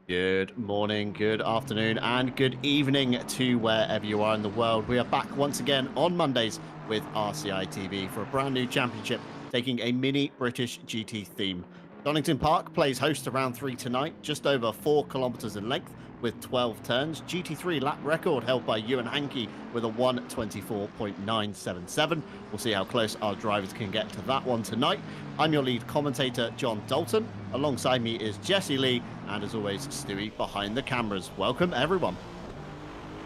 Good morning, good afternoon, and good evening to wherever you are in the world. We are back once again on Mondays with RCI TV for a brand new championship taking a mini British GT theme. Donington Park plays host to round 3 tonight, just over 4 kilometres in length with 12 turns. GT3 lap record held by Ewan Hankey with a 1:24.977. We'll see how close our drivers can get to that one tonight. I'm your lead commentator, John Dalton. Alongside me is Jesse Lee, and as always, Stewie behind the cameras. Welcome, everyone.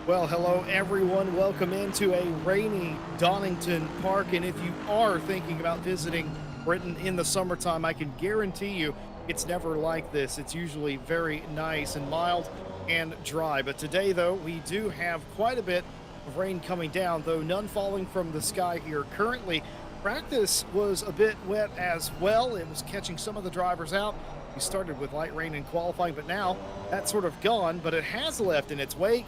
Well, hello, everyone. Welcome into a rainy Donington Park. And if you are thinking about visiting Britain in the summertime, I can guarantee you it's never like this. It's usually very nice and mild and dry. But today, though, we do have quite a bit of rain coming down, though none falling from the sky here currently. Practice was a bit wet as well. It was catching some of the drivers out. We started with light rain in qualifying, but now that's sort of gone. But it has left in its wake,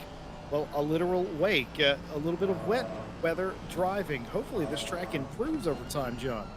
well, a literal wake, a little bit of wet weather driving. Hopefully this track improves over time, John.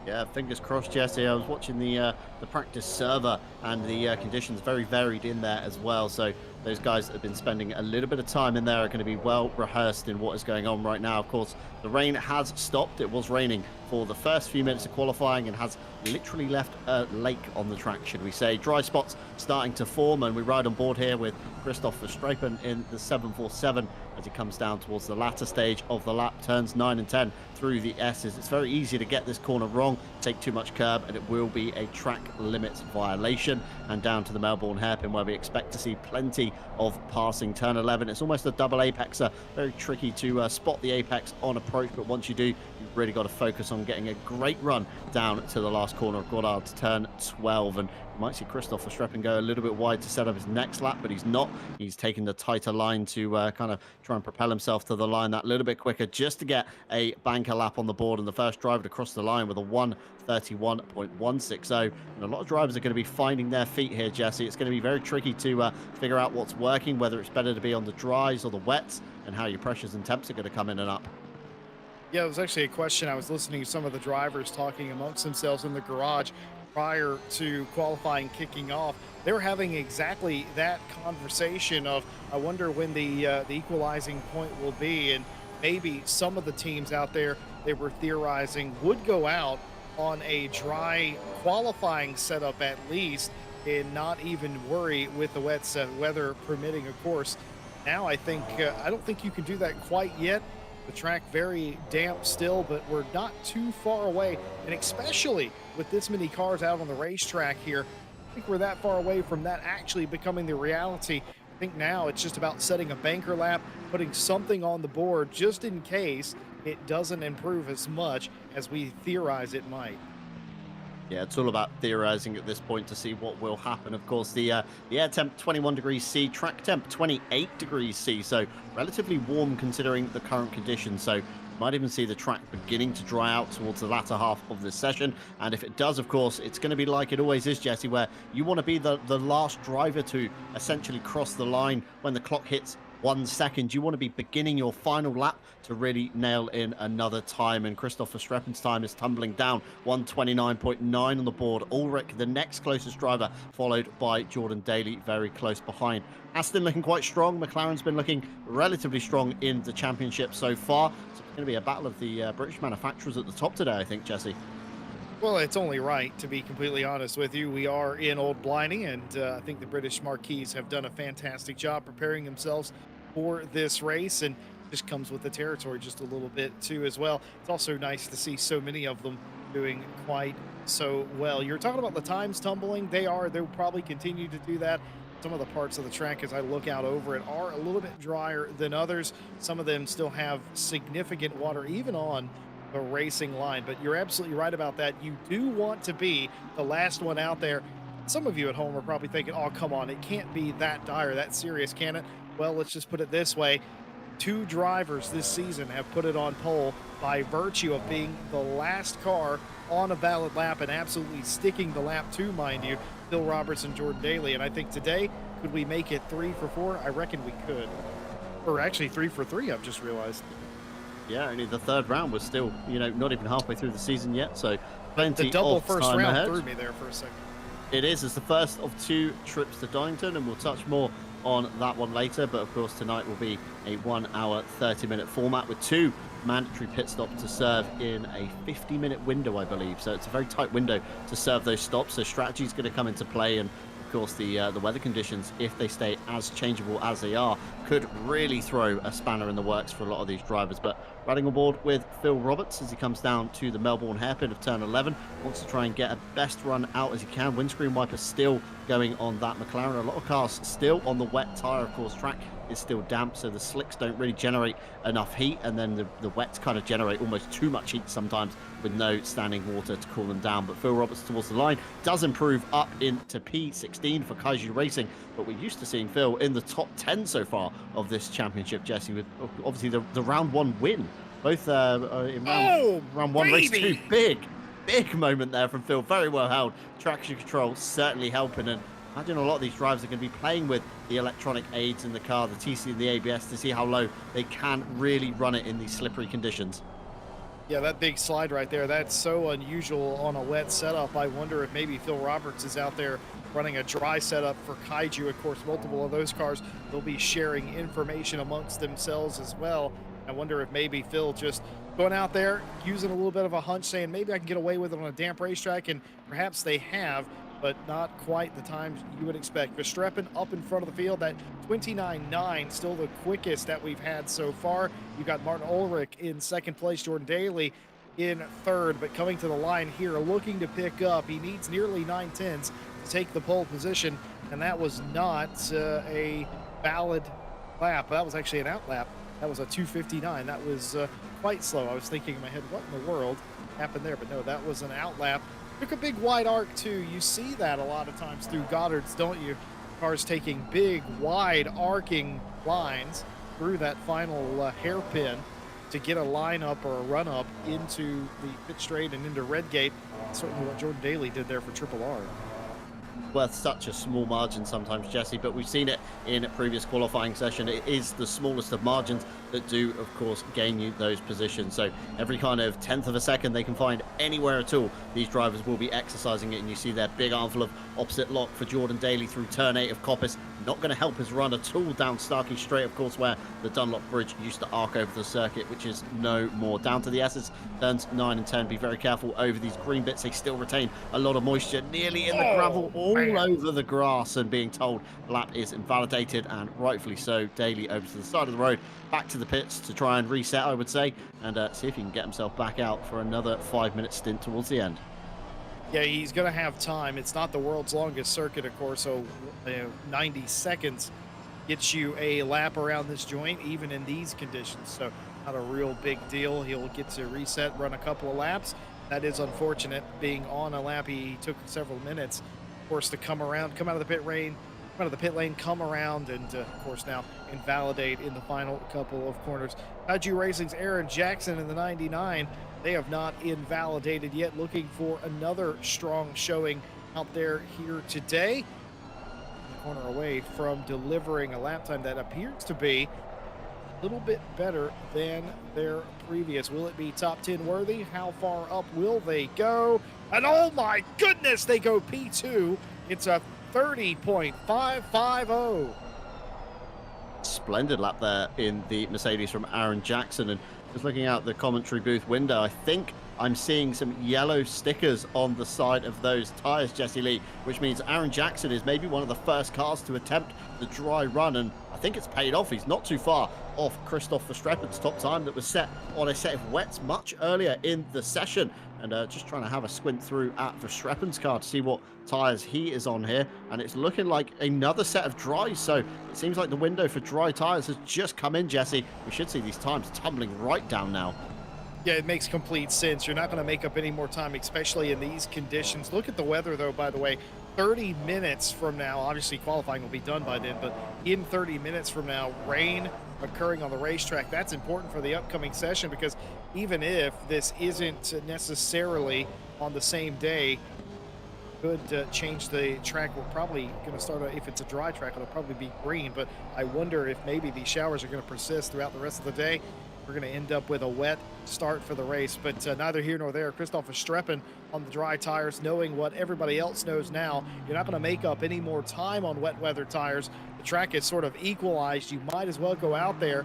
Yeah, fingers crossed, Jesse. I was watching the practice server, and the conditions very varied in there as well. So those guys that have been spending a little bit of time in there are going to be well rehearsed in what is going on right now. Of course, the rain has stopped. It was raining for the first few minutes of qualifying and has literally left a lake on the track, should we say. Dry spots starting to form, and we ride on board here with Christoph Verstappen in the 747 as he comes down towards the latter stage of the lap, turns 9 and 10 through the S's. It's very easy to get this corner wrong, take too much curb, and it will be a track limits violation. And down to the Melbourne hairpin, where we expect to see plenty of passing. Turn 11, it's almost a double apexer. Very tricky to spot the apex on approach, but once you do, you've really got to focus on getting a great run down to the last corner of Goddard to turn 12. And you might see Christoph Verstappen go a little bit wide to set up his next lap, but he's not. He's taking the tighter line to kind of try and propel himself to the line that little bit quicker, just to get a banker lap on the board, and the first driver to cross the line with a 1:31.160. And a lot of drivers are going to be finding their feet here, Jesse. It's going to be very tricky to figure out what's working, whether it's better to be on the dries or the wets, and how your pressures and temps are going to come in and up. Yeah, it was actually a question. I was listening to some of the drivers talking amongst themselves in the garage prior to qualifying kicking off. They were having exactly that conversation of, I wonder when the equalizing point will be, and maybe some of the teams out there, they were theorizing, would go out on a dry qualifying setup at least and not even worry with the wet weather permitting, of course. Now I don't think you can do that quite yet. The track very damp still, but we're not too far away, and especially with this many cars out on the racetrack here, I think we're that far away from that actually becoming the reality. I think now it's just about setting a banker lap, putting something on the board just in case it doesn't improve as much as we theorize it might. Yeah, it's all about theorizing at this point to see what will happen. Of course, the air temp 21 degrees C, track temp 28 degrees C, so relatively warm considering the current conditions. So you might even see the track beginning to dry out towards the latter half of this session. And if it does, of course, it's going to be like it always is, Jesse, where you want to be the last driver to essentially cross the line when the clock hits 1 second. You want to be beginning your final lap to really nail in another time, and Christoph Verstappen's time is tumbling down, 1:29.9 on the board. Ulrich, the next closest driver, followed by Jordan Daly very close behind. Aston looking quite strong. McLaren's been looking relatively strong in the championship so far, so it's going to be a battle of the British manufacturers at the top today, I think, Jesse. Well, it's only right, to be completely honest with you. We are in Old Blythe, and I think the British marquees have done a fantastic job preparing themselves for this race, and just comes with the territory just a little bit too as well. It's also nice to see so many of them doing quite so well. You're talking about the times tumbling. They'll probably continue to do that. Some of the parts of the track, as I look out over it, are a little bit drier than others. Some of them still have significant water, even on the racing line, but you're absolutely right about that. You do want to be the last one out there. Some of you at home are probably thinking, oh, come on, it can't be that dire, that serious, can it? Well, let's just put it this way. 2 drivers this season have put it on pole by virtue of being the last car on a valid lap and absolutely sticking the lap to, mind you, Phil Roberts and Jordan Daly. And I think today, could we make it 3 for 4? I reckon we could. Or actually 3 for 3, I've just realized. Yeah, only the third round was still, not even halfway through the season yet, so plenty The double of first time round ahead. threw me there for a second. It is. It's the first of 2 trips to Donington, and we'll touch more on that one later. But of course, tonight will be a 1-hour, 30-minute format with 2 mandatory pit stops to serve in a 50-minute window, I believe. So it's a very tight window to serve those stops. So strategy is going to come into play, and of course, the weather conditions, if they stay as changeable as they are, could really throw a spanner in the works for a lot of these drivers. But riding on board with Phil Roberts as he comes down to the Melbourne hairpin of turn 11, wants to try and get a best run out as he can. Windscreen wiper still going on that McLaren. A lot of cars still on the wet tyre, of course. Track is still damp, so the slicks don't really generate enough heat, and then the wets kind of generate almost too much heat sometimes with no standing water to cool them down. But Phil Roberts towards the line does improve up into P16 for Kaiju Racing, but we're used to seeing Phil in the top 10 so far of this championship, Jesse, with obviously the round 1 win. Both in round 1, race 2. Big moment there from Phil. Very well held. Traction control certainly helping, and I imagine a lot of these drivers are going to be playing with the electronic aids in the car, the TC and the ABS, to see how low they can really run it in these slippery conditions. Yeah, that big slide right there, that's so unusual on a wet setup. I wonder if maybe Phil Roberts is out there running a dry setup for Kaiju. Of course, multiple of those cars will be sharing information amongst themselves as well. I wonder if maybe Phil just going out there, using a little bit of a hunch, saying maybe I can get away with it on a damp racetrack, and perhaps they have, but not quite the times you would expect. Verstappen up in front of the field, that 29.9, still the quickest that we've had so far. You've got Martin Ulrich in second place, Jordan Daly in third, but coming to the line here, looking to pick up. He needs nearly 9/10 to take the pole position, and that was not a valid lap. That was actually an out lap. That was a 2:59. That was quite slow. I was thinking in my head, what in the world happened there? But no, that was an out lap. Took a big wide arc too. You see that a lot of times through Goddard's, don't you? Cars taking big, wide arcing lines through that final hairpin to get a lineup or a run up into the pit straight and into Redgate. Certainly what Jordan Daly did there for Triple R. Worth such a small margin sometimes, Jesse, but we've seen it in a previous qualifying session. It is the smallest of margins that do, of course, gain you those positions. So every kind of 10th of a second they can find anywhere at all, these drivers will be exercising it. And you see their big armful of opposite lock for Jordan Daly through turn 8 of Coppice. Not going to help his run at all down Starkey Straight, of course, where the Dunlop Bridge used to arc over the circuit, which is no more. Down to the S's, turns 9 and 10. Be very careful over these green bits. They still retain a lot of moisture, nearly in the gravel, all over the grass, and being told the lap is invalidated, and rightfully so. Daly over to the side of the road, back to the pits to try and reset, I would say, and see if he can get himself back out for another 5-minute stint towards the end. Yeah, he's going to have time. It's not the world's longest circuit, of course, so 90 seconds gets you a lap around this joint, even in these conditions. So not a real big deal. He'll get to reset, run a couple of laps. That is unfortunate. Being on a lap, he took several minutes, of course, to come around, come out of the pit lane, come around, and of course now invalidate in the final couple of corners. Kaiju Racing's Aaron Jackson in the 99. They have not invalidated yet, looking for another strong showing out there here today. A corner away from delivering a lap time that appears to be a little bit better than their previous. Will it be top 10 worthy? How far up will they go? And oh my goodness, they go P2. It's a 30.550. Splendid lap there in the Mercedes from Aaron Jackson. And just looking out the commentary booth window, I think I'm seeing some yellow stickers on the side of those tires, Jesse Lee, which means Aaron Jackson is maybe one of the first cars to attempt the dry run, and I think it's paid off. He's not too far off Christoph Verstappen's top time that was set on a set of wets much earlier in the session. And just trying to have a squint through at Verstappen's car to see what tires he is on here, and it's looking like another set of dries. So it seems like the window for dry tires has just come in, Jesse. We should see these times tumbling right down now. Yeah, it makes complete sense. You're not going to make up any more time, especially in these conditions. Look at the weather, though, by the way. 30 minutes from now, obviously qualifying will be done by then, but in 30 minutes from now, rain occurring on the racetrack. That's important for the upcoming session, because even if this isn't necessarily on the same day, could change the track. We're probably going to start, if it's a dry track, it'll probably be green, but I wonder if maybe these showers are going to persist throughout the rest of the day. we're going to end up with a wet start for the race. But neither here nor there. Christoph Streppen on the dry tires, knowing what everybody else knows now. You're not going to make up any more time on wet weather tires. The track is sort of equalized. You might as well go out there,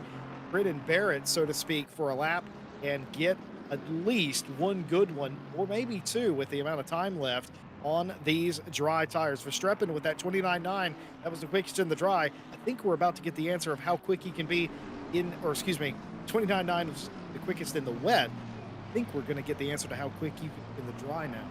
grit and bear it, so to speak, for a lap and get at least one good one, or maybe two, with the amount of time left on these dry tires. Verstappen with that 29.9, that was the quickest in the dry. I think we're about to get the answer of how quick he can be in, or excuse me, 29.9 was the quickest in the wet. I think we're going to get the answer to how quick you can in the dry now.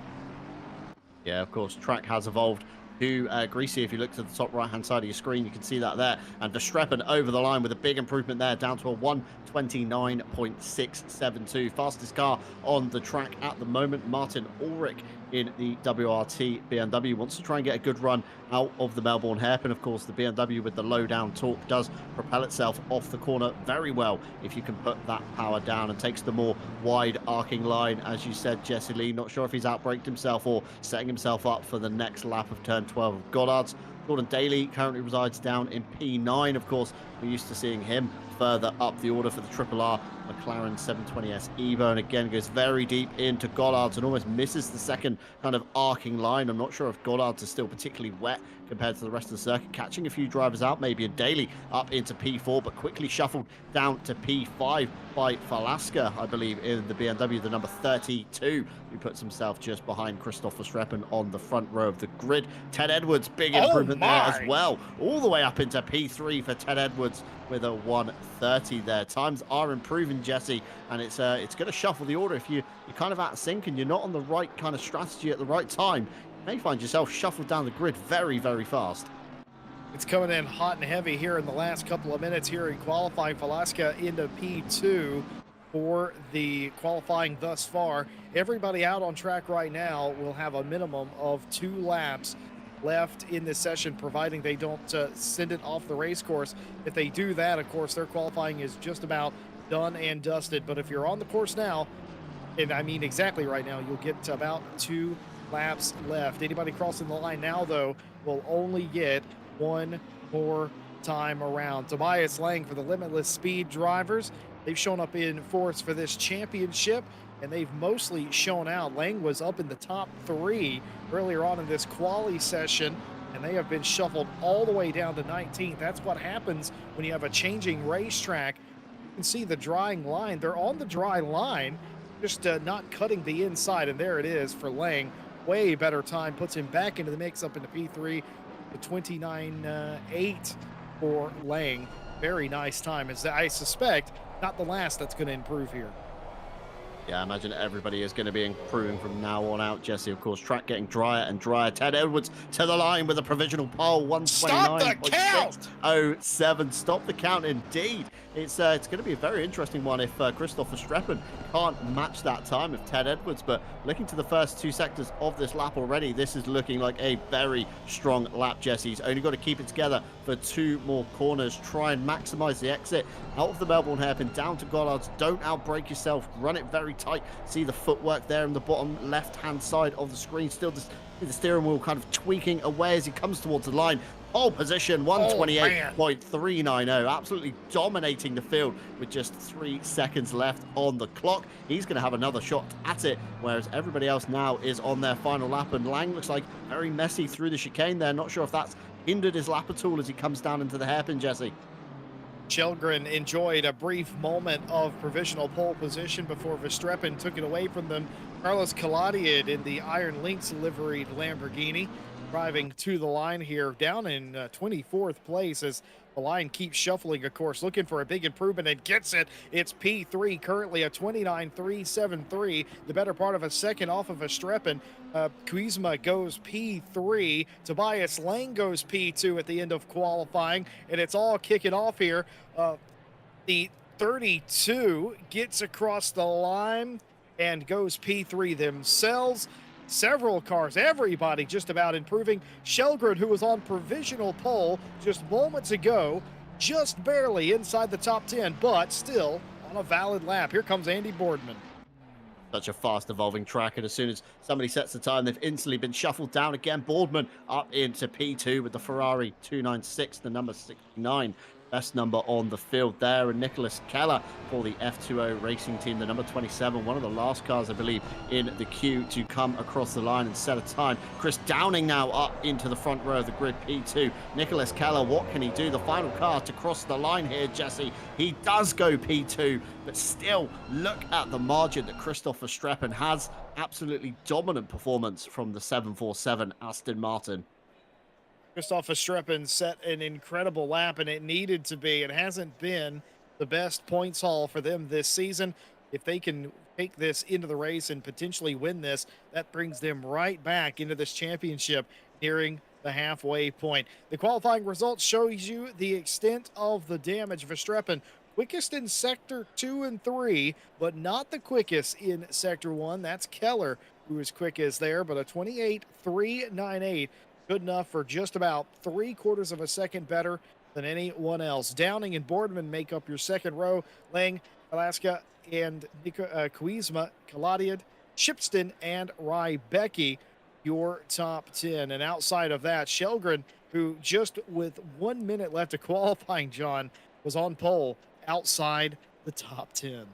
Yeah, of course, track has evolved to greasy. If you look to the top right-hand side of your screen, you can see that there. And Verstappen over the line with a big improvement there, down to a 1:29.672. Fastest car on the track at the moment. Martin Ulrich in the WRT BMW wants to try and get a good run out of the Melbourne hairpin. Of course, the BMW with the low down torque does propel itself off the corner very well if you can put that power down, and takes the more wide arcing line, as you said, Jesse Lee. Not sure if he's outbraked himself or setting himself up for the next lap of turn 12 of Goddard's. Jordan Daly currently resides down in P9. Of course, we're used to seeing him further up the order for the Triple R McLaren 720S Evo, and again goes very deep into Goddard's and almost misses the second kind of arcing line. I'm not sure if Goddard's is still particularly wet compared to the rest of the circuit, catching a few drivers out, maybe a Daly up into P4, but quickly shuffled down to P5 by Falaska, I believe, in the BMW, the number 32, who puts himself just behind Christopher Streppen on the front row of the grid. Ted Edwards, big improvement there as well, all the way up into P3 for Ted Edwards with a 1:30 there. Times are improving, Jesse, and it's going to shuffle the order. If you're kind of out of sync and you're not on the right kind of strategy at the right time, you may find yourself shuffled down the grid very, very fast. It's coming in hot and heavy here in the last couple of minutes here in qualifying. Falaska into P2 for the qualifying thus far. Everybody out on track right now will have a minimum of 2 laps left in this session, providing they don't send it off the race course. If they do that, of course, their qualifying is just about done and dusted. But if you're on the course now, and I mean exactly right now, you'll get about 2 laps left. Anybody crossing the line now, though, will only get one more time around. Tobias Lang for the Limitless Speed drivers. They've shown up in force for this championship, and they've mostly shown out. Lang was up in the top 3 earlier on in this quali session, and they have been shuffled all the way down to 19th. That's what happens when you have a changing racetrack. You can see the drying line. They're on the dry line, just not cutting the inside, and there it is for Lang. Way better time, puts him back into the mix up into P3. The 29.8 for Lang. Very nice time. As I suspect, not the last that's going to improve here. Yeah, I imagine everybody is going to be improving from now on out, Jesse. Of course, track getting drier and drier. Ted Edwards to the line with a provisional pole, 1:29.607. Stop the count, indeed. It's going to be a very interesting one if Christopher Streppen can't match that time of Ted Edwards. But looking to the first 2 sectors of this lap already, this is looking like a very strong lap, Jesse. He's only got to keep it together for 2 more corners. Try and maximize the exit out of the Melbourne hairpin down to Goddard's. Don't outbrake yourself. Run it very tight. See the footwork there in the bottom left-hand side of the screen. Still the steering wheel kind of tweaking away as he comes towards the line. Pole position, 1:28.390. Absolutely dominating the field with just 3 seconds left on the clock. He's going to have another shot at it, whereas everybody else now is on their final lap. And Lang looks like very messy through the chicane there. Not sure if that's hindered his lap at all as he comes down into the hairpin, Jesse. Shelgren enjoyed a brief moment of provisional pole position before Verstappen took it away from them. Carlos Caladiad in the Iron Lynx liveried Lamborghini driving to the line here, down in 24th place as the line keeps shuffling, of course, looking for a big improvement and gets it. It's P3, currently a 29.373, the better part of a second off of Verstappen. Kuzma goes P3, Tobias Lang goes P2 at the end of qualifying, and it's all kicking off here. The 32 gets across the line and goes P3 themselves. Several cars, everybody just about improving. Shelgren, who was on provisional pole just moments ago, just barely inside the top 10, but still on a valid lap. Here comes Andy Boardman. Such a fast evolving track, and as soon as somebody sets the time, they've instantly been shuffled down again. Boardman up into P2 with the Ferrari 296, the number 69. best number on the field there. And Nicholas Keller for the F2O Racing Team, the number 27, one of the last cars, I believe, in the queue to come across the line and set a time. Chris Downing now up into the front row of the grid, P2. Nicholas Keller, what can he do? The final car to cross the line here, Jesse. He does go P2, but still, look at the margin that Christopher Streppen has. Absolutely dominant performance from the 747 Aston Martin. Christopher Streppen set an incredible lap, and it needed to be. It hasn't been the best points haul for them this season. If they can take this into the race and potentially win this, that brings them right back into this championship, nearing the halfway point. The qualifying results shows you the extent of the damage. Verstappen quickest in sector 2 and 3, but not the quickest in sector 1. That's Keller who is quickest there, but a 28.398. Good enough for just about 3/4 of a second better than anyone else. Downing and Boardman make up your second row. Lang, Alaska, and Kuzma, Kaladiad, Shipston, and Rybecki, your top 10. And outside of that, Shelgren, who just with 1 minute left of qualifying, John, was on pole outside the top 10.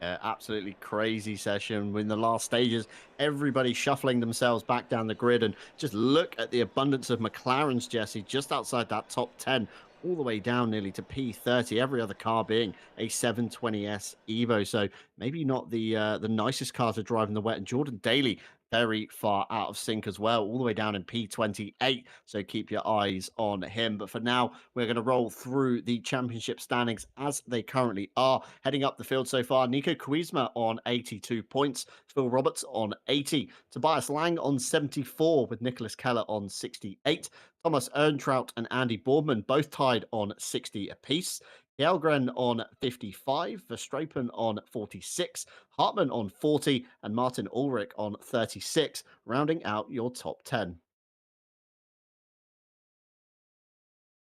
Absolutely crazy session in the last stages. Everybody shuffling themselves back down the grid, and just look at the abundance of McLarens, Jesse, just outside that top 10, all the way down nearly to P30. Every other car being a 720S Evo, so maybe not the nicest car to drive in the wet. And Jordan Daly very far out of sync as well, all the way down in P28. So keep your eyes on him. But for now, we're going to roll through the championship standings as they currently are. Heading up the field so far, Nico Kuzma on 82 points, Phil Roberts on 80, Tobias Lang on 74, with Nicholas Keller on 68. Thomas Earntrout and Andy Boardman both tied on 60 apiece. Kjellgren on 55, Verstappen on 46, Hartmann on 40, and Martin Ulrich on 36, rounding out your top 10.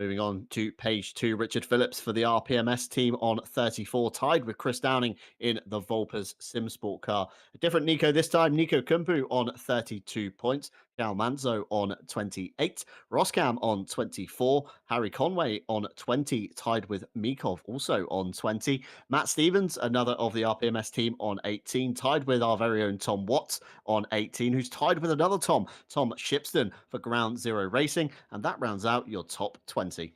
Moving on to page 2, Richard Phillips for the RPMS team on 34, tied with Chris Downing in the Volpers SimSport car. A different Nico this time, Nico Kumpu on 32 points, Cal Manzo on 28, Roskam on 24, Harry Conway on 20, tied with Mikov also on 20, Matt Stevens, another of the RPMS team, on 18, tied with our very own Tom Watts on 18, who's tied with another Tom Shipston for Ground Zero Racing, and that rounds out your top 20.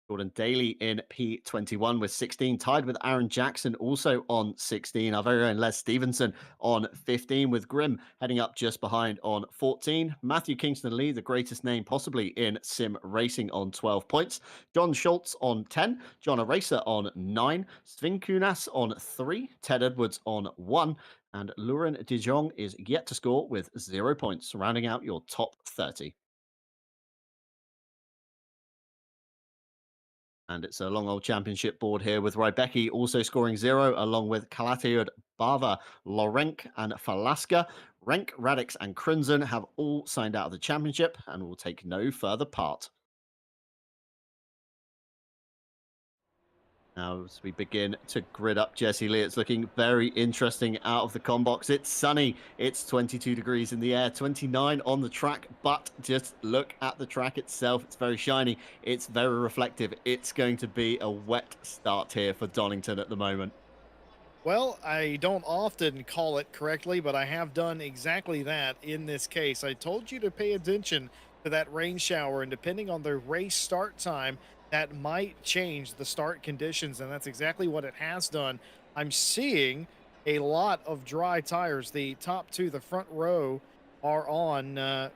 Jordan Daly in P21 with 16, tied with Aaron Jackson also on 16. Our very own Les Stevenson on 15, with Grim heading up just behind on 14. Matthew Kingston Lee, the greatest name possibly in sim racing, on 12 points. John Schultz on 10. John Eraser on 9. Sven Kunas on 3. Ted Edwards on 1. And Lauren De Jong is yet to score with 0 points, rounding out your top 30. And it's a long old championship board here, with Rybecki also scoring 0, along with Kalatiud, Bava, Lorenk, and Falaska. Renk, Radix, and Crimson have all signed out of the championship and will take no further part. Now, as we begin to grid up Jesse Lee, it's looking very interesting out of the com box. It's sunny. It's 22 degrees in the air, 29 on the track, but just look at the track itself. It's very shiny. It's very reflective. It's going to be a wet start here for Donington at the moment. Well, I don't often call it correctly, but I have done exactly that in this case. I told you to pay attention to that rain shower, and depending on the race start time, that might change the start conditions, and that's exactly what it has done. I'm seeing a lot of dry tires. The top two, the front row, are on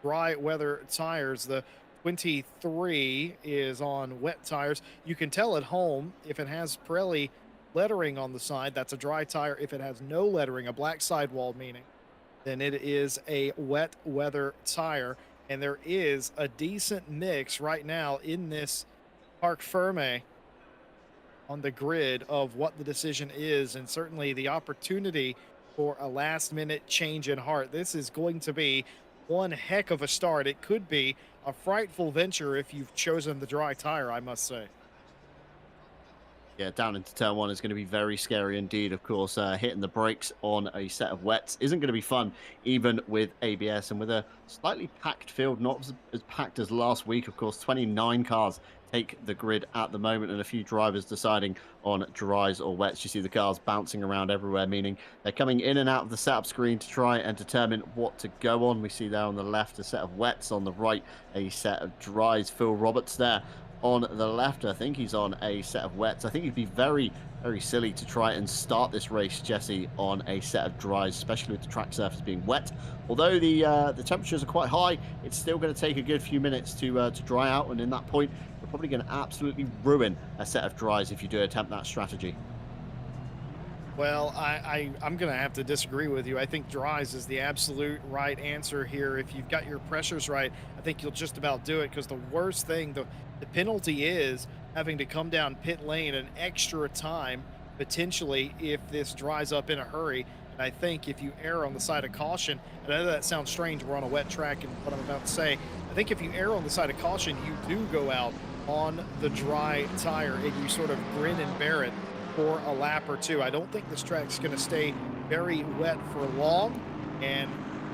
dry weather tires. The 23 is on wet tires. You can tell at home if it has Pirelli lettering on the side, that's a dry tire. If it has no lettering, a black sidewall meaning, then it is a wet weather tire. And there is a decent mix right now in this Parc Ferme on the grid of what the decision is, and certainly the opportunity for a last minute change in heart. This is going to be one heck of a start. It could be a frightful venture if you've chosen the dry tire, I must say. Yeah, down into turn one is going to be very scary indeed. Of course, hitting the brakes on a set of wets isn't going to be fun, even with ABS and with a slightly packed field, not as packed as last week. Of course, 29 cars take the grid at the moment, and a few drivers deciding on dries or wets. You see the cars bouncing around everywhere, meaning they're coming in and out of the setup screen to try and determine what to go on. We see there on the left a set of wets, on the right a set of dries. Phil Roberts there on the left. I think he's on a set of wets. I think he'd be very, very silly to try and start this race, Jesse, on a set of dries, especially with the track surface being wet. Although the temperatures are quite high, it's still going to take a good few minutes to dry out, and in that point, you're probably going to absolutely ruin a set of dries if you do attempt that strategy. Well, I'm going to have to disagree with you. I think dries is the absolute right answer here. If you've got your pressures right, I think you'll just about do it, because the worst thing, the penalty is having to come down pit lane an extra time, potentially, if this dries up in a hurry. And I think if you err on the side of caution, and I know that sounds strange, we're on a wet track and what I'm about to say, I think if you err on the side of caution, you do go out on the dry tire and you sort of grin and bear it for a lap or two. I don't think this track's going to stay very wet for long, and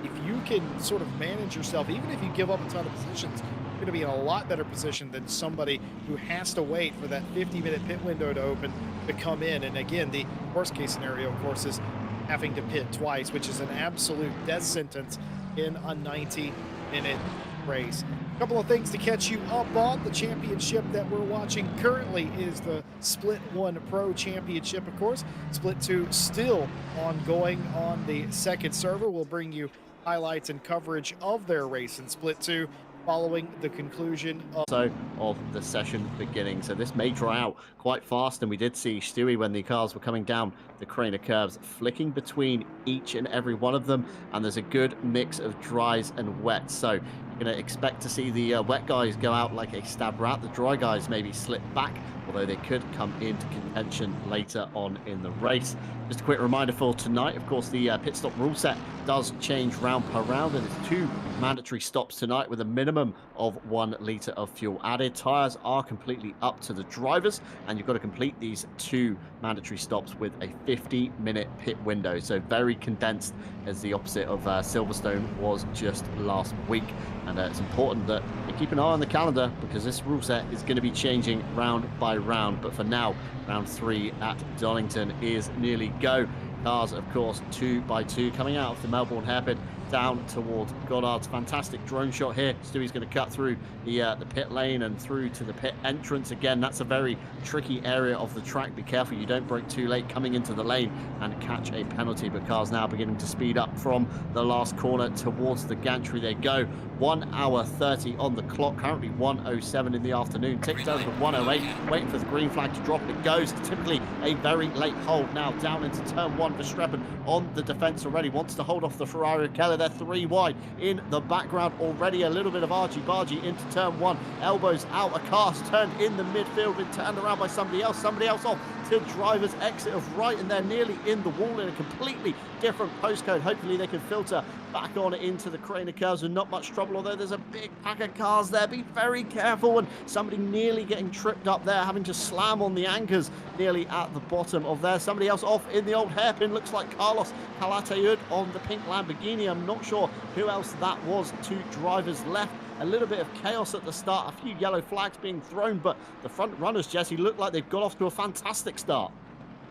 if you can sort of manage yourself, even if you give up a ton of positions, you're going to be in a lot better position than somebody who has to wait for that 50-minute pit window to open to come in. And again, the worst case scenario, of course, is having to pit twice, which is an absolute death sentence in a 90-minute race. A couple of things to catch you up on. The championship that we're watching currently is the Split 1 Pro Championship, of course. Split 2 still ongoing on the second server. We'll bring you highlights and coverage of their race in Split 2 following the conclusion of the session beginning. So this may dry out quite fast, and we did see Stewie, when the cars were coming down the Craner curves, flicking between each and every one of them, and there's a good mix of dries and wets. So you're going to expect to see the wet guys go out like a stab rat, the dry guys maybe slip back, although they could come into contention later on in the race. Just a quick reminder for tonight, of course, the pit stop rule set does change round per round, and it's 2 mandatory stops tonight with a minimum of 1 litre of fuel added. Tyres are completely up to the drivers, and you've got to complete these 2 mandatory stops with a 50-minute pit window. So very condensed, as the opposite of Silverstone was just last week. And it's important that you keep an eye on the calendar, because this rule set is going to be changing round by round. But for now, round 3 at Donington is nearly go. Cars, of course, 2 by 2 coming out of the Melbourne hairpin down towards Goddard's. Fantastic drone shot here. Stewie's going to cut through the pit lane and through to the pit entrance. Again, that's a very tricky area of the track. Be careful you don't brake too late coming into the lane and catch a penalty. But cars now beginning to speed up from the last corner towards the gantry. They go 1 hour 30 on the clock. Currently 1:07 in the afternoon. Ticks over to 1:08. Waiting for the green flag to drop. It goes. Typically a very late hold now down into turn 1 for Streppen on the defense already. Wants to hold off the Ferrari of Keller. They're 3 wide in the background already. A little bit of argy-bargy into turn 1. Elbows out. A car's turned in the midfield, been turned around by somebody else. Somebody else off to driver's exit of right, and they're nearly in the wall in a completely different postcode. Hopefully they can filter back on into the Craner curves with not much trouble, although there's a big pack of cars there. Be very careful, and somebody nearly getting tripped up there, having to slam on the anchors nearly at the bottom of there. Somebody else off in the old hairpin. Looks like Carlos Calatayud on the pink Lamborghini. I'm not sure who else that was. 2 drivers left. A little bit of chaos at the start, a few yellow flags being thrown, but the front runners, Jesse, look like they've got off to a fantastic start.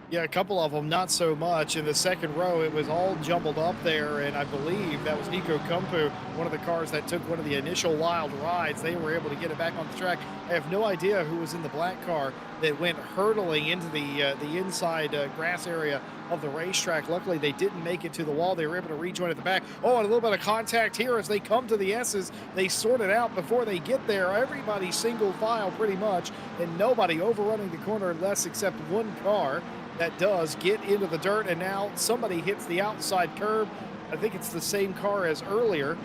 Yeah, a couple of them, not so much. In the second row, it was all jumbled up there, and I believe that was Nico Kumpu, one of the cars that took one of the initial wild rides. They were able to get it back on the track. I have no idea who was in the black car that went hurtling into the inside grass area of the racetrack. Luckily, they didn't make it to the wall. They were able to rejoin at the back. Oh, and a little bit of contact here as they come to the S's. They sort it out before they get there. Everybody single file pretty much, and nobody overrunning the corner unless except one car that does get into the dirt, and now somebody hits the outside curb. I think it's the same car as earlier,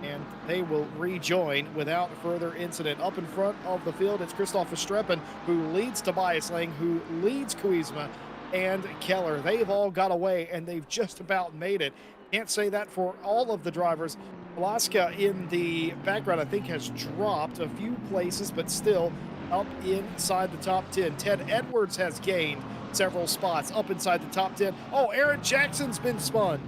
and they will rejoin without further incident. Up in front of the field, it's Christopher Streppen, who leads Tobias Lang, who leads Kuizma and Keller. They've all got away, and they've just about made it. Can't say that for all of the drivers. Alaska in the background, I think, has dropped a few places, but still up inside the top 10. Ted Edwards has gained several spots up inside the top 10. Oh, Aaron Jackson's been spun.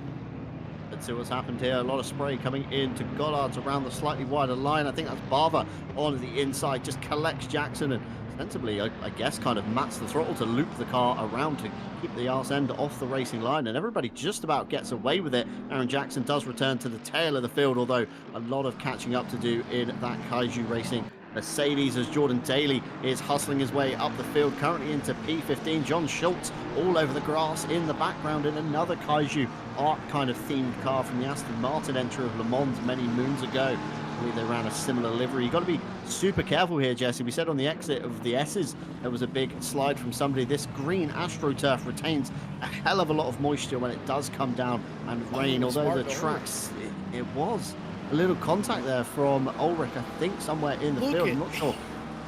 Let's see what's happened here. A lot of spray coming into Goddard's around the slightly wider line. I think that's Barber on the inside, just collects Jackson and sensibly, I guess, kind of mats the throttle to loop the car around to keep the arse end off the racing line, and everybody just about gets away with it. Aaron Jackson does return to the tail of the field, although a lot of catching up to do in that Kaiju Racing Mercedes as Jordan Daly is hustling his way up the field, currently into P15. John Schultz all over the grass in the background in another Kaiju art kind of themed car from the Aston Martin entry of Le Mans many moons ago. I believe they ran a similar livery. You've got to be super careful here, Jesse. We said on the exit of the S's there was a big slide from somebody. This green AstroTurf retains a hell of a lot of moisture when it does come down and rain, although the tracks, it was a little contact there from Ulrich, I think, somewhere in the field. I'm not sure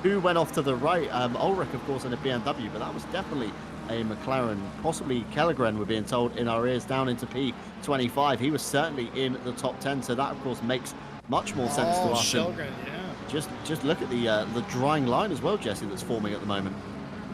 who went off to the right. Ulrich, of course, in a BMW, but that was definitely a McLaren, possibly Kellegren, we're being told in our ears, down into P25. He was certainly in the top 10, so that, of course, makes much more sense to us. Kellgren, yeah. Just look at the drying line as well, Jesse, that's forming at the moment.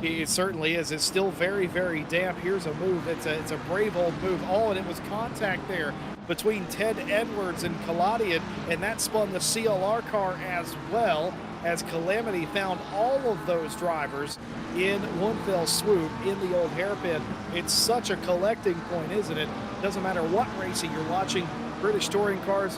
It certainly is. It's still very, very damp. Here's a move. It's a brave old move. Oh, and it was contact there between Ted Edwards and Kaladian, and that spun the CLR car as well, as Calamity found all of those drivers in one fell swoop in the old hairpin. It's such a collecting point, isn't it? Doesn't matter what racing you're watching, British touring cars,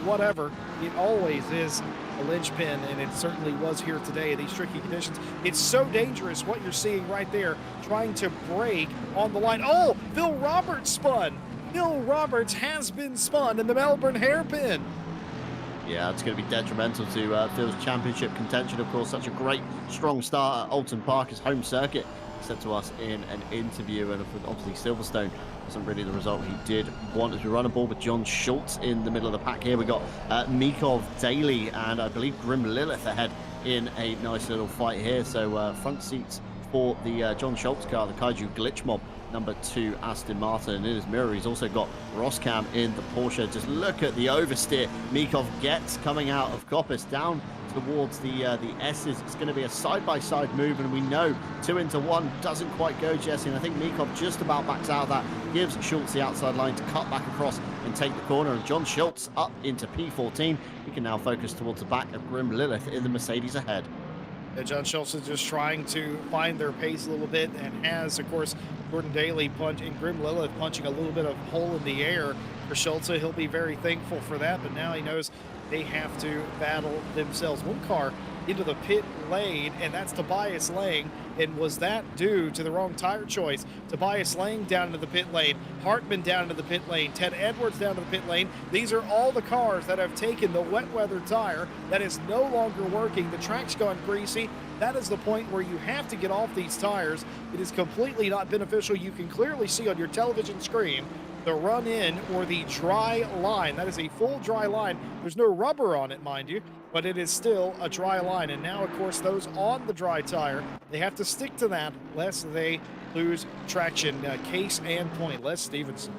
whatever, it always is a linchpin, and it certainly was here today in these tricky conditions. It's so dangerous what you're seeing right there, trying to brake on the line. Oh, Phil Roberts spun. Phil Roberts has been spun in the Melbourne hairpin. Yeah, it's going to be detrimental to Phil's championship contention. Of course, such a great, strong start at Alton Park, his home circuit, he said to us in an interview. And obviously Silverstone wasn't really the result he did want as we run a ball with John Schultz in the middle of the pack here. We got Mikov, Daly, and I believe Grim Lilith ahead in a nice little fight here. So front seats for the John Schultz car, the Kaiju Glitch Mob, number 2 Aston Martin. And in his mirror, he's also got Roskam in the Porsche. Just look at the oversteer Mikov gets coming out of Coppice down towards the S's. It's going to be a side-by-side move, and we know 2 into 1 doesn't quite go, Jesse. And I think Mikov just about backs out of that, gives Schultz the outside line to cut back across and take the corner. And John Schultz up into P14. He can now focus towards the back of Grim Lilith in the Mercedes ahead. John Schultz is just trying to find their pace a little bit, and has, of course, Jordan Daly punch and Grim Lilith punching a little bit of hole in the air for Schultz. He'll be very thankful for that, but now he knows they have to battle themselves. One car into the pit lane, and that's Tobias Lang. And was that due to the wrong tire choice? Tobias Lang down into the pit lane, Hartman down into the pit lane, Ted Edwards down to the pit lane. These are all the cars that have taken the wet weather tire that is no longer working. The track's gone greasy. That is the point where you have to get off these tires. It is completely not beneficial. You can clearly see on your television screen the run in, or the dry line. That is a full dry line. There's no rubber on it, mind you, but it is still a dry line. And now, of course, those on the dry tire, they have to stick to that lest they lose traction. Case and point, Les Stevenson.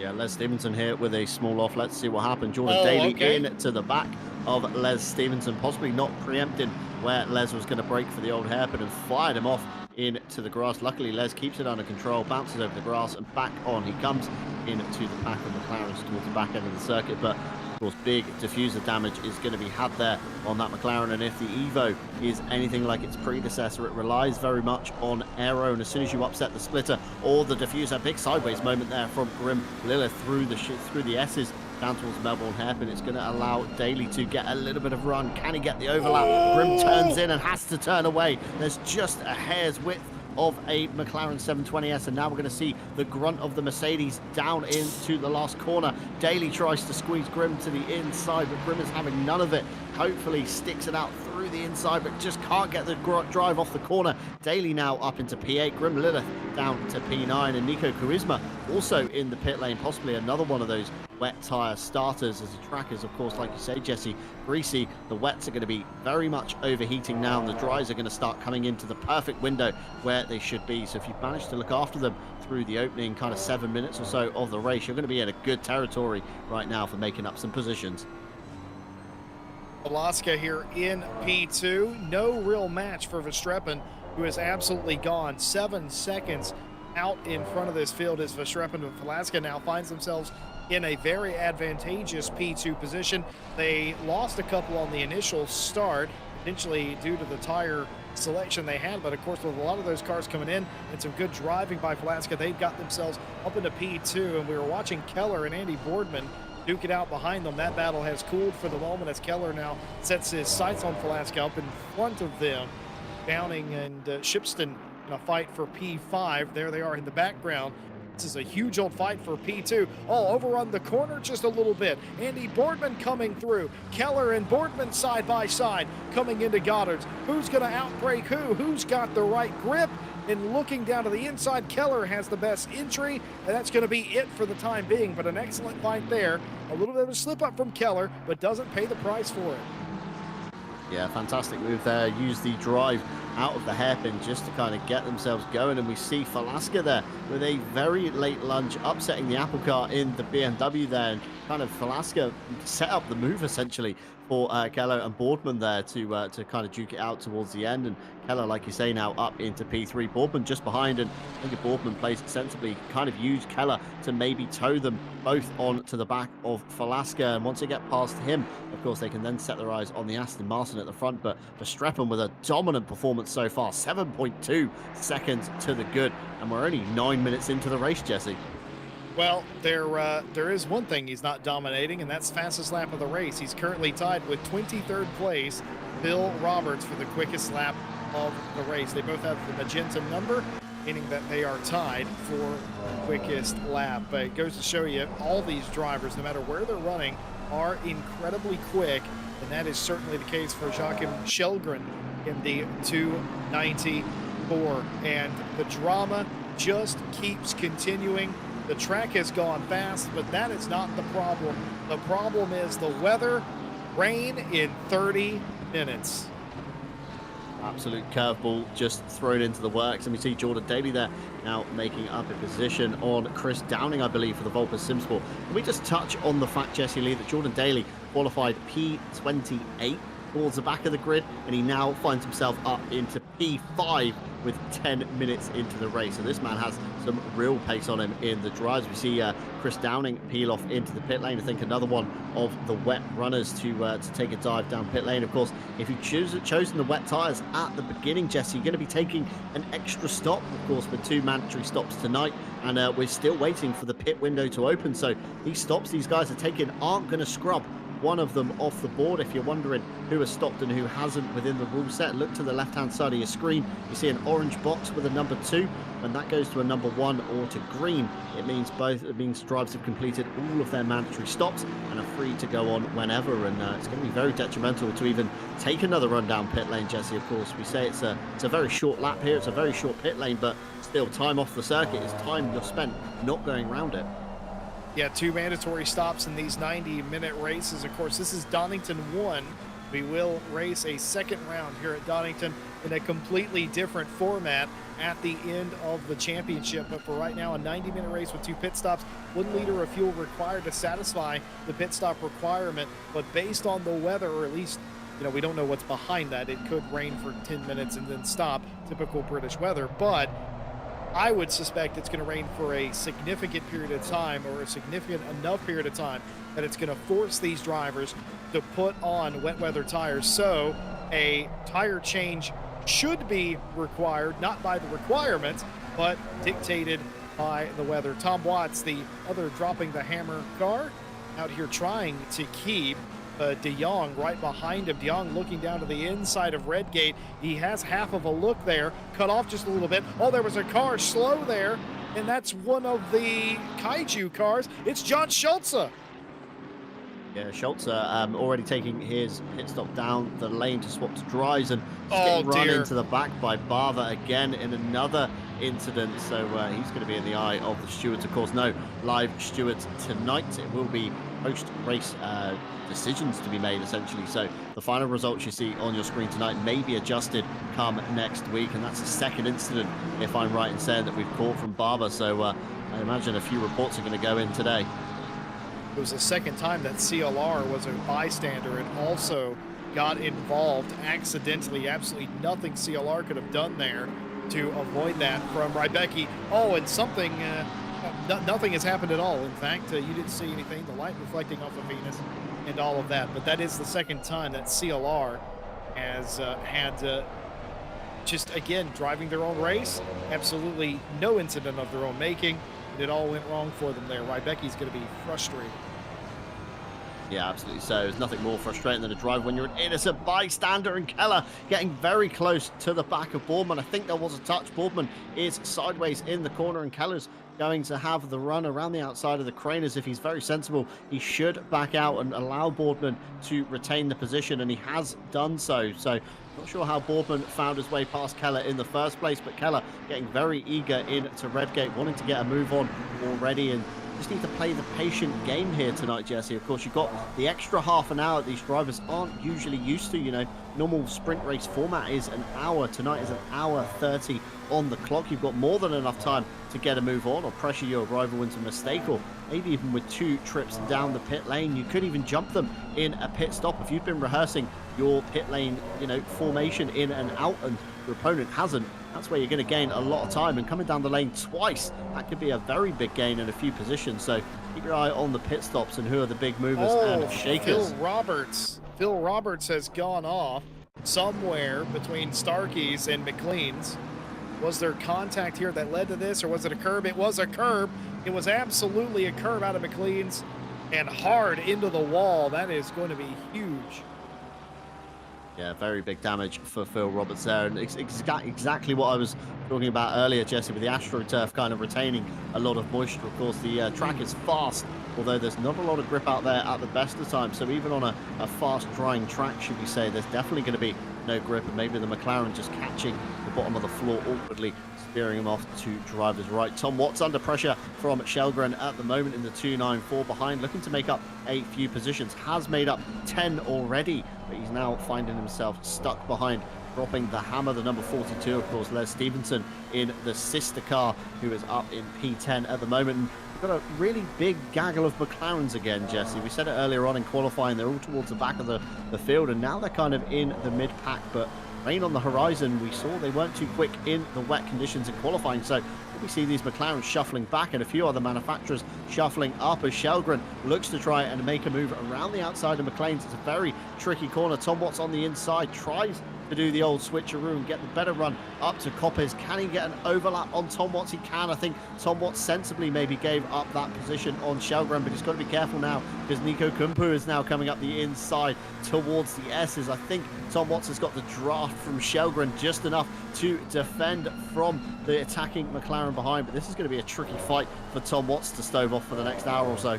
Yeah, Les Stevenson here with a small off. Let's see what happened. Jordan Daly in to the back of Les Stevenson, possibly not preempting where Les was going to brake for the old hairpin, and fired him off into the grass. Luckily, Les keeps it under control, bounces over the grass, and back on he comes into the back of McLaren towards the back end of the circuit. But of course, big diffuser damage is going to be had there on that McLaren, and if the Evo is anything like its predecessor, it relies very much on aero, and as soon as you upset the splitter or the diffuser, big sideways moment there from Grim Lilith through the S's down towards Melbourne hairpin. It's going to allow Daly to get a little bit of run. Can he get the overlap? Grim turns in and has to turn away. There's just a hair's width of a McLaren 720S, and now we're going to see the grunt of the Mercedes down into the last corner. Daly tries to squeeze Grim to the inside, but Grim is having none of it. Hopefully sticks it out through the inside, but just can't get the drive off the corner. Daly now up into P8, Grim Lilith down to P9, and Nico Charisma also in the pit lane, possibly another one of those wet tire starters, as the track is, of course, like you say, Jesse, greasy. The wets are going to be very much overheating now, and the dries are going to start coming into the perfect window where they should be. So if you've managed to look after them through the opening kind of 7 minutes or so of the race, you're going to be in a good territory right now for making up some positions. Alaska here in P2. No real match for Verstappen, who has absolutely gone 7 seconds out in front of this field as Verstappen and Alaska now finds themselves in a very advantageous P2 position. They lost a couple on the initial start, potentially due to the tire selection they had, but of course with a lot of those cars coming in and some good driving by Alaska, they've got themselves up into P2, and we were watching Keller and Andy Boardman duke it out behind them. That battle has cooled for the moment as Keller now sets his sights on Alaska up in front of them. Downing and Shipston in a fight for P5. There they are in the background. This is a huge old fight for P2. Oh, over on the corner just a little bit. Andy Boardman coming through. Keller and Boardman side by side coming into Goddard's. Who's going to outbrake who? Who's got the right grip? And looking down to the inside, Keller has the best entry, and that's going to be it for the time being. But an excellent fight there. A little bit of a slip up from Keller, but doesn't pay the price for it. Yeah, fantastic move there. Use the drive out of the hairpin just to kind of get themselves going. And we see Alaska there with a very late lunge, upsetting the apple cart in the BMW there. And kind of Alaska set up the move essentially for Keller and Boardman there to kind of duke it out towards the end. And Keller, like you say, now up into P3. Boardman just behind, and I think Boardman plays it sensibly, kind of use Keller to maybe tow them both on to the back of Alaska. And once they get past him, of course, they can then set their eyes on the Aston Martin at the front. But Verstappen with a dominant performance so far, 7.2 seconds to the good. And we're only 9 minutes into the race, Jesse. Well, there is one thing he's not dominating, and that's fastest lap of the race. He's currently tied with 23rd place, Bill Roberts, for the quickest lap of the race. They both have the magenta number, meaning that they are tied for quickest lap. But it goes to show you, all these drivers, no matter where they're running, are incredibly quick, and that is certainly the case for Joachim Shelgren in the 294. And the drama just keeps continuing. The track has gone fast, but that is not the problem. The problem is the weather, rain in 30 minutes. Absolute curveball just thrown into the works. And we see Jordan Daly there now making up a position on Chris Downing, I believe, for the Volpes Simsport. Can we just touch on the fact, Jesse Lee, that Jordan Daly qualified P28 towards the back of the grid, and he now finds himself up into P5 with 10 minutes into the race. So this man has some real pace on him in the drives. We see Chris Downing peel off into the pit lane. I think another one of the wet runners to take a dive down pit lane. Of course, if you've chosen the wet tyres at the beginning, Jesse, you're going to be taking an extra stop, of course, with 2 mandatory stops tonight. And we're still waiting for the pit window to open. So these stops these guys are taking aren't going to scrub one of them off the board. If you're wondering who has stopped and who hasn't within the rule set, look to the left hand side of your screen. You see an orange box with a number 2. When that goes to a number 1 or to green, it means drivers have completed all of their mandatory stops and are free to go on whenever. And it's going to be very detrimental to even take another run down pit lane, Jesse. Of course, we say it's a very short lap here, it's a very short pit lane, but still, time off the circuit is time you're spent not going around it. Yeah, 2 mandatory stops in these 90-minute races. Of course, this is Donington 1. We will race a second round here at Donington in a completely different format at the end of the championship. But for right now, a 90-minute race with 2 pit stops, 1 liter of fuel required to satisfy the pit stop requirement. But based on the weather, or at least, we don't know what's behind that. It could rain for 10 minutes and then stop, typical British weather. But I would suspect it's going to rain for a significant period of time, or a significant enough period of time that it's going to force these drivers to put on wet weather tires. So a tire change should be required, not by the requirements, but dictated by the weather. Tom Watts, the other dropping the hammer car, out here trying to keep De Jong right behind him. De Jong looking down to the inside of Redgate. He has half of a look there, cut off just a little bit. Oh, there was a car slow there, and that's one of the Kaiju cars. It's John Schulze. Yeah, Schulze already taking his pit stop down the lane to swap to dries, and getting run into the back by Bava again in another incident. So he's going to be in the eye of the stewards. Of course, no live stewards tonight. It will be post-race decisions to be made, essentially. So the final results you see on your screen tonight may be adjusted come next week, and that's the second incident, if I'm right in saying, that we've caught from Barber. So I imagine a few reports are going to go in today. It was the second time that CLR was a bystander and also got involved accidentally. Absolutely nothing CLR could have done there to avoid that from Rybecki. Oh, and something, nothing has happened at all. In fact, you didn't see anything, the light reflecting off of Venus and all of that. But that is the second time that CLR has had just, again, driving their own race. Absolutely no incident of their own making. And it all went wrong for them there. Rybecki's going to be frustrated. Yeah, absolutely so. There's nothing more frustrating than a drive when you're an innocent bystander, and Keller getting very close to the back of Boardman. I think there was a touch. Boardman is sideways in the corner, and Keller's going to have the run around the outside of the crane. As if he's very sensible, he should back out and allow Boardman to retain the position, and he has done so. So not sure how Boardman found his way past Keller in the first place, but Keller getting very eager into Redgate, wanting to get a move on already, and just need to play the patient game here tonight, Jesse. Of course, you've got the extra half an hour these drivers aren't usually used to. You know, normal sprint race format is an hour. Tonight is an hour 30 on the clock. You've got more than enough time to get a move on or pressure your rival into a mistake, or maybe even with 2 trips down the pit lane, you could even jump them in a pit stop. If you've been rehearsing your pit lane, you know, formation in and out, and your opponent hasn't, that's where you're going to gain a lot of time. And coming down the lane twice, that could be a very big gain in a few positions. So keep your eye on the pit stops and who are the big movers and shakers. Phil Roberts has gone off somewhere between Starkey's and McLean's. Was there contact here that led to this, or was it a curb? It was a curb. It was absolutely a curb out of McLean's and hard into the wall. That is going to be huge. Yeah, very big damage for Phil Roberts there. And exactly what I was talking about earlier, Jesse, with the AstroTurf kind of retaining a lot of moisture. Of course, the track is fast, although there's not a lot of grip out there at the best of times. So even on a fast drying track, should we say, there's definitely going to be no grip. And maybe the McLaren just catching the bottom of the floor awkwardly, steering him off to driver's right. Tom Watts under pressure from Shelgren at the moment in the 294 behind, looking to make up a few positions. Has made up 10 already, but he's now finding himself stuck behind, dropping the hammer. The number 42, of course, Les Stevenson in the sister car, who is up in P10 at the moment. And we've got a really big gaggle of McLarens again, Jesse. We said it earlier on in qualifying, they're all towards the back of the field, and now they're kind of in the mid-pack, but rain on the horizon. We saw they weren't too quick in the wet conditions in qualifying, so we see these McLarens shuffling back and a few other manufacturers shuffling up as Shelgren looks to try and make a move around the outside of McLaren's. It's a very tricky corner. Tom Watts on the inside tries to do the old switcheroo and get the better run up to Coppes. Can he get an overlap on Tom Watts? He can. I think Tom Watts sensibly maybe gave up that position on Shelgren, but he's got to be careful now because Nico Kumpu is now coming up the inside towards the S's. I think Tom Watts has got the draft from Shelgren just enough to defend from the attacking McLaren behind, but this is going to be a tricky fight for Tom Watts to stove off for the next hour or so.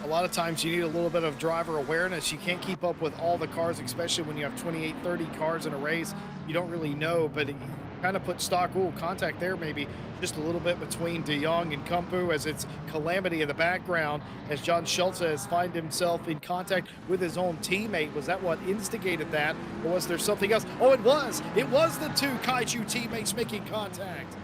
A lot of times you need a little bit of driver awareness. You can't keep up with all the cars, especially when you have 28, 30 cars in a race. You don't really know, but it kind of put stock, contact there maybe just a little bit between De Jong and Kumpu as it's calamity in the background as John Schultze has found himself in contact with his own teammate. Was that what instigated that, or was there something else? Oh, it was the 2 Kaiju teammates making contact.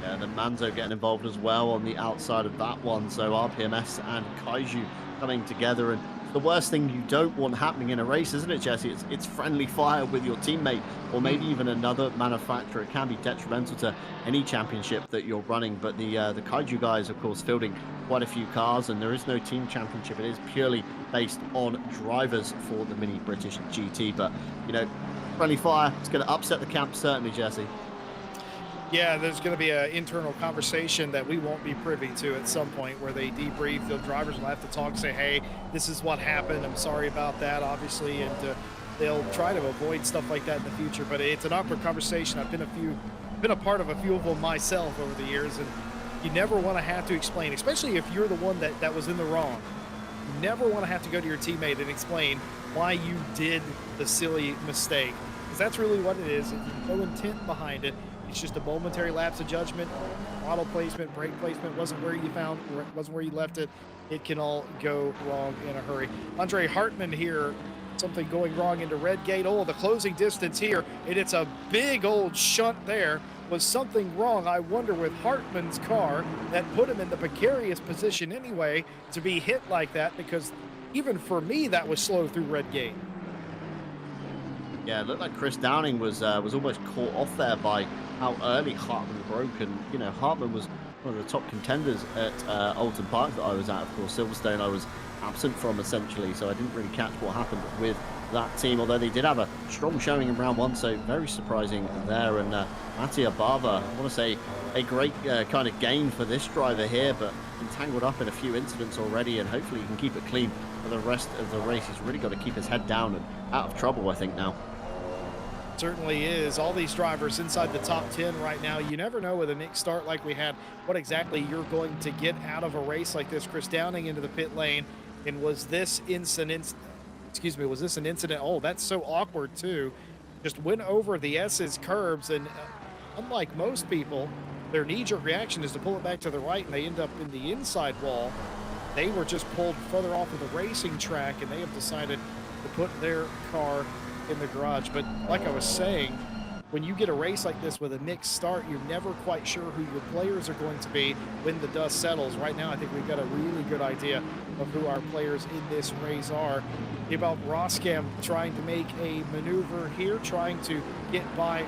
Yeah, the Manzo getting involved as well on the outside of that one. So RPMS and Kaiju coming together. And the worst thing you don't want happening in a race, isn't it, Jesse? It's friendly fire with your teammate or maybe even another manufacturer. It can be detrimental to any championship that you're running. But the Kaiju guys, of course, fielding quite a few cars, and there is no team championship. It is purely based on drivers for the Mini British GT. But, you know, friendly fire, it's going to upset the camp, certainly, Jesse. Yeah, there's going to be an internal conversation that we won't be privy to at some point where they debrief. The drivers will have to talk, say, hey, this is what happened. I'm sorry about that, obviously. And they'll try to avoid stuff like that in the future. But it's an awkward conversation. I've been a part of a few of them myself over the years. And you never want to have to explain, especially if you're the one that was in the wrong. You never want to have to go to your teammate and explain why you did the silly mistake. Because that's really what it is. There's no intent behind it. It's just a momentary lapse of judgment. Throttle placement, brake placement wasn't where you left it. It can all go wrong in a hurry. Andre Hartman here, something going wrong into Redgate. Oh, the closing distance here, and it's a big old shunt there. Was something wrong, I wonder, with Hartman's car that put him in the precarious position anyway to be hit like that, because even for me, that was slow through red gate. Yeah, it looked like Chris Downing was almost caught off there by how early Hartman broke, and Hartman was one of the top contenders at Alton Park that I was at. Of course, Silverstone I was absent from essentially, so I didn't really catch what happened with that team. Although they did have a strong showing in round one, so very surprising there. And Mattia Bava, I want to say a great kind of gain for this driver here, but entangled up in a few incidents already, and hopefully he can keep it clean for the rest of the race. He's really got to keep his head down and out of trouble, I think, now. Certainly is. All these drivers inside the top 10 right now. You never know with a mixed start like we had what exactly you're going to get out of a race like this. Chris Downing into the pit lane, and was this incident? Excuse me. Was this an incident? Oh, that's so awkward too. Just went over the S's curbs, and unlike most people, their knee-jerk reaction is to pull it back to the right, and they end up in the inside wall. They were just pulled further off of the racing track, and they have decided to put their car in the garage. But like I was saying, when you get a race like this with a mixed start, you're never quite sure who your players are going to be when the dust settles. Right now, I think we've got a really good idea of who our players in this race are. About Roskam trying to make a maneuver here, trying to get by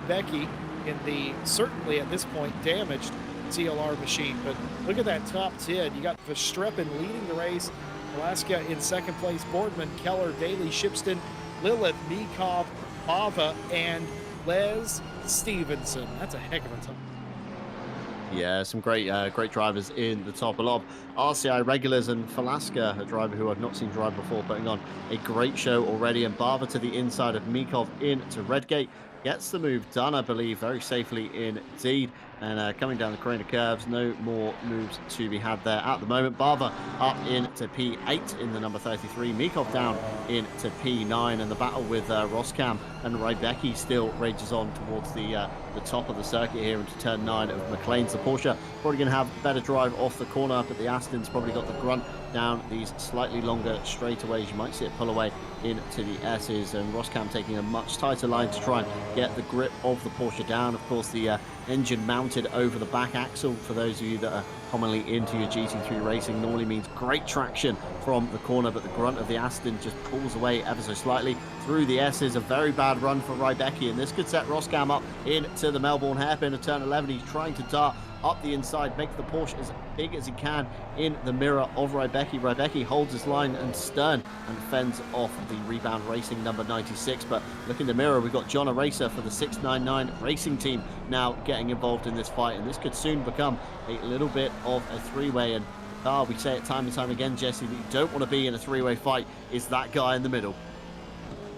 Becky in the, certainly at this point, damaged CLR machine. But look at that top 10. You got Verstappen leading the race, Alaska in second place, Boardman, Keller, Daly, Shipston, Lilith, Mikov, Bava, and Les Stevenson. That's a heck of a time. Yeah, some great drivers in the top. A lot of RCI regulars, and Falaska, a driver who I've not seen drive before, putting on a great show already. And Bava to the inside of Mikov into Redgate. Gets the move done, I believe, very safely indeed. And coming down the corner curves, no more moves to be had there at the moment. Bava up into P8 in the number 33. Mikov down into P9. And the battle with Roskam and Rybecki still rages on towards the top of the circuit here into turn 9 of McLean's. The Porsche probably going to have better drive off the corner, but the Aston's probably got the grunt down these slightly longer straightaways. You might see it pull away into the S's, and Roskam taking a much tighter line to try and get the grip of the Porsche down. Of course, the engine mounted over the back axle, for those of you that are commonly into your GT3 racing, normally means great traction from the corner, but the grunt of the Aston just pulls away ever so slightly through the S's. A very bad run for Rybecki, and this could set Roskam up into the Melbourne hairpin of turn 11. He's trying to dart up the inside, make the Porsche as big as he can in the mirror of Rybecki. Rybecki holds his line and stern and fends off the Rebound Racing number 96. But look in the mirror, we've got John Aracer for the 699 Racing Team now getting involved in this fight, and this could soon become a little bit of a three-way. And we say it time and time again, Jesse, that you don't want to be in a three-way fight is that guy in the middle.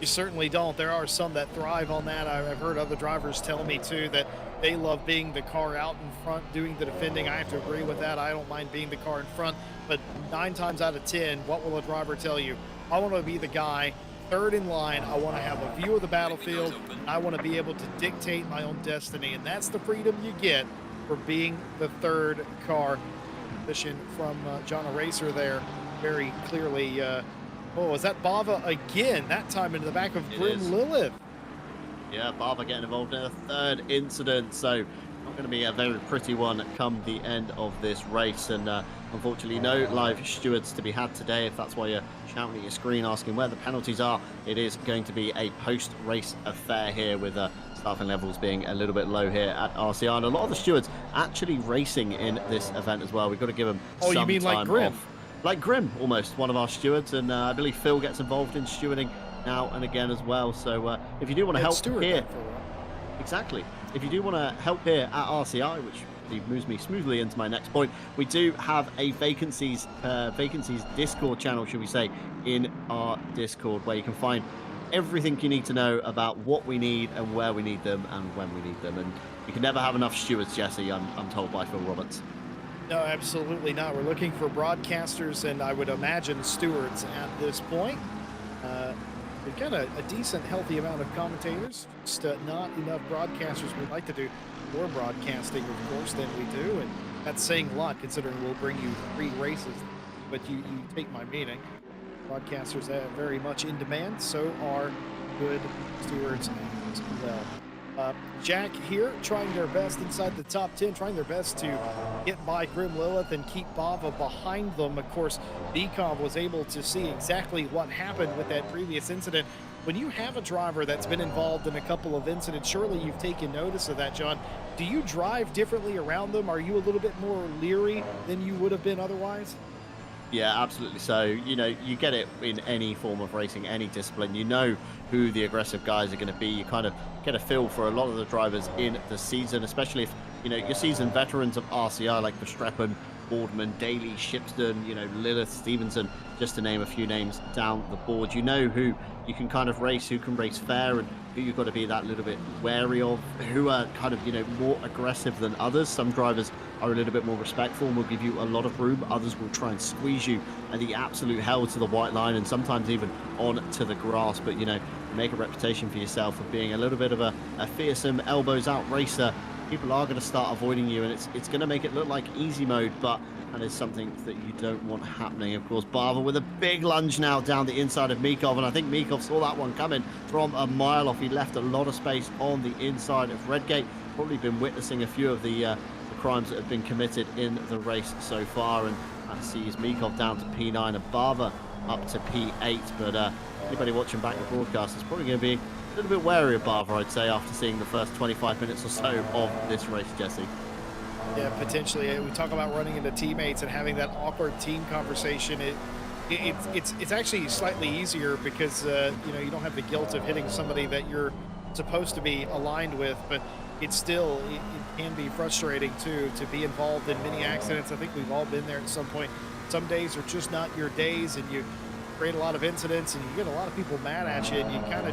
You certainly don't. There are some that thrive on that. I've heard other drivers tell me too that they love being the car out in front, doing the defending. I have to agree with that. I don't mind being the car in front, but 9 times out of 10, what will a driver tell you? I want to be the guy third in line. I want to have a view of the battlefield. I want to be able to dictate my own destiny, and that's the freedom you get for being the third car. Position from John Aracer there, very clearly. Oh, is that Bava again? That time into the back of Grim Lilith. Yeah, Bava getting involved in a third incident, so not going to be a very pretty one come the end of this race. And unfortunately, no live stewards to be had today. If that's why you're shouting at your screen asking where the penalties are, it is going to be a post-race affair here, with staffing levels being a little bit low here at RCI. And a lot of the stewards actually racing in this event as well. We've got to give them some you mean time like Grim? off. Like Grim, almost, one of our stewards. And I believe Phil gets involved in stewarding now and again as well. So if you do want to help here, exactly, if you do want to help here at RCI, which moves me smoothly into my next point, we do have a vacancies Discord channel, should we say, in our Discord, where you can find everything you need to know about what we need and where we need them and when we need them. And you can never have enough stewards, Jesse, I'm told by Phil Roberts. No, absolutely not. We're looking for broadcasters, and I would imagine stewards at this point. We've got a decent, healthy amount of commentators, just not enough broadcasters. We'd like to do more broadcasting, of course, than we do, and that's saying a lot, considering we'll bring you 3 races, but you take my meaning. Broadcasters are very much in demand, so are good stewards as well. Jack here trying their best inside the top 10, trying their best to get by Grim Lilith and keep Bava behind them. Of course, Bkov was able to see exactly what happened with that previous incident. When you have a driver that's been involved in a couple of incidents, surely you've taken notice of that, John. Do you drive differently around them? Are you a little bit more leery than you would have been otherwise? Yeah, absolutely. So, you get it in any form of racing, any discipline. You know who the aggressive guys are going to be. You kind of get a feel for a lot of the drivers in the season, especially if, your seasoned veterans of RCI like Verstappen, Boardman, Daly, Shipston, Lilith, Stevenson, just to name a few names down the board. You know who you can kind of race, who can race fair, and who you've got to be that little bit wary of, who are kind of, more aggressive than others. Some drivers are a little bit more respectful and will give you a lot of room. Others will try and squeeze you at the absolute hell to the white line and sometimes even on to the grass. But, make a reputation for yourself of being a little bit of a fearsome, elbows out racer. People are going to start avoiding you, and it's going to make it look like easy mode, but that is something that you don't want happening. Of course, Bava with a big lunge now down the inside of Mikov, and I think Mikov saw that one coming from a mile off. He left a lot of space on the inside of Redgate. Probably been witnessing a few of the crimes that have been committed in the race so far, and that sees Mikov down to P9 and Bava up to P8. But anybody watching back the broadcast is probably going to be a little bit wary of Bava, I'd say, after seeing the first 25 minutes or so of this race, Jesse. Yeah, potentially. We talk about running into teammates and having that awkward team conversation. It's actually slightly easier because you don't have the guilt of hitting somebody that you're supposed to be aligned with, but it can be frustrating too to be involved in many accidents. I think we've all been there at some point. Some days are just not your days, and you create a lot of incidents, and you get a lot of people mad at you, and you kind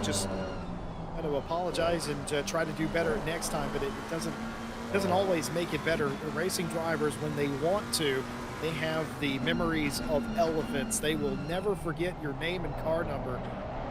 of apologize and try to do better next time, but it doesn't always make it better. The racing drivers, when they want to, they have the memories of elephants. They will never forget your name and car number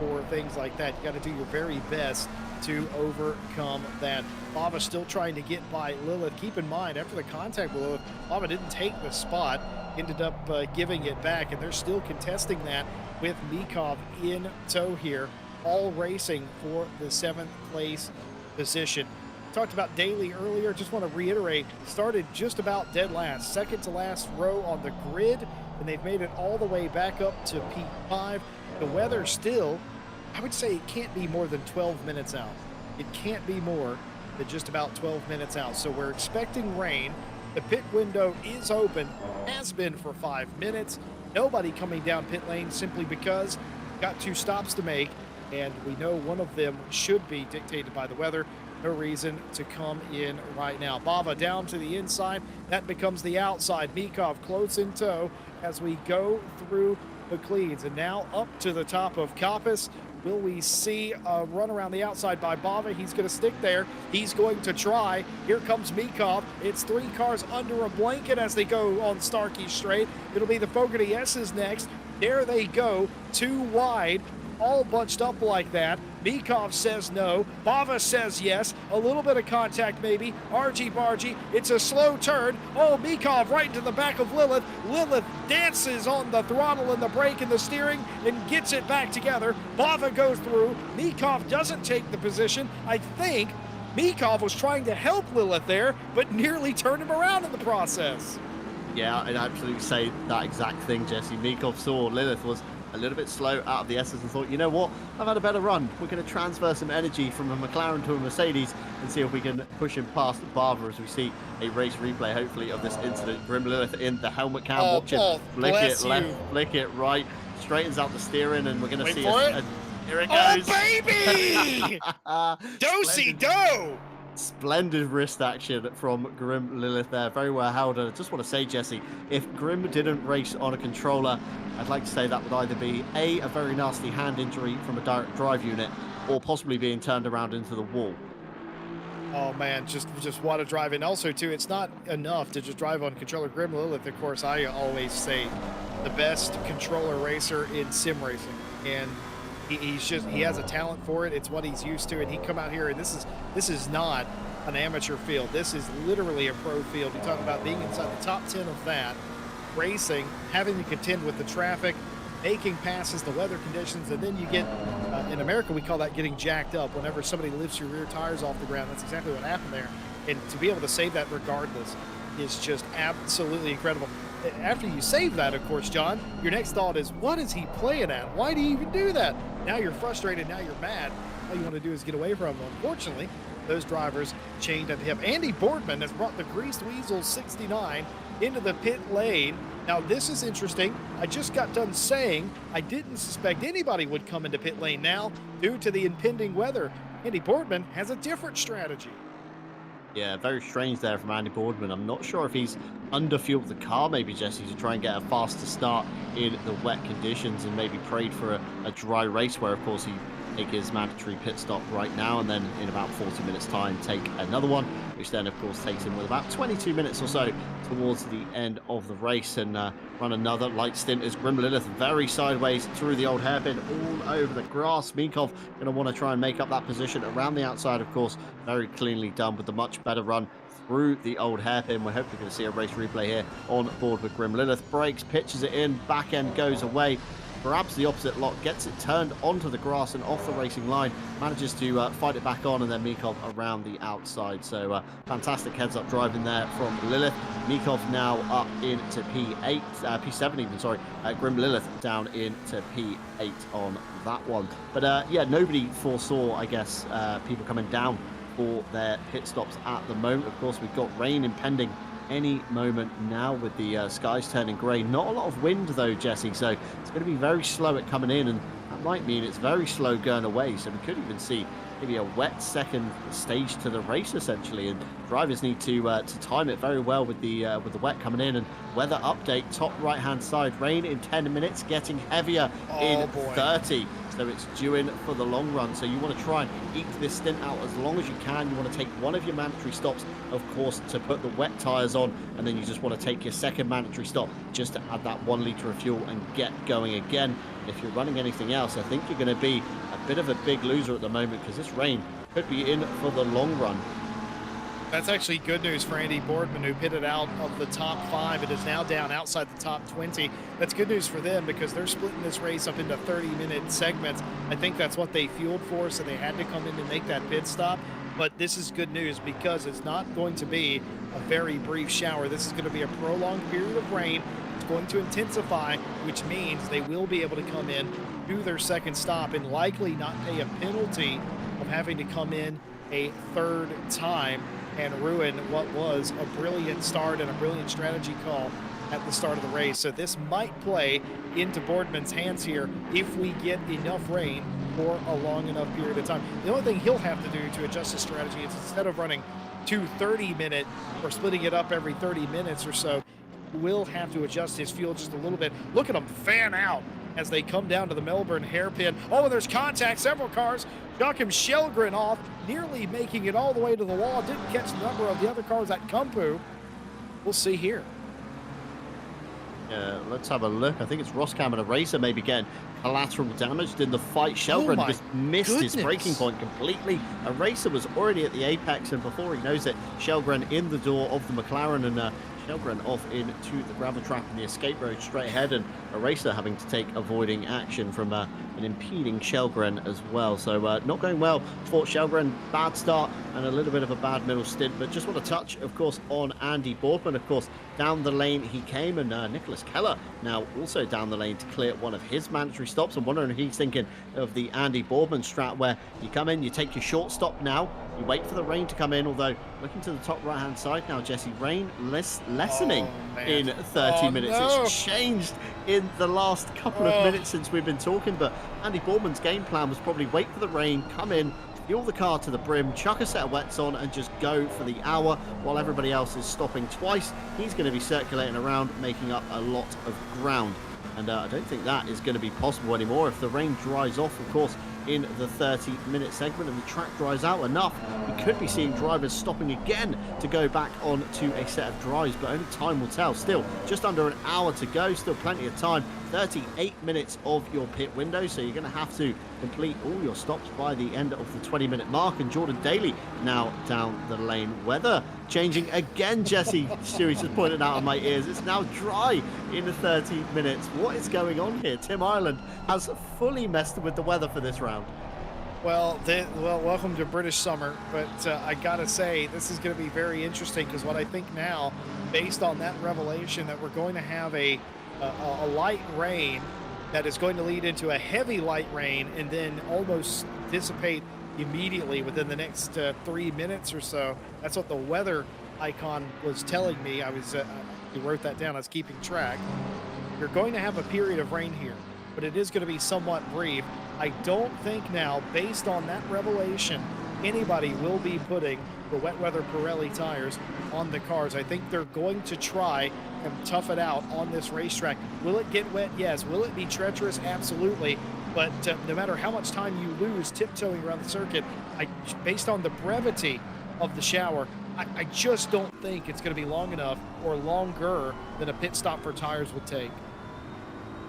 or things like that. You got to do your very best to overcome that. Bava still trying to get by Lilith. Keep in mind, after the contact with Lilith, Bava didn't take the spot, ended up giving it back, and they're still contesting that with Mikov in tow here, all racing for the 7th place position. Talked about Daly earlier. Just want to reiterate, started just about dead last, second to last row on the grid, and they've made it all the way back up to P5. The weather still, I would say it can't be more than 12 minutes out. It can't be more than just about 12 minutes out. So we're expecting rain. The pit window is open, has been for 5 minutes. Nobody coming down pit lane simply because got 2 stops to make, and we know one of them should be dictated by the weather. No reason to come in right now. Bava down to the inside. That becomes the outside. Mikov close in tow as we go through the cleans. And now up to the top of Coppice. Will we see a run around the outside by Bava? He's going to stick there. He's going to try. Here comes Mikov. It's 3 cars under a blanket as they go on Starkey Straight. It'll be the Fogarty S's next. There they go. 2 wide. All bunched up like that. Mikov says no. Bava says yes. A little bit of contact maybe. Argy-bargy. It's a slow turn. Oh, Mikov right into the back of Lilith. Lilith dances on the throttle and the brake and the steering and gets it back together. Bava goes through. Mikov doesn't take the position. I think Mikov was trying to help Lilith there, but nearly turned him around in the process. Yeah, I'd absolutely say that exact thing, Jesse. Mikov saw Lilith was a little bit slow out of the S's and thought, you know what, I've had a better run. We're going to transfer some energy from a McLaren to a Mercedes and see if we can push him past Bava as we see a race replay, hopefully, of this incident. Grim Lilith in the helmet cam, watching, flick it left, flick it right, straightens out the steering, and we're going to see here it goes. Oh, baby! Do-si-do! Splendid wrist action from Grim Lilith there. Very well held. And I just want to say, Jesse, if Grim didn't race on a controller, I'd like to say that would either be a very nasty hand injury from a direct drive unit, or possibly being turned around into the wall. Oh man, just what a drive. And also too, it's not enough to just drive on controller. Grim Lilith, of course, I always say the best controller racer in sim racing. And he has a talent for it. It's what he's used to, and he come out here, and this is not an amateur field. This is literally a pro field. You talk about being inside the top 10 of that, racing, having to contend with the traffic. making passes, the weather conditions, and then you get, in America, we call that getting jacked up. Whenever somebody lifts your rear tires off the ground, that's exactly what happened there. And to be able to save that regardless is just absolutely incredible. After you save that, of course, John, your next thought is, what is he playing at? Why do you even do that? Now you're frustrated. Now you're mad. All you want to do is get away from him. Unfortunately, those drivers chained at him. Andy Boardman has brought the Greased Weasel 69 into the pit lane. Now, this is interesting. I just got done saying I didn't suspect anybody would come into pit lane now due to the impending weather. Andy Boardman has a different strategy. Yeah, very strange there from Andy Boardman. I'm not sure if he's underfueled the car, maybe, Jesse, to try and get a faster start in the wet conditions and maybe prayed for a dry race where, of course, he take his mandatory pit stop right now and then in about 40 minutes time take another one, which then of course takes him with about 22 minutes or so towards the end of the race, and run another light stint as Grim Lilith very sideways through the old hairpin all over the grass. Mikov going to want to try and make up that position around the outside, of course, very cleanly done with the much better run through the old hairpin. We're hopefully going to see a race replay here on board with Grim Lilith. Brakes, pitches it in, back end goes away, grabs the opposite lock, gets it turned onto the grass and off the racing line, manages to fight it back on, and then Mikov around the outside. So fantastic heads-up driving there from Lilith. Mikov now up into P8, P7 even, sorry. Grim Lilith down into P8 on that one. But yeah, nobody foresaw, I guess, people coming down for their pit stops at the moment. Of course, we've got rain impending any moment now with the skies turning grey. Not a lot of wind though, Jesse, so it's going to be very slow at coming in, and that might mean it's very slow going away. So we could even see maybe a wet second stage to the race essentially, and drivers need to time it very well with the wet coming in. And weather update, top right hand side, rain in 10 minutes, getting heavier in 30. So it's due in for the long run. So you want to try and eke this stint out as long as you can. You want to take one of your mandatory stops, of course, to put the wet tyres on, and then you just want to take your second mandatory stop just to add that 1 litre of fuel and get going again. If you're running anything else, I think you're going to be a bit of a big loser at the moment, because this rain could be in for the long run. That's actually good news for Andy Boardman, who pitted out of the top 5. It is now down outside the top 20. That's good news for them, because they're splitting this race up into 30-minute segments. I think that's what they fueled for, so they had to come in and make that pit stop. But this is good news, because it's not going to be a very brief shower. This is going to be a prolonged period of rain. It's going to intensify, which means they will be able to come in, do their second stop, and likely not pay a penalty of having to come in a third time and ruin what was a brilliant start and a brilliant strategy call at the start of the race. So this might play into Boardman's hands here if we get enough rain for a long enough period of time. The only thing he'll have to do to adjust his strategy is, instead of running 2 30-minute or splitting it up every 30 minutes or so, will have to adjust his fuel just a little bit. Look at him fan out as they come down to the Melbourne hairpin. Oh, and there's contact. Several cars. Joachim Shelgren off, nearly making it all the way to the wall. Didn't catch the number of the other cars at Kumpu. We'll see here. Let's have a look. I think it's Roskam and a racer maybe getting collateral damaged in the fight. Shelgren just missed his braking point completely. A racer was already at the apex, and before he knows it, Shelgren in the door of the McLaren, and Shelgren off into the gravel trap in the escape road straight ahead, and a racer having to take avoiding action from an impeding Shelgren as well. So not going well for Shelgren. Bad start and a little bit of a bad middle stint, but just want to touch, of course, on Andy Boardman. Of course, down the lane he came, and Nicholas Keller now also down the lane to clear one of his mandatory stops. I'm wondering if he's thinking of the Andy Boardman strat, where you come in, you take your short stop now, you wait for the rain to come in, although looking to the top right hand side now, Jesse, rain lessening in 30 minutes. No. It's changed in the last couple of minutes since we've been talking, but Andy Boardman's game plan was probably wait for the rain, come in, fuel the car to the brim, chuck a set of wets on, and just go for the hour while everybody else is stopping twice. He's going to be circulating around, making up a lot of ground, and I don't think that is going to be possible anymore. If the rain dries off, of course, in the 30-minute segment and the track dries out enough, we could be seeing drivers stopping again to go back on to a set of dries, but only time will tell. Still just under an hour to go, still plenty of time. 38 minutes of your pit window, so you're going to have to complete all your stops by the end of the 20-minute mark. And Jordan Daly now down the lane. Weather changing again, Jesse. Stewie's just pointing out in my ears. It's now dry in 30 minutes. What is going on here? Tim Ireland has fully messed with the weather for this round. Well, welcome to British summer, but I gotta say, this is going to be very interesting because what I think now, based on that revelation, that we're going to have a light rain that is going to lead into a heavy light rain and then almost dissipate immediately within the next 3 minutes or so. That's what the weather icon was telling me. I wrote that down. I was keeping track. You're going to have a period of rain here, but it is going to be somewhat brief. I don't think now, based on that revelation, anybody will be putting the wet weather Pirelli tires on the cars. I think they're going to try and tough it out on this racetrack. Will it get wet? Yes. Will it be treacherous? Absolutely. But no matter how much time you lose tiptoeing around the circuit, based on the brevity of the shower, I just don't think it's going to be long enough or longer than a pit stop for tires would take.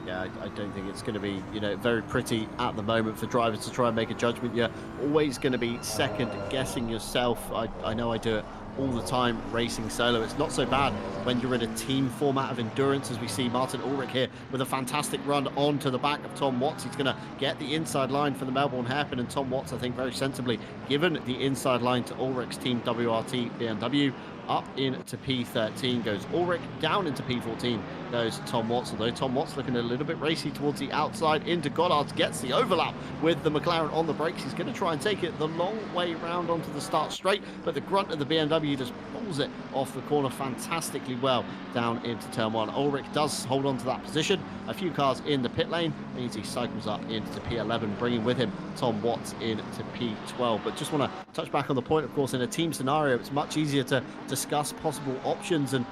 Yeah, I don't think it's going to be, very pretty at the moment for drivers to try and make a judgment. You're always going to be second guessing yourself. I know I do it all the time racing solo. It's not so bad when you're in a team format of endurance, as we see Martin Ulrich here with a fantastic run onto the back of Tom Watts. He's going to get the inside line for the Melbourne hairpin, and Tom Watts, I think, very sensibly given the inside line to Ulrich's team WRT BMW. Up into P13 goes Ulrich, down into P14 goes Tom Watts, although Tom Watts looking a little bit racy towards the outside into Goddard, gets the overlap with the McLaren on the brakes. He's going to try and take it the long way round onto the start straight, but the grunt of the BMW just pulls it off the corner fantastically well down into turn one. Ulrich does hold on to that position. A few cars in the pit lane means he cycles up into P11, bringing with him Tom Watts into P12. But just want to touch back on the point, of course, in a team scenario, it's much easier to discuss possible options and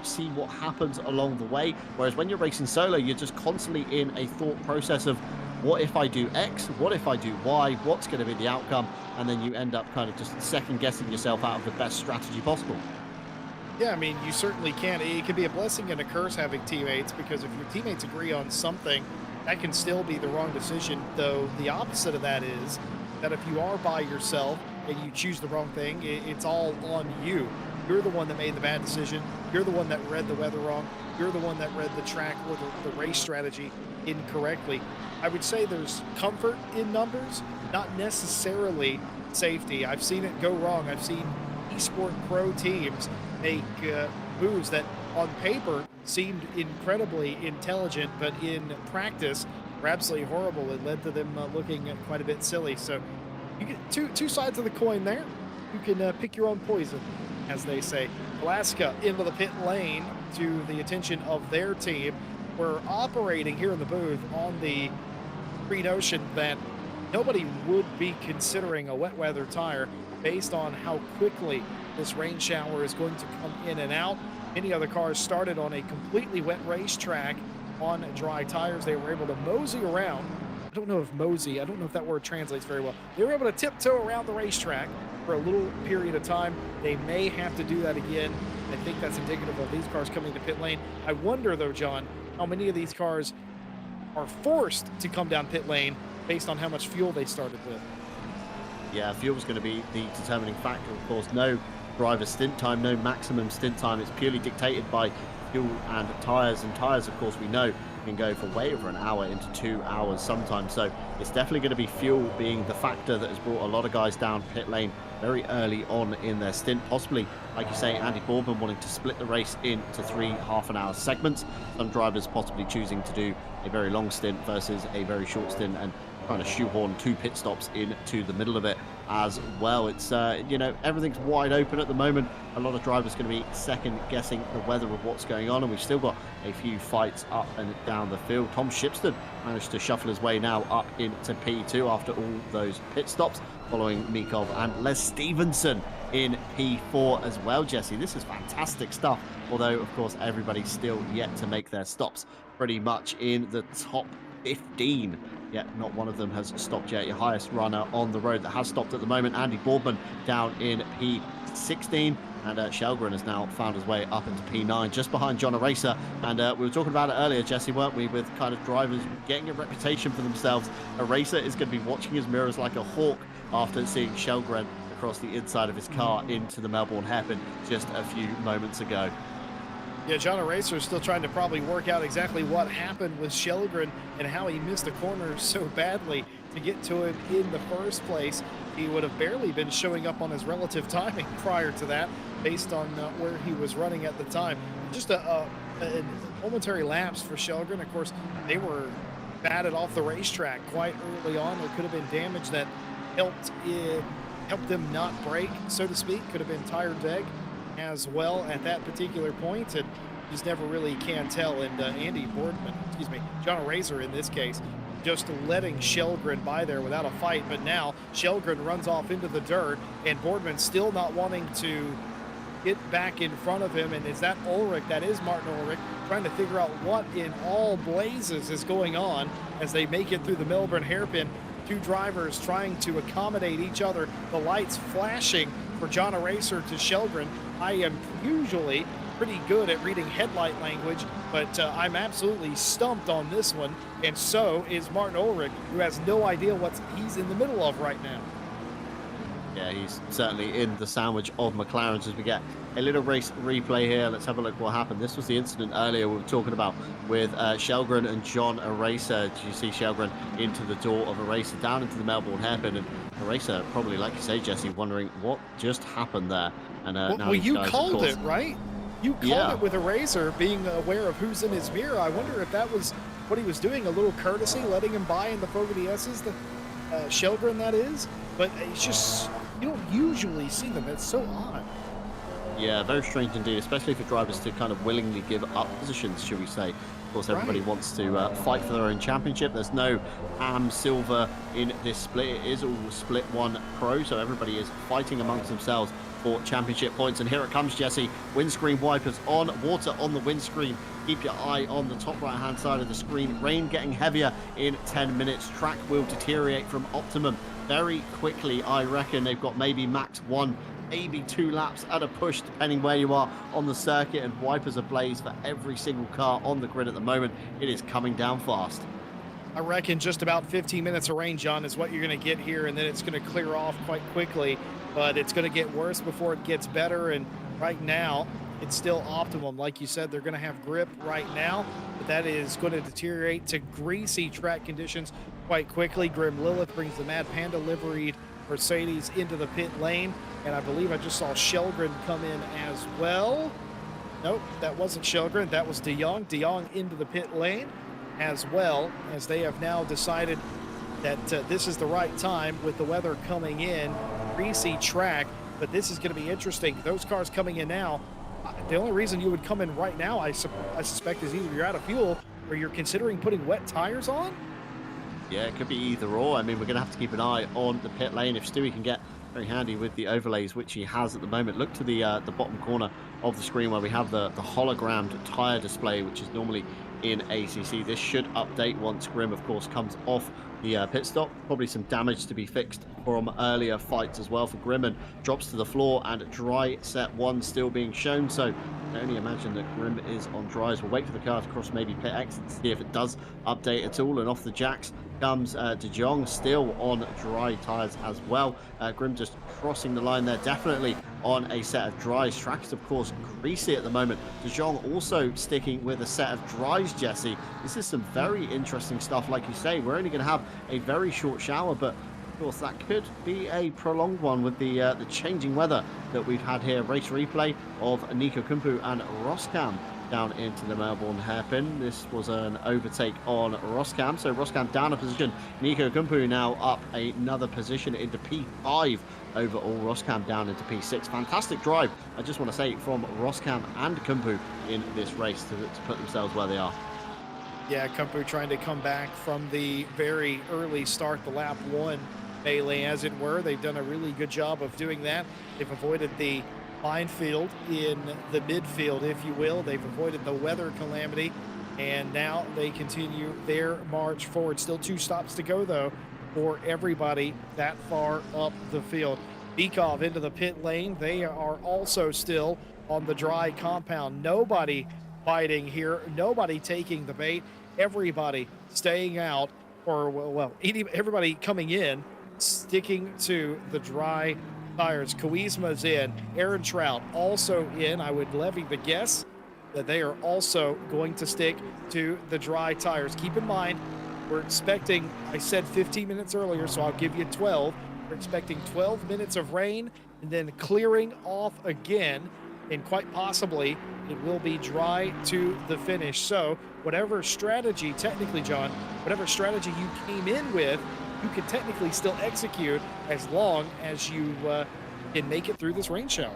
see what happens along the way, whereas when you're racing solo, you're just constantly in a thought process of what if I do X, what if I do Y, what's going to be the outcome, and then you end up kind of just second guessing yourself out of the best strategy possible. Yeah, I mean, you certainly can. It can be a blessing and a curse having teammates, because if your teammates agree on something, that can still be the wrong decision, though the opposite of that is that if you are by yourself and you choose the wrong thing, it's all on you. You're the one that made the bad decision. You're the one that read the weather wrong. You're the one that read the track or the race strategy incorrectly. I would say there's comfort in numbers, not necessarily safety. I've seen it go wrong. I've seen eSport Pro teams make moves that on paper seemed incredibly intelligent, but in practice were absolutely horrible. It led to them looking quite a bit silly. So you get two sides of the coin there. You can pick your own poison, as they say. Alaska into the pit lane to the attention of their team. We're operating here in the booth on the pre-notion that nobody would be considering a wet weather tire based on how quickly this rain shower is going to come in and out. Many other cars started on a completely wet racetrack on dry tires. They were able to mosey around. I don't know if that word translates very well. They were able to tiptoe around the racetrack for a little period of time. They may have to do that again. I think that's indicative of these cars coming to pit lane. I wonder, though, John, how many of these cars are forced to come down pit lane based on how much fuel they started with. Yeah, fuel is going to be the determining factor, of course. No driver stint time, no maximum stint time. It's purely dictated by fuel and tyres. And tyres, of course, we know can go for way over an hour into 2 hours sometimes. So it's definitely going to be fuel being the factor that has brought a lot of guys down pit lane very early on in their stint. Possibly, like you say, Andy Boardman wanting to split the race into 3 half-an-hour segments. Some drivers possibly choosing to do a very long stint versus a very short stint and trying to shoehorn 2 pit stops into the middle of it as well. It's everything's wide open at the moment. A lot of drivers going to be second guessing the weather of what's going on, and we've still got a few fights up and down the field. Tom Shipstead managed to shuffle his way now up into P2 after all those pit stops, following Mikov and Les Stevenson in P4 as well. Jesse, this is fantastic stuff, although of course everybody's still yet to make their stops pretty much in the top 15. Yet not one of them has stopped yet. Your highest runner on the road that has stopped at the moment, Andy Boardman, down in P16. And Shelgren has now found his way up into P9, just behind John Aracer. And we were talking about it earlier, Jesse, weren't we, with kind of drivers getting a reputation for themselves. Aracer is going to be watching his mirrors like a hawk after seeing Shelgren across the inside of his car into the Melbourne hairpin just a few moments ago. Yeah, John Eraser is still trying to probably work out exactly what happened with Shelgren and how he missed the corner so badly to get to it in the first place. He would have barely been showing up on his relative timing prior to that, based on where he was running at the time. Just a momentary lapse for Shelgren. Of course, they were batted off the racetrack quite early on. There could have been damage that helped them not break, so to speak. Could have been tire deg as well at that particular point, and just never really can tell. And Andy Boardman, excuse me, John Eraser in this case, just letting Shelgren by there without a fight. But now Shelgren runs off into the dirt, and Boardman still not wanting to get back in front of him. And is that Ulrich? That is Martin Ulrich, trying to figure out what in all blazes is going on as they make it through the Melbourne hairpin. Two drivers trying to accommodate each other, the lights flashing for John Eraser to Shelgren. I am usually pretty good at reading headlight language, but I'm absolutely stumped on this one, and so is Martin Ulrich, who has no idea what he's in the middle of right now. Yeah, he's certainly in the sandwich of McLarens as we get a little race replay here. Let's have a look what happened. This was the incident earlier we were talking about with Shelgren and John Eraser. Did you see Shelgren into the door of Eraser, down into the Melbourne hairpin, and Eraser probably, like you say, Jesse, wondering what just happened there. And now you guys, called it, right? You called Yeah. it with Eraser being aware of who's in his mirror. I wonder if that was what he was doing, a little courtesy, letting him by in the Fogarty S's, the Shelgren that is. But it's just, you don't usually see them. It's so odd. Yeah, very strange indeed, especially for drivers to kind of willingly give up positions, should we say. Of course, everybody Right. wants to fight for their own championship. There's no silver in this split. It is all split one pro, so everybody is fighting amongst themselves for championship points. And here it comes, Jesse. Windscreen wipers on, water on the windscreen. Keep your eye on the top right-hand side of the screen. Rain getting heavier in 10 minutes. Track will deteriorate from optimum very quickly. I reckon they've got maybe max one, maybe 2 laps at a push, depending where you are on the circuit, and wipers ablaze for every single car on the grid at the moment. It is coming down fast. I reckon just about 15 minutes of rain, John, is what you're going to get here, and then it's going to clear off quite quickly. But it's going to get worse before it gets better, and right now it's still optimum. Like you said, they're going to have grip right now, but that is going to deteriorate to greasy track conditions quite quickly. Grim Lilith brings the Mad Panda liveried Mercedes into the pit lane, and I believe I just saw Shelgren come in as well. Nope, that wasn't Shelgren. That was De Jong. De Jong into the pit lane as well, as they have now decided that this is the right time with the weather coming in. Greasy track, but this is going to be interesting. Those cars coming in now, the only reason you would come in right now, I suspect, is either you're out of fuel or you're considering putting wet tires on. Yeah, it could be either or. I mean, we're going to have to keep an eye on the pit lane. If Stewie can get very handy with the overlays, which he has at the moment. Look to the bottom corner of the screen where we have the hologrammed tire display, which is normally in ACC. This should update once Grim, of course, comes off the pit stop. Probably some damage to be fixed from earlier fights as well for Grim, and drops to the floor, and dry set 1 still being shown. So I can only imagine that Grim is on dries. We'll wait for the car to cross maybe pit exit to see if it does update at all. And off the jacks comes De Jong, still on dry tires as well. Grim just crossing the line there, definitely on a set of dries. Track is, of course, greasy at the moment. De Jong also sticking with a set of dries, Jesse. This is some very interesting stuff. Like you say, we're only going to have a very short shower, but of course that could be a prolonged one with the changing weather that we've had here. Race replay of Nico Kumpu and Roskam down into the Melbourne hairpin. This was an overtake on Roskam, so Roskam down a position. Nico Kumpu now up another position into P5 overall. Roskam down into P6. Fantastic drive, I just want to say, from Roskam and Kumpu in this race to put themselves where they are. Yeah, Kumpu trying to come back from the very early start, the lap 1 melee, as it were. They've done a really good job of doing that. They've avoided the minefield in the midfield, if you will. They've avoided the weather calamity, and now they continue their march forward. Still 2 stops to go, though, for everybody that far up the field. Bikov into the pit lane. They are also still on the dry compound. Nobody fighting here. Nobody taking the bait. Everybody staying out, or, well, everybody coming in, sticking to the dry tires. Kawizma's in. Aaron Trout also in. I would levy the guess that they are also going to stick to the dry tires. Keep in mind, we're expecting, I said 15 minutes earlier, so I'll give you 12. We're expecting 12 minutes of rain and then clearing off again, and quite possibly it will be dry to the finish. So whatever strategy, technically, John, whatever strategy you came in with, you can technically still execute as long as you can make it through this rain shower.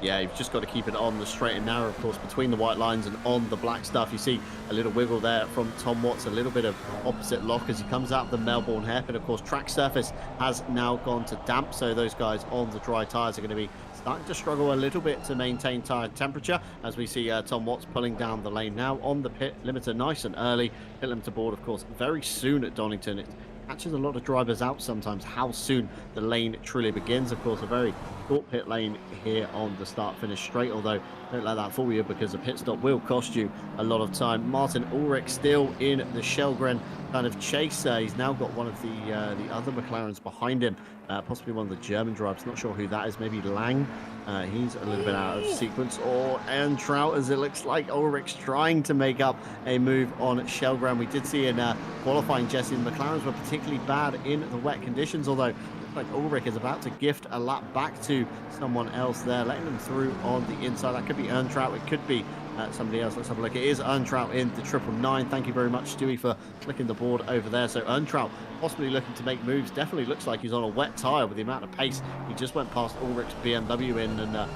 Yeah, you've just got to keep it on the straight and narrow, of course, between the white lines and on the black stuff. You see a little wiggle there from Tom Watts, a little bit of opposite lock as he comes out of the Melbourne hairpin. Of course, track surface has now gone to damp, so those guys on the dry tyres are going to be starting to struggle a little bit to maintain tyre temperature, as we see Tom Watts pulling down the lane now on the pit limiter nice and early. Pit limiter board, of course, very soon at Donington. It catches a lot of drivers out sometimes how soon the lane truly begins. Of course, a very short pit lane here on the start finish straight, although don't let that fool you, because a pit stop will cost you a lot of time. Martin Ulrich still in the Shellgren kind of chase. He's now got one of the other McLarens behind him, possibly one of the German drivers. Not sure who that is, maybe Lang. He's a little bit out of sequence, or Aaron Trout, as it looks like Ulrich's trying to make up a move on Shellgren. We did see in qualifying, Jesse, the McLarens were particularly bad in the wet conditions, although like Ulrich is about to gift a lap back to someone else there, letting them through on the inside. That could be Earntrout, it could be somebody else. Let's have a look. It is Earntrout in the 999. Thank you very much, Stewie, for clicking the board over there. So Earntrout possibly looking to make moves. Definitely looks like he's on a wet tire with the amount of pace. He just went past Ulrich's BMW in, and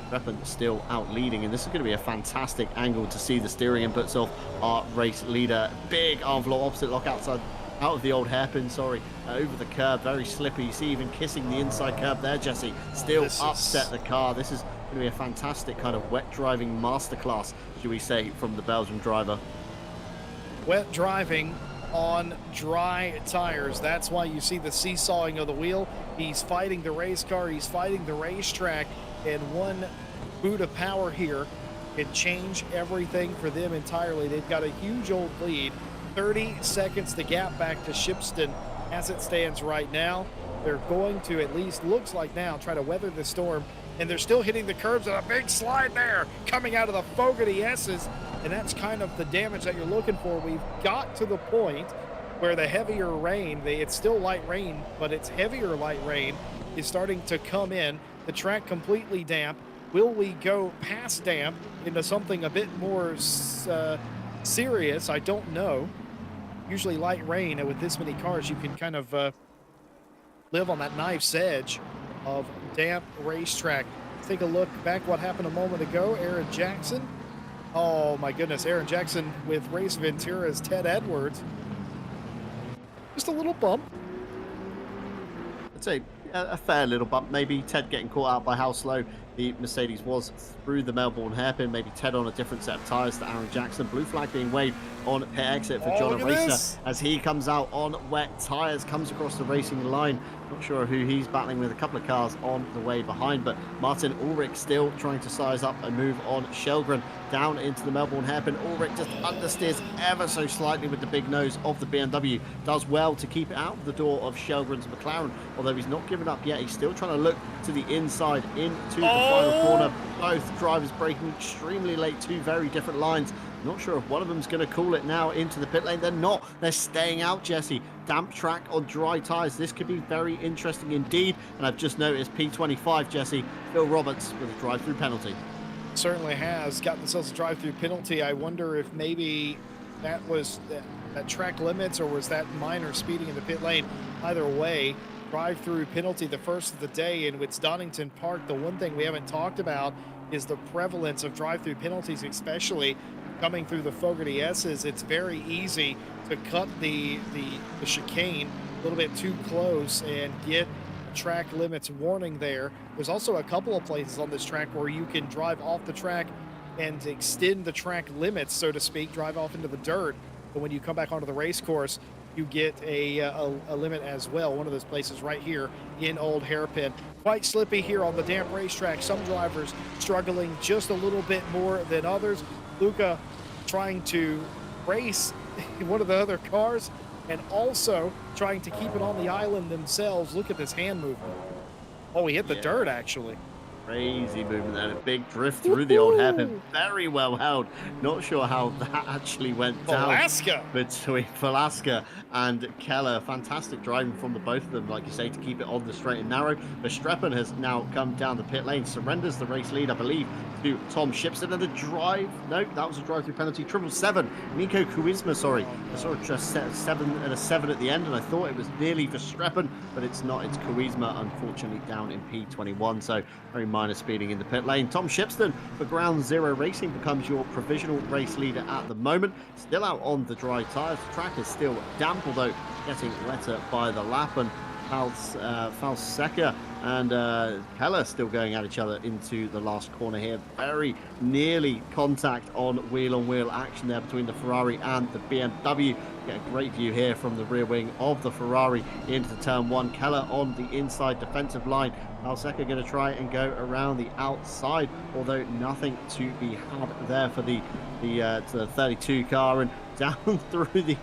Reppen still out leading, and this is going to be a fantastic angle to see the steering inputs of our race leader. Big arm floor opposite lock outside, out of the old hairpin, sorry, over the curb, very slippy. You see even kissing the inside curb there, Jesse. Still upset the car. This is going to be a fantastic kind of wet driving masterclass, should we say, from the Belgian driver. Wet driving on dry tires. That's why you see the seesawing of the wheel. He's fighting the race car, he's fighting the racetrack, and one boot of power here can change everything for them entirely. They've got a huge old lead. 30 seconds the gap back to Shipston as it stands right now. They're going to, at least looks like now, try to weather the storm, and they're still hitting the curbs, and a big slide there coming out of the Fogarty S's, and that's kind of the damage that you're looking for. We've got to the point where the heavier rain, it's still light rain, but it's heavier light rain is starting to come in. The track completely damp. Will we go past damp into something a bit more serious? I don't know. Usually light rain, and with this many cars, you can kind of live on that knife's edge of damp racetrack. Take a look back what happened a moment ago. Aaron Jackson. Oh my goodness, Aaron Jackson with Race Ventura's Ted Edwards. Just a little bump. I'd say a fair little bump. Maybe Ted getting caught out by how slow the Mercedes was through the Melbourne hairpin. Maybe Ted on a different set of tyres to Aaron Jackson. Blue flag being waved on pit exit for John Racer as he comes out on wet tyres, comes across the racing line. Not sure who he's battling with, a couple of cars on the way behind, but Martin Ulrich still trying to size up a move on Shellgren down into the Melbourne hairpin. Ulrich just understeers ever so slightly with the big nose of the BMW. Does well to keep it out of the door of Shellgren's McLaren, although he's not given up yet. He's still trying to look to the inside into the final corner. Both drivers braking extremely late, two very different lines. Not sure if one of them's going to call it now into the pit lane. They're not. They're staying out, Jesse. Damp track on dry tyres. This could be very interesting indeed. And I've just noticed P25, Jesse, Phil Roberts with a drive-through penalty. Certainly has got themselves a drive-through penalty. I wonder if maybe that was that track limits, or was that minor speeding in the pit lane. Either way, drive-through penalty, the first of the day, and with Donington Park, the one thing we haven't talked about is the prevalence of drive-through penalties, especially coming through the Fogarty S's. It's very easy to cut the chicane a little bit too close and get a track limits warning there. There's also a couple of places on this track where you can drive off the track and extend the track limits, so to speak, drive off into the dirt. But when you come back onto the race course, you get a limit as well. One of those places right here in Old Hairpin. Quite slippy here on the damp racetrack. Some drivers struggling just a little bit more than others. Luca trying to race one of the other cars and also trying to keep it on the island themselves. Look at this hand movement. Oh, he hit the Yeah. dirt, actually. Crazy movement there, a big drift through the old hairpin. Very well held. Not sure how that actually went down Alaska. between Velasquez and Keller. Fantastic driving from the both of them, like you say, to keep it on the straight and narrow. Verstappen has now come down the pit lane, surrenders the race lead, I believe, to Tom Shipstead. And the drive, no, that was a drive-through penalty. 777, Nico Kuizma, sorry. I saw it just set 7 at the end, and I thought it was nearly Verstappen, but it's not. It's Kuizma, unfortunately, down in P21. So very minor speeding in the pit lane. Tom Shipston for Ground Zero Racing becomes your provisional race leader at the moment. Still out on the dry tyres. The track is still damp, although getting wetter by the lap. And Falseca and Keller still going at each other into the last corner here. Very nearly contact on wheel-on-wheel action there between the Ferrari and the BMW. Get a great view here from the rear wing of the Ferrari into turn one. Keller on the inside defensive line. Falseca going to try and go around the outside, although nothing to be had there for the 32 car, and down through the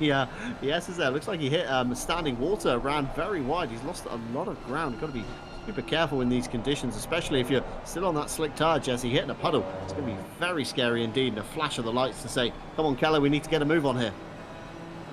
SSL. Looks like he hit standing water, ran very wide. He's lost a lot of ground. You've got to be super careful in these conditions, especially if you're still on that slick tire, Jesse. Hitting a puddle, it's going to be very scary indeed, and a flash of the lights to say, come on, Keller, we need to get a move on here.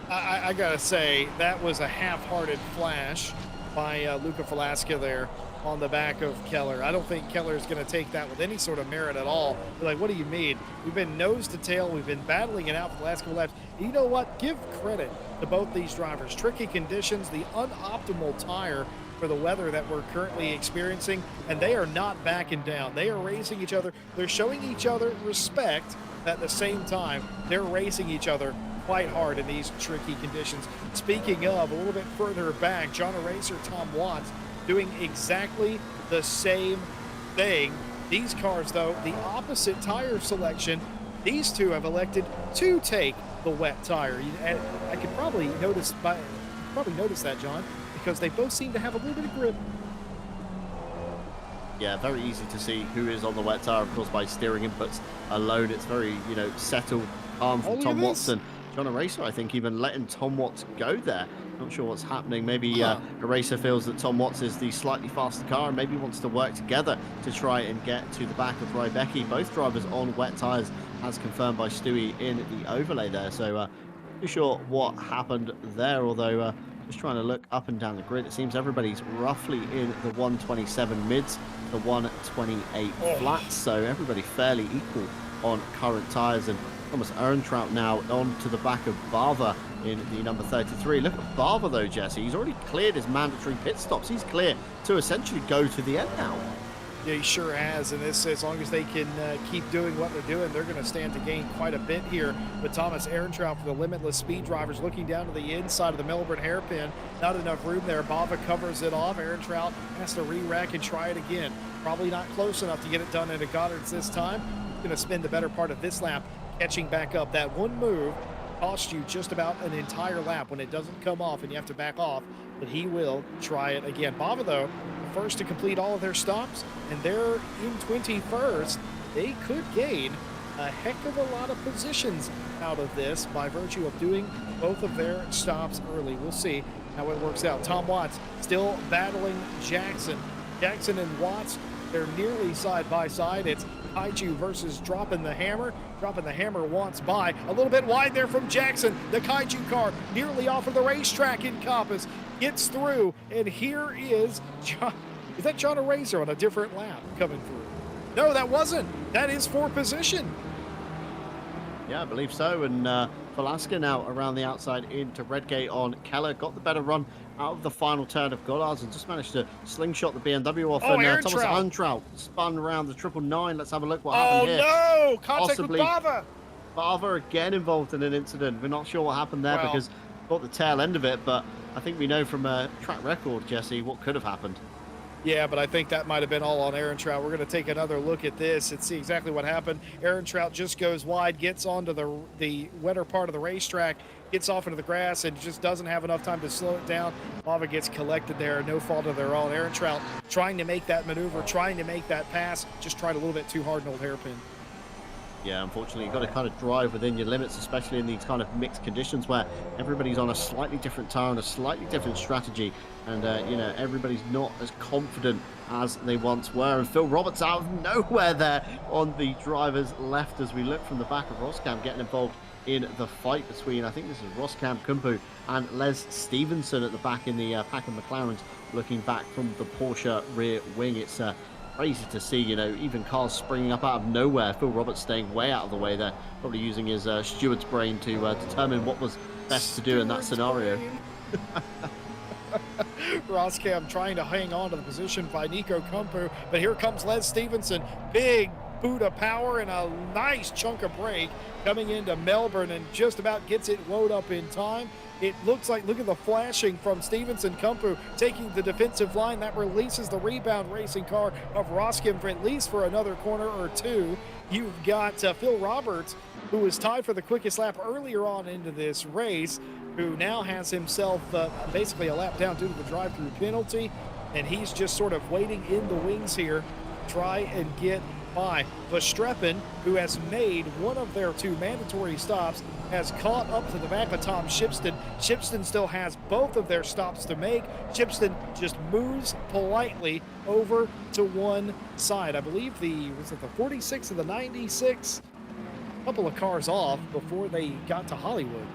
I gotta say, that was a half-hearted flash by Luca Velasquez there on the back of Keller. I don't think Keller is going to take that with any sort of merit at all. They're like, what do you mean? We've been nose to tail. We've been battling it out for the last couple laps. You know what? Give credit to both these drivers. Tricky conditions, the unoptimal tire for the weather that we're currently experiencing, and they are not backing down. They are racing each other. They're showing each other respect. At the same time, they're racing each other quite hard in these tricky conditions. Speaking of, a little bit further back, John Eraser, Tom Watts, doing exactly the same thing. These cars, though, the opposite tire selection. These two have elected to take the wet tire. And I could probably notice that, John, because they both seem to have a little bit of grip. Yeah, very easy to see who is on the wet tire, of course, by steering inputs alone. It's very, settled, calm from Tom Watson. John Eraser, I think, even letting Tom Watts go there. Not sure what's happening. Maybe Eraser feels that Tom Watts is the slightly faster car and maybe wants to work together to try and get to the back of Rybecki. Both drivers on wet tyres, as confirmed by Stewie in the overlay there. So, not too sure what happened there, although just trying to look up and down the grid, it seems everybody's roughly in the 127 mids, the 128 flats, so everybody fairly equal on current tyres. And Thomas Ehrentraut now on to the back of Barber in the number 33. Look at Barber though, Jesse. He's already cleared his mandatory pit stops. He's clear to essentially go to the end now. Yeah, he sure has, and this, as long as they can keep doing what they're doing, they're going to stand to gain quite a bit here. But Thomas Ehrentraut for the Limitless Speed drivers looking down to the inside of the Melbourne hairpin. Not enough room there. Bava covers it off. Ehrentraut has to re-rack and try it again. Probably not close enough to get it done into Goddard's this time. He's going to spend the better part of this lap catching back up. That one move costs you just about an entire lap when it doesn't come off and you have to back off, but he will try it again. Bava, though, first to complete all of their stops, and they're in 21st. They could gain a heck of a lot of positions out of this by virtue of doing both of their stops early. We'll see how it works out. Tom Watts still battling Jackson. Jackson and Watts, they're nearly side by side. It's Kaiju versus Dropping the Hammer. Dropping the Hammer wants by. A little bit wide there from Jackson. The Kaiju car nearly off of the racetrack in Coppice. Gets through, and here is John. Is that John Eraser on a different lap coming through? No, that wasn't. That is for position. Yeah, I believe so. And Velasquez now around the outside into Redgate on Keller. Got the better run out of the final turn of Gollards and just managed to slingshot the BMW off. And Thomas Ehrentraut spun around the 999. Let's have a look what happened here. Oh, no! Contact with Bava. Bava again involved in an incident. We're not sure what happened there because got the tail end of it, but I think we know from a track record, Jesse, what could have happened. Yeah, but I think that might have been all on Ehrentraut. We're going to take another look at this and see exactly what happened. Ehrentraut just goes wide, gets onto the wetter part of the racetrack, gets off into the grass, and just doesn't have enough time to slow it down. Bava gets collected there, no fault of their own. Yeah, unfortunately, you've got to kind of drive within your limits, especially in these kind of mixed conditions where everybody's on a slightly different tire and a slightly different strategy. And, everybody's not as confident as they once were. And Phil Roberts out of nowhere there on the driver's left as we look from the back of Roscam getting involved in the fight between, I think this is Roscam Kumpu and Les Stevenson at the back in the pack of McLarens looking back from the Porsche rear wing. It's crazy to see, even cars springing up out of nowhere. Phil Roberts staying way out of the way there, probably using his steward's brain to determine what was best to do in that scenario. Roscam trying to hang on to the position by Nico Kumpu, but here comes Les Stevenson. Big boot of power and a nice chunk of brake coming into Melbourne and just about gets it load up in time. It looks like, look at the flashing from Stevenson. Kumpu taking the defensive line. That releases the rebound racing car of Roscam for at least for another corner or two. You've got Phil Roberts, who was tied for the quickest lap earlier on into this race, who now has himself basically a lap down due to the drive-through penalty. And he's just sort of waiting in the wings here to try and get by. Verstappen, who has made one of their two mandatory stops, has caught up to the back of Tom Shipston. Shipston still has both of their stops to make. Shipston just moves politely over to one side. I believe was it the 46 or the 96? A couple of cars off before they got to Hollywood.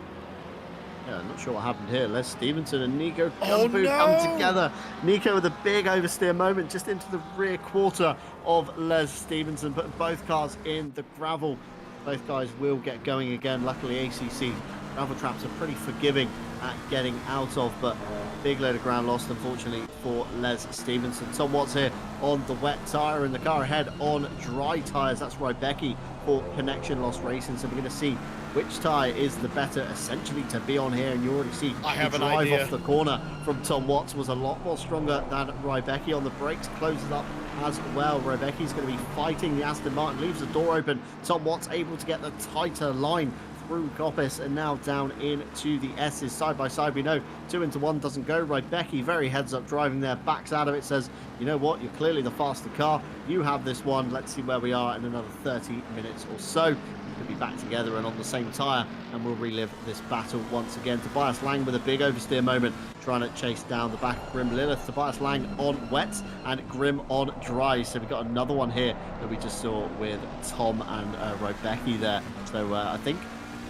Yeah, I'm not sure what happened here. Les Stevenson and Nico Kumpu come together. Nico with a big oversteer moment just into the rear quarter of Les Stevenson, putting both cars in the gravel. Both guys will get going again. Luckily, ACC gravel traps are pretty forgiving at getting out of, but big load of ground lost, unfortunately, for Les Stevenson. Tom Watts here on the wet tyre, and the car ahead on dry tyres. That's Rybecki for Connection Lost Racing. So we're going to see which tyre is the better, essentially, to be on here. And you already see the drive off the corner from Tom Watts was a lot more stronger than Rybecki. On the brakes, closes up as well. Rybecki's going to be fighting the Aston Martin, leaves the door open. Tom Watts able to get the tighter line through Coppice and now down into the S's side by side. We know 2 into 1 doesn't go. Rybecki very heads up driving there, backs out of it, says, you know what, you're clearly the faster car, you have this one, let's see where we are in another 30 minutes or so. We could be back together and on the same tyre, and we'll relive this battle once again. Tobias Lang with a big oversteer moment, trying to chase down the back of Grim Lilith. Tobias Lang on wet and Grim on dry. So we've got another one here that we just saw with Tom and Rybecki there. So I think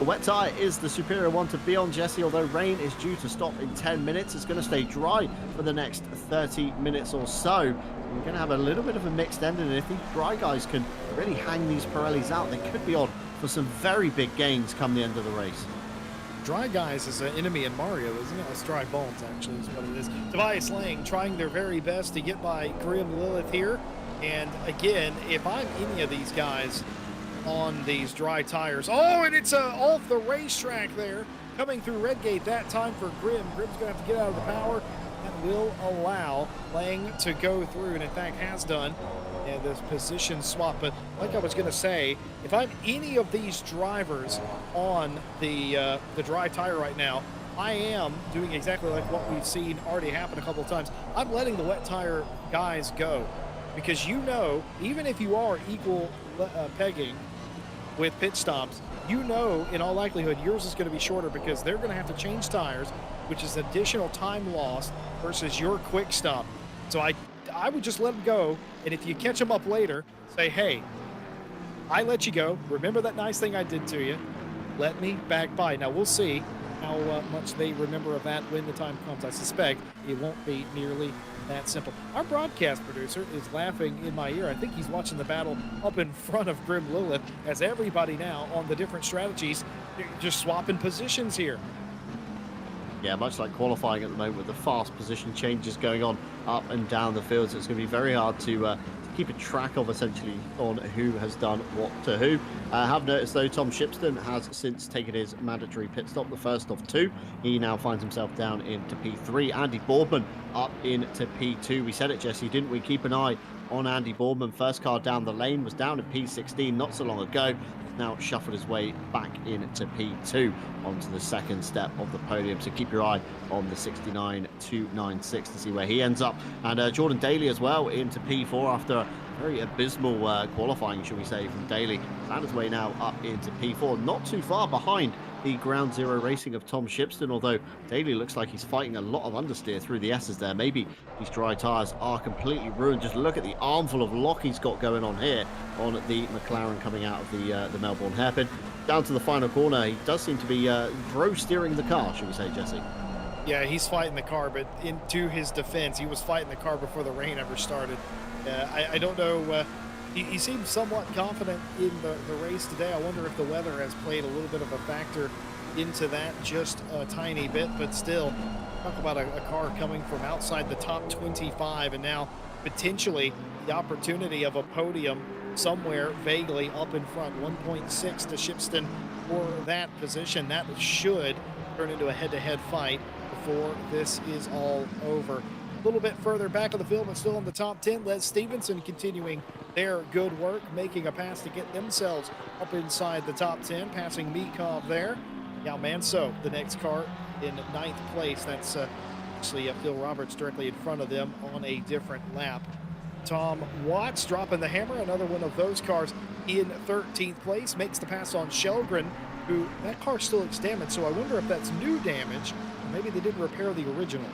the wet tyre is the superior one to be on, Jesse, although rain is due to stop in 10 minutes. It's going to stay dry for the next 30 minutes or so. We're going to have a little bit of a mixed ending, and if these dry guys can really hang these Pirellis out, they could be on for some very big gains come the end of the race. Dry guys is an enemy in Mario, isn't it? It's dry bones, actually, is what it is. Tobias Lang trying their very best to get by Grim Lilith here. And again, if I'm any of these guys on these dry tires. Oh, and it's off the racetrack there. Coming through Redgate that time for Grim. Grim's going to have to get out of the power. That will allow Lang to go through, and in fact has done. Yeah, this position swap. But like I was going to say, if I'm any of these drivers on the dry tire right now, I am doing exactly like what we've seen already happen a couple of times. I'm letting the wet tire guys go. Because even if you are equal pegging with pit stops, in all likelihood yours is going to be shorter because they're going to have to change tires, which is additional time lost versus your quick stop. So I would just let them go, and if you catch them up later, say, hey, I let you go. Remember that nice thing I did to you. Let me back by. Now we'll see how much they remember of that when the time comes. I suspect it won't be nearly that simple. Our broadcast producer is laughing in my ear. I think he's watching the battle up in front of Grim Lilith as everybody now on the different strategies, just swapping positions here. Yeah, much like qualifying at the moment with the fast position changes going on up and down the field. So it's going to be very hard to keep a track of, essentially, on who has done what to who. I have noticed, though, Tom Shipston has since taken his mandatory pit stop, the first of two. He now finds himself down into P3. Andy Boardman up into P2. We said it, Jesse, didn't we? Keep an eye on Andy Boardman. First car down the lane was down at P16 not so long ago. Now shuffled his way back into P2 onto the second step of the podium. So keep your eye on the 69.296 to see where he ends up. And Jordan Daly as well into P4 after a very abysmal qualifying, shall we say, from Daly. Found his way now up into P4, not too far behind the Ground Zero Racing of Tom Shipston, although Daly looks like he's fighting a lot of understeer through the S's there. Maybe these dry tyres are completely ruined. Just look at the armful of lock he's got going on here on the McLaren coming out of the Melbourne hairpin. Down to the final corner, he does seem to be bro steering the car, shall we say, Jesse? Yeah, he's fighting the car, but into his defense, he was fighting the car before the rain ever started. I don't know. He seems somewhat confident in the race today. I wonder if the weather has played a little bit of a factor into that, just a tiny bit, but still, talk about a car coming from outside the top 25 and now potentially the opportunity of a podium somewhere vaguely up in front. 1.6 to Shipston for that position. That should turn into a head-to-head fight before this is all over. A little bit further back of the field, but still in the top 10. Les Stevenson continuing their good work, making a pass to get themselves up inside the top 10, passing Mikov there. Now Manso, the next car in 9th place. That's actually Phil Roberts directly in front of them on a different lap. Tom Watts dropping the hammer, another one of those cars in 13th place, makes the pass on Shelgren, who that car still looks damaged, so I wonder if that's new damage, or maybe they didn't repair the original.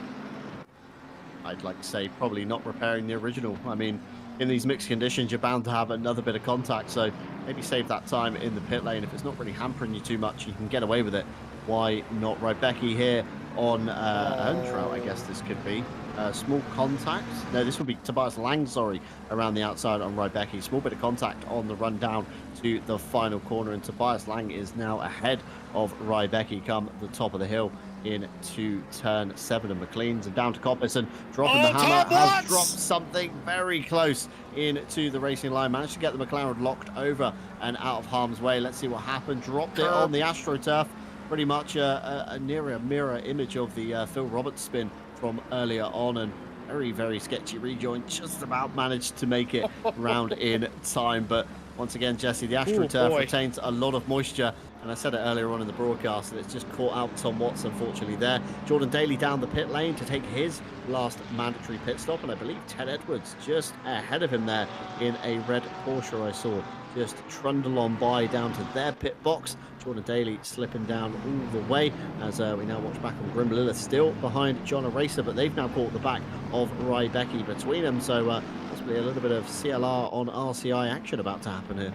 I'd like to say probably not repairing the original. I mean, in these mixed conditions, you're bound to have another bit of contact, so maybe save that time in the pit lane. If it's not really hampering you too much, you can get away with it. Why not? Rybecki here on Earntrout, I guess this could be. Small contact. No, this will be Tobias Lang, sorry, around the outside on Rybecki. Small bit of contact on the run down to the final corner, and Tobias Lang is now ahead of Rybecki come the top of the hill into turn 7 of McLean's, and down to Coppice, and dropping the hammer, has dropped something very close into the racing line. Managed to get the McLaren locked over and out of harm's way. Let's see what happened. Dropped it on the AstroTurf. Pretty much a mirror image of the Phil Roberts spin from earlier on, and very, very sketchy rejoin. Just about managed to make it round in time, but once again, Jesse, the AstroTurf retains a lot of moisture, and I said it earlier on in the broadcast that it's just caught out Tom Watts, unfortunately, there. Jordan Daly down the pit lane to take his last mandatory pit stop, and I believe Ted Edwards just ahead of him there in a red Porsche I saw just trundle on by down to their pit box. Jordan Daly slipping down all the way as we now watch back on Grim Lilith, still behind John Eraser, but they've now caught the back of Rybecki between them, so possibly a little bit of CLR on RCI action about to happen here.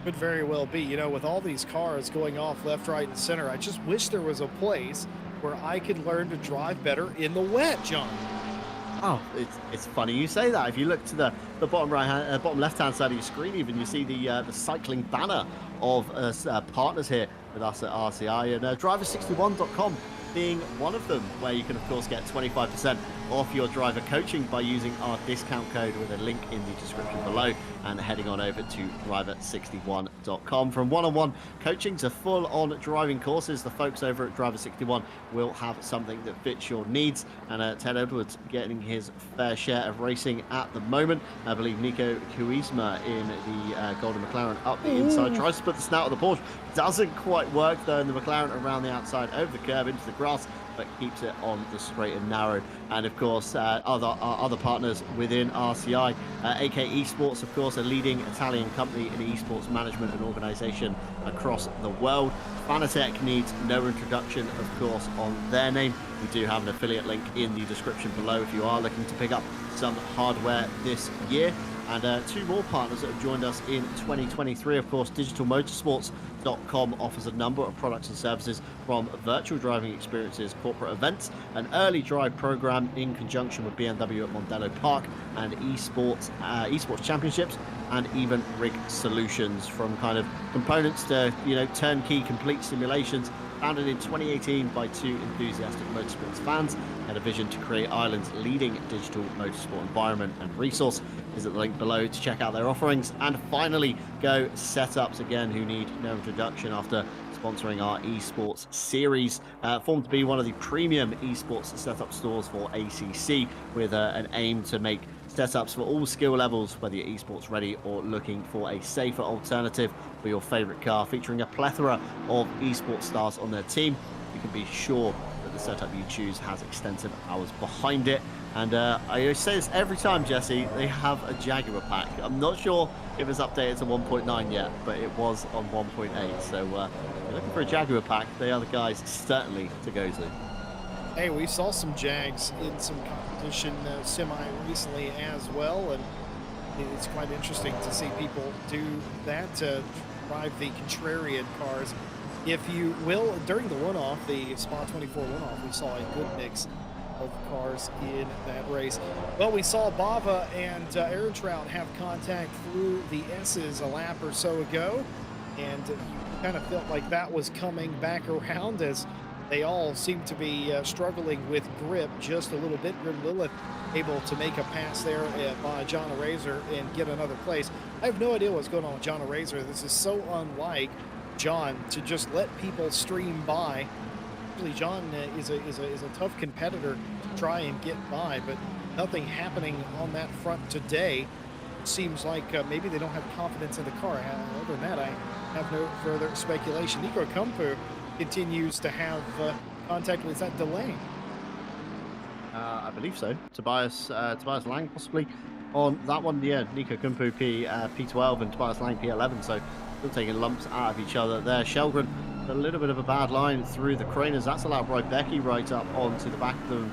Could very well be. You know, with all these cars going off left, right, and center, I just wish there was a place where I could learn to drive better in the wet, John. Oh, it's funny you say that. If you look to the bottom bottom left-hand side of your screen, even you see the cycling banner of partners here with us at RCI, and driver61.com being one of them, where you can of course get 25% off your driver coaching by using our discount code with a link in the description below, and heading on over to driver61.com. From one-on-one coaching to full-on driving courses, the folks over at Driver61 will have something that fits your needs, and Ted Edwards getting his fair share of racing at the moment. I believe Nico Kuisma in the Golden McLaren up the inside, tries to put the snout of the Porsche, doesn't quite work though, and the McLaren around the outside over the curb into the grass, but keeps it on the straight and narrow. And of course, other partners within RCI, AK Esports, of course, a leading Italian company in esports management and organization across the world. Fanatec needs no introduction, of course, on their name. We do have an affiliate link in the description below if you are looking to pick up some hardware this year. And two more partners that have joined us in 2023, of course, digitalmotorsports.com offers a number of products and services, from virtual driving experiences, corporate events, an early drive program in conjunction with BMW at Mondello Park, and esports championships, and even rig solutions, from kind of components to, you know, turnkey complete simulations. Founded in 2018 by two enthusiastic motorsports fans, had a vision to create Ireland's leading digital motorsport environment and resource. Visit the link below to check out their offerings. And finally, Go Setups, again, who need no introduction after sponsoring our esports series, formed to be one of the premium esports setup stores for ACC, with an aim to make setups for all skill levels, whether you're esports ready or looking for a safer alternative for your favorite car. Featuring a plethora of esports stars on their team, you can be sure that the setup you choose has extensive hours behind it. And I say this every time, Jesse, they have a Jaguar pack. I'm not sure if it's updated to 1.9 yet, but it was on 1.8. So if you're looking for a Jaguar pack, they are the guys certainly to go to. Hey, we saw some Jags in some competition semi recently as well, and it's quite interesting to see people do that to drive the contrarian cars. If you will, during the one-off, the Spa 24 one-off, we saw a good mix of cars in that race. Well, we saw Bava and Aaron Trout have contact through the S's a lap or so ago, and you kind of felt like that was coming back around as they all seem to be struggling with grip just a little bit. Grim Lilith able to make a pass there by John Razor and get another place. I have no idea what's going on with John Razor. This is so unlike John to just let people stream by. Usually John is a tough competitor to try and get by, but nothing happening on that front today. It seems like maybe they don't have confidence in the car. Other than that, I have no further speculation. Nico Kumpu continues to have contact with that delay. I believe so. Tobias Lang possibly on that one. Yeah, Nico Kumpu P12 and Tobias Lang P11. So still taking lumps out of each other there. Shelgren, a little bit of a bad line through the Craners. That's allowed Becky right up onto the back of them.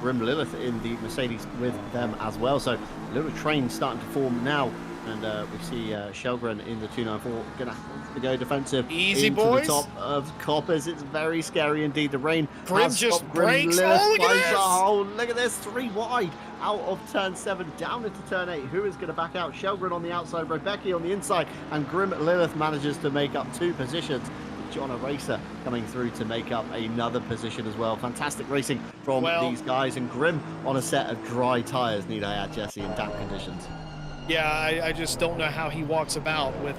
Grim Lilith in the Mercedes with them as well. So a little train starting to form now. And we see Shelgren in the 294 going to have to go defensive. Easy, into boys. the top of Coppers. It's very scary indeed. The rain Grim just breaks. Oh, look at this. Oh, look at this. 3 wide out of turn 7 down into turn 8. Who is going to back out? Shelgren on the outside, Rebecca on the inside. And Grim Lilith manages to make up 2 positions. John Racer coming through to make up another position as well. Fantastic racing from these guys. And Grim on a set of dry tyres, need I add, Jesse, in damp conditions. Yeah, I just don't know how he walks about with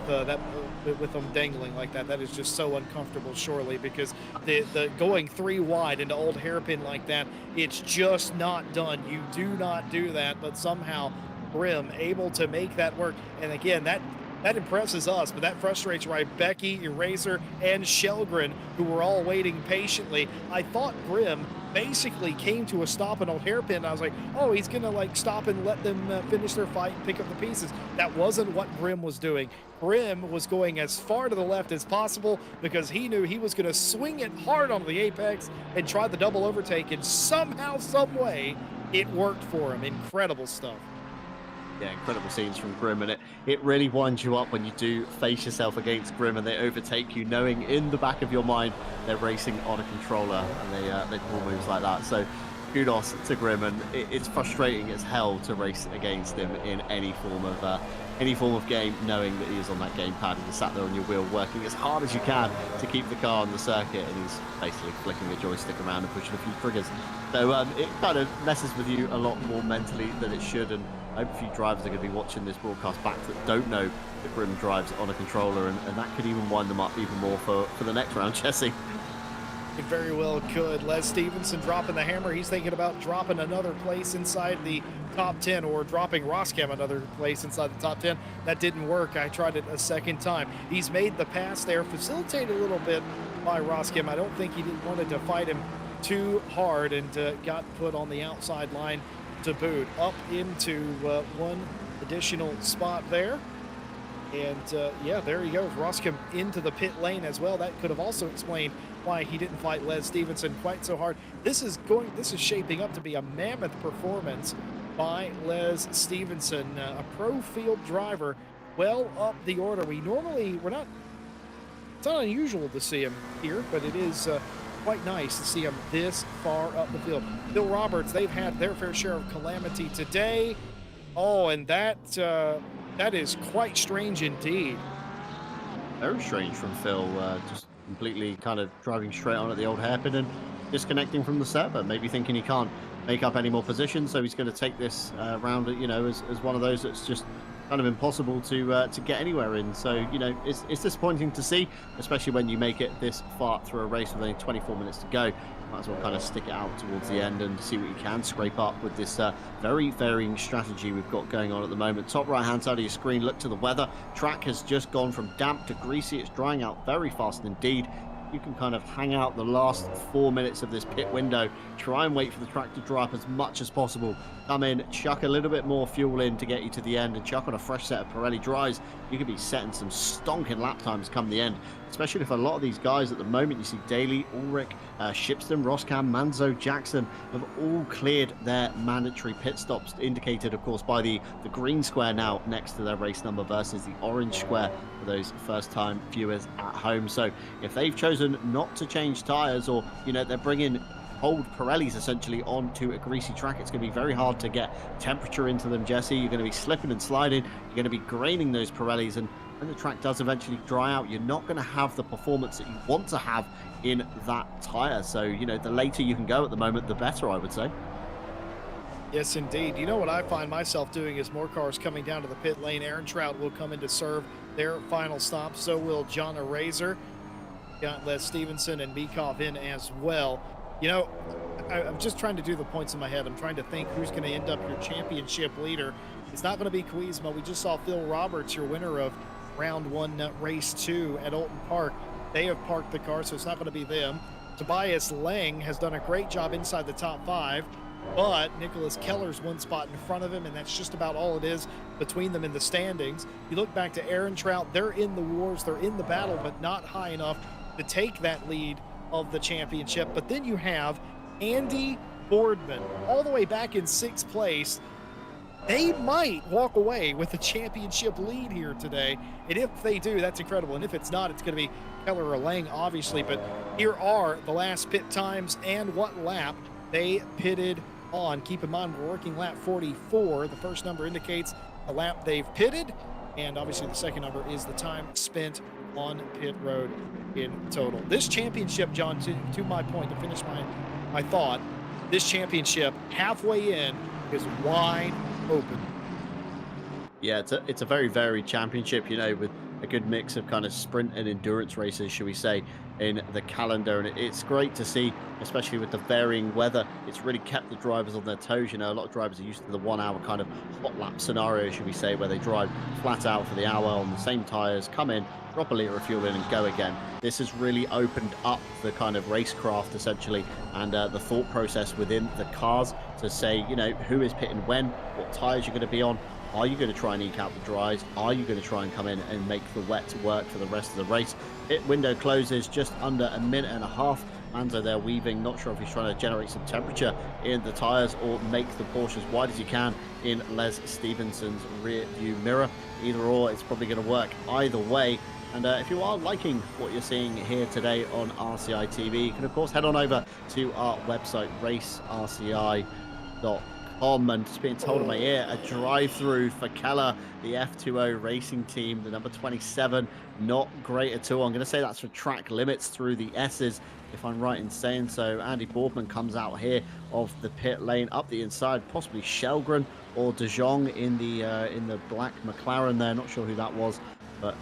with them dangling like that. That is just so uncomfortable, surely, because the going 3 wide into old hairpin like that, it's just not done. You do not do that, but somehow Grim able to make that work. And again, that impresses us, but that frustrates Becky, Eraser, and Shelgren, who were all waiting patiently. I thought Grim basically came to a stop in old hairpin. I was like, oh, he's gonna like stop and let them finish their fight and pick up the pieces. That wasn't what Grim was doing. Grim was going as far to the left as possible because he knew he was gonna swing it hard onto the apex and try the double overtake, and somehow, some way, it worked for him. Incredible stuff. Yeah, incredible scenes from Grim, and it really winds you up when you do face yourself against Grim and they overtake you, knowing in the back of your mind they're racing on a controller and they pull moves like that. So kudos to Grim, and it's frustrating as hell to race against him in any form of game, knowing that he is on that gamepad and you're sat there on your wheel working as hard as you can to keep the car on the circuit, and he's basically flicking the joystick around and pushing a few triggers. So it kind of messes with you a lot more mentally than it should, and I hope a few drivers are going to be watching this broadcast back that don't know that Grim drives on a controller, and that could even wind them up even more for the next round, Jesse. It very well could. Les Stevenson dropping the hammer. He's thinking about dropping another place inside the top 10, or dropping Roscam another place inside the top 10. That didn't work. I tried it a second time. He's made the pass there, facilitated a little bit by Roscam. I don't think he wanted to fight him too hard, and got put on the outside line to boot up into one additional spot there. And yeah, there he goes. Roscom into the pit lane as well. That could have also explained why he didn't fight Les Stevenson quite so hard. This is shaping up to be a mammoth performance by Les Stevenson, a pro field driver, well up the order. It's not unusual to see him here, but it is quite nice to see him this far up the field. Bill Roberts, they've had their fair share of calamity today. Oh, and that is quite strange indeed. Very strange from Phil, just completely kind of driving straight on at the old hairpin and disconnecting from the server, maybe thinking he can't make up any more positions, so he's going to take this round, as one of those that's just kind of impossible to get anywhere in. So, it's disappointing to see, especially when you make it this far through a race with only 24 minutes to go. Might as well kind of stick it out towards the end and see what you can scrape up with this very varying strategy we've got going on at the moment. Top right hand side of your screen, look to the weather. Track has just gone from damp to greasy. It's drying out very fast indeed. you can kind of hang out the last 4 minutes of this pit window, try and wait for the track to dry up as much as possible, come in, chuck a little bit more fuel in to get you to the end, and chuck on a fresh set of Pirelli dries. You could be setting some stonking lap times come the end, especially if a lot of these guys at the moment, you see Daly, Ulrich, Shipston, Roscam, Manzo, Jackson, have all cleared their mandatory pit stops, indicated, of course, by the green square now next to their race number versus the orange square for those first-time viewers at home. So if they've chosen not to change tyres, or, you know, they're bringing old Pirellis essentially onto a greasy track, it's going to be very hard to get temperature into them, Jesse. You're going to be slipping and sliding. You're going to be graining those Pirellis, and when the track does eventually dry out, you're not going to have the performance that you want to have in that tire. So, you know, the later you can go at the moment, the better, I would say. Yes, indeed. You know what I find myself doing is more cars coming down to the pit lane. Aaron Trout will come in to serve their final stop. So will John Arazer. Got Les Stevenson and Mikov in as well. You know, I'm just trying to do the points in my head. I'm trying to think who's going to end up your championship leader. It's not going to be Kuzma. We just saw Phil Roberts, your winner of round 1, race 2 at Alton Park. They have parked the car, so it's not going to be them. Tobias Lang has done a great job inside the top 5, but Nicholas Keller's 1 spot in front of him, and that's just about all it is between them in the standings. You look back to Aaron Trout, they're in the wars, they're in the battle, but not high enough to take that lead of the championship. But then you have Andy Boardman all the way back in 6th place. They might walk away with the championship lead here today, and if they do, that's incredible. And if it's not, it's going to be Keller or Lang, obviously. But here are the last pit times and what lap they pitted on. Keep in mind, we're working lap 44. The first number indicates the lap they've pitted, and obviously the second number is the time spent on pit road in total. This championship, John, to my point, to finish my thought, this championship halfway in is wide open. Yeah, it's a very varied championship, you know, with a good mix of kind of sprint and endurance races, should we say, in the calendar. And it's great to see, especially with the varying weather. It's really kept the drivers on their toes. You know, a lot of drivers are used to the 1 hour kind of hot lap scenario, should we say, where they drive flat out for the hour on the same tires, come in, drop a litre of fuel in and go again. This has really opened up the kind of racecraft, essentially, and the thought process within the cars to say, you know, who is pitting when, what tyres you're going to be on. Are you going to try and eke out the dries? Are you going to try and come in and make the wet work for the rest of the race? Pit window closes just under a minute and a half. Manzo there weaving, not sure if he's trying to generate some temperature in the tyres or make the Porsche as wide as he can in Les Stevenson's rear view mirror. Either or, it's probably going to work either way. And if you are liking what you're seeing here today on RCI TV, you can of course head on over to our website, racerci.com. And just being told in my ear, a drive-through for Keller, the F2O racing team, the number 27, not great at all. I'm going to say that's for track limits through the S's, if I'm right in saying so. Andy Boardman comes out here of the pit lane up the inside, possibly Shelgren or De Jong in the black McLaren there. Not sure who that was, but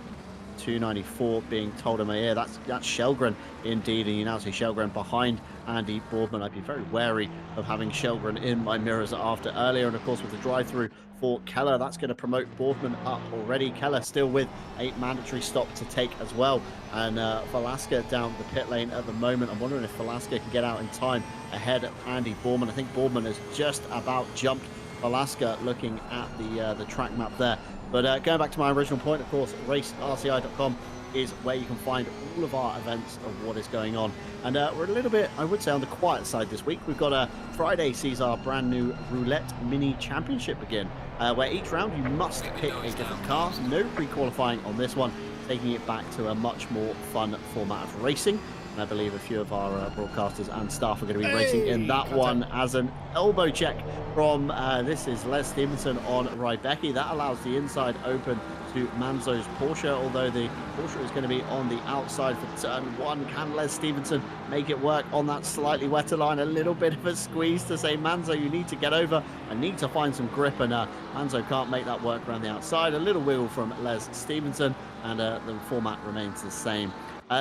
294 being told in my ear. That's Shelgren indeed, and you now see Shelgren behind Andy Boardman. I'd be very wary of having Shelgren in my mirrors after earlier, and of course with the drive-through for Keller, that's going to promote Boardman up already. Keller still with a mandatory stop to take as well, and Velasquez down the pit lane at the moment. I'm wondering if Velasquez can get out in time ahead of Andy Boardman. I think Boardman has just about jumped Velasquez looking at the track map there. But going back to my original point, of course, racerci.com is where you can find all of our events of what is going on. And we're a little bit, I would say, on the quiet side this week. We've got a Friday sees our brand new Roulette Mini Championship begin, where each round you must pick a different car. No pre-qualifying on this one, taking it back to a much more fun format of racing. And I believe a few of our broadcasters and staff are going to be racing in that one as an elbow check from, this is Les Stevenson on Rybecki. That allows the inside open to Manzo's Porsche, although the Porsche is going to be on the outside for turn 1. Can Les Stevenson make it work on that slightly wetter line? A little bit of a squeeze to say, Manzo, you need to get over. I need to find some grip, and Manzo can't make that work around the outside. A little wiggle from Les Stevenson, and the format remains the same.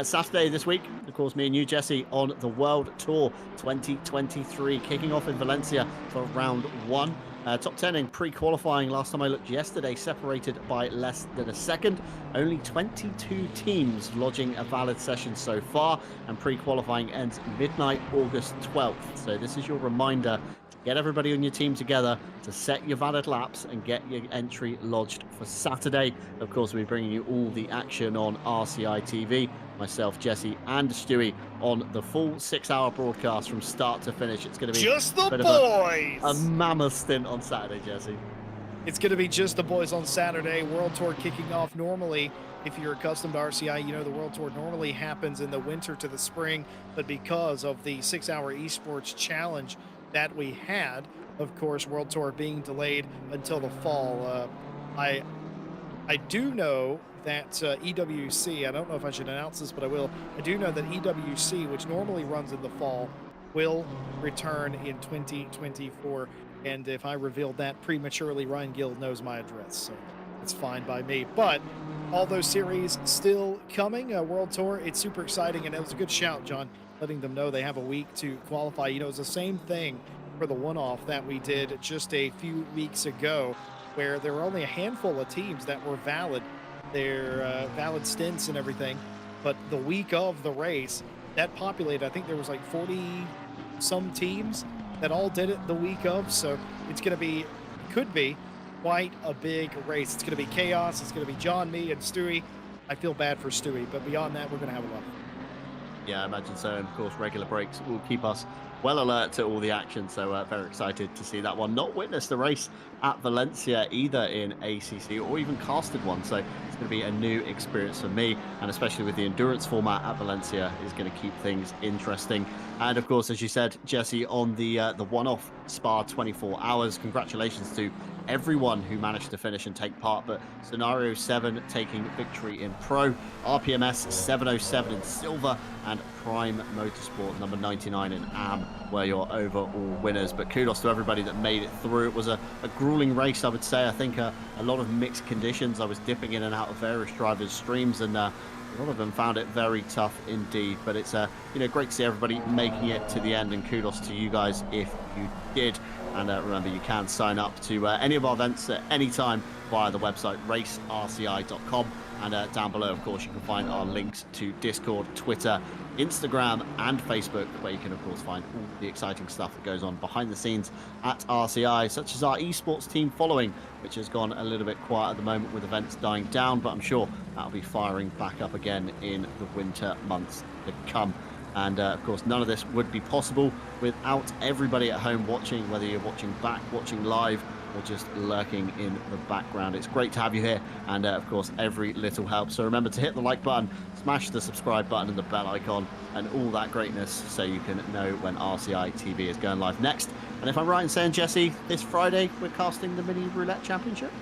Saturday this week, of course, me and you, Jesse, on the World Tour 2023, kicking off in Valencia for round 1. Top 10 in pre-qualifying, last time I looked yesterday, separated by less than a second. Only 22 teams lodging a valid session so far, and pre-qualifying ends midnight, August 12th. So this is your reminder to get everybody on your team together to set your valid laps and get your entry lodged for Saturday. Of course, we'll be bringing you all the action on RCI TV. Myself, Jesse, and Stewie on the full 6-hour broadcast from start to finish. It's going to be Just the a bit of boys. a mammoth stint on Saturday, Jesse. It's going to be just the boys on Saturday. World Tour kicking off normally. If you're accustomed to RCI, you know the World Tour normally happens in the winter to the spring, but because of the 6-hour esports challenge that we had, of course, World Tour being delayed until the fall. I do know that EWC, I don't know if I should announce this, but I will. I do know that EWC, which normally runs in the fall, will return in 2024. And if I revealed that prematurely, Ryan Guild knows my address, so it's fine by me. But all those series still coming. World Tour, it's super exciting, and it was a good shout, John, letting them know they have a week to qualify. You know, it's the same thing for the one-off that we did just a few weeks ago, where there were only a handful of teams that were valid, their valid stints and everything. But the week of the race, that populated, I think there was like 40-some teams that all did it the week of. So it's going to be, could be, quite a big race. It's going to be chaos. It's going to be John, me, and Stewie. I feel bad for Stewie, but beyond that, we're going to have a lot of fun. Yeah, I imagine so. And of course, regular breaks will keep us well alert to all the action. So very excited to see that one. Not witnessed the race at Valencia either in ACC or even casted one. So it's going to be a new experience for me. And especially with the endurance format at Valencia is going to keep things interesting. And of course, as you said, Jesse, on the one-off Spa 24 hours, congratulations to everyone who managed to finish and take part, but Scenario 7 taking victory in Pro, RPMS 707 in Silver, and Prime Motorsport number 99 in AM were your overall winners. But kudos to everybody that made it through. It was a grueling race, I would say. I think a lot of mixed conditions. I was dipping in and out of various drivers' streams, and a lot of them found it very tough indeed. But it's great to see everybody making it to the end, and kudos to you guys if you did. And remember, you can sign up to any of our events at any time via the website racerci.com. And down below, of course, you can find our links to Discord, Twitter, Instagram, and Facebook, where you can, of course, find all the exciting stuff that goes on behind the scenes at RCI, such as our esports team following, which has gone a little bit quiet at the moment with events dying down, but I'm sure that'll be firing back up again in the winter months to come. And of course, none of this would be possible without everybody at home watching, whether you're watching back, watching live, or just lurking in the background. It's great to have you here, and of course, every little helps. So remember to hit the like button, smash the subscribe button and the bell icon, and all that greatness, so you can know when RCI TV is going live next. And if I'm right in saying, Jesse, this Friday we're casting the Mini Roulette Championship?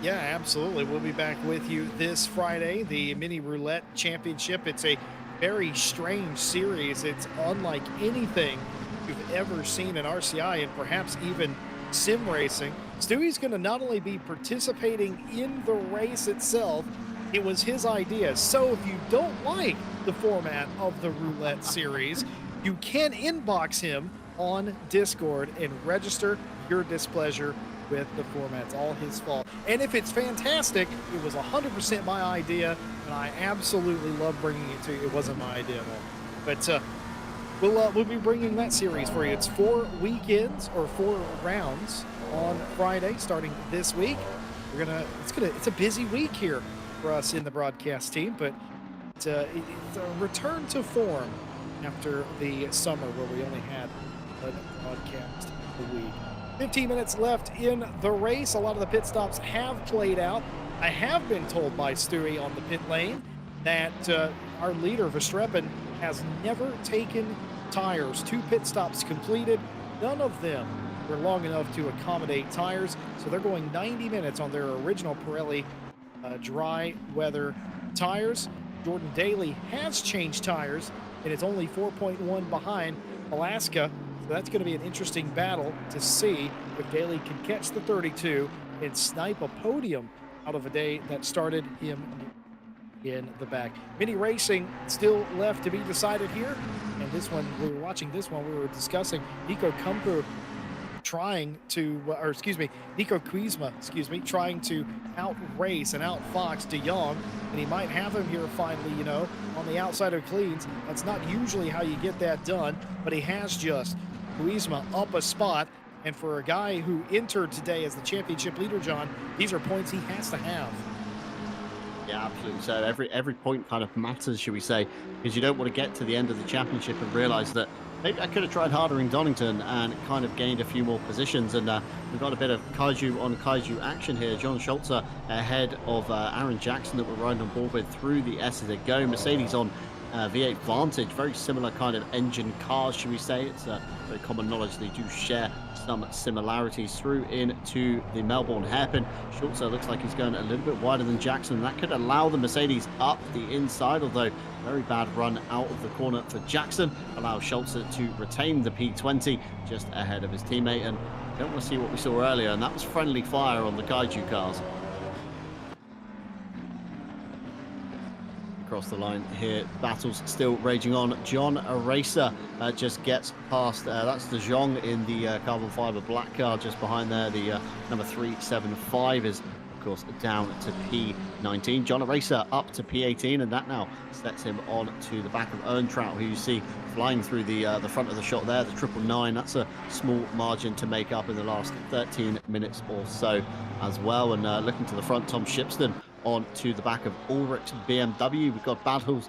Yeah, absolutely. We'll be back with you this Friday, the Mini Roulette Championship. It's a very strange series. It's unlike anything you've ever seen in RCI, and perhaps even sim racing. Stewie's going to not only be participating in the race itself, it was his idea. So if you don't like the format of the roulette series, you can inbox him on Discord and register your displeasure with the format. It's all his fault. And if it's fantastic, it was 100% my idea, and I absolutely love bringing it to you. It wasn't my idea at all. But we'll be bringing that series for you. It's 4 weekends or 4 rounds on Friday, starting this week. It's a busy week here for us in the broadcast team, but it's a return to form after the summer where we only had a broadcast a week. 15 minutes left in the race. A lot of the pit stops have played out. I have been told by Stewie on the pit lane that our leader, Verstappen, has never taken tires. 2 pit stops completed. None of them were long enough to accommodate tires, so they're going 90 minutes on their original Pirelli dry weather tires. Jordan Daly has changed tires and is only 4.1 behind Alaska. So that's going to be an interesting battle to see if Daly can catch the 32 and snipe a podium out of a day that started him in the back. Mini racing still left to be decided here. And this one, we were watching this one, we were discussing Nico Kumpu trying to, or excuse me, Nico Kuzma, excuse me, trying to outrace and outfox De Jong, and he might have him here finally, you know, on the outside of cleans. That's not usually how you get that done, but he has just. Kuzma up a spot, and for a guy who entered today as the championship leader, John, these are points he has to have. Yeah, absolutely. So every point kind of matters, should we say, because you don't want to get to the end of the championship and realize that maybe I could have tried harder in Donington and kind of gained a few more positions. And we've got a bit of kaiju on kaiju action here. John Schultzer ahead of Aaron Jackson that we're riding on board with through the S as they go. Mercedes on V8 Vantage, very similar kind of engine cars, should we say. It's very common knowledge they do share some similarities through into the Melbourne hairpin. Schultzer looks like he's going a little bit wider than Jackson, and that could allow the Mercedes up the inside, although very bad run out of the corner for Jackson allows Schultzer to retain the P20 just ahead of his teammate. And I don't want to see what we saw earlier, and that was friendly fire on the kaiju cars. Across the line here, battles still raging on. John Eraser just gets past, that's De Jong in the carbon fiber black car just behind there. The number 375 is of course down to P19. John Eraser up to P18, and that now sets him on to the back of Earntrout, who you see flying through the front of the shot there, the 999. That's a small margin to make up in the last 13 minutes or so as well. And looking to the front, Tom Shipston on to the back of Ulrich's BMW. We've got battles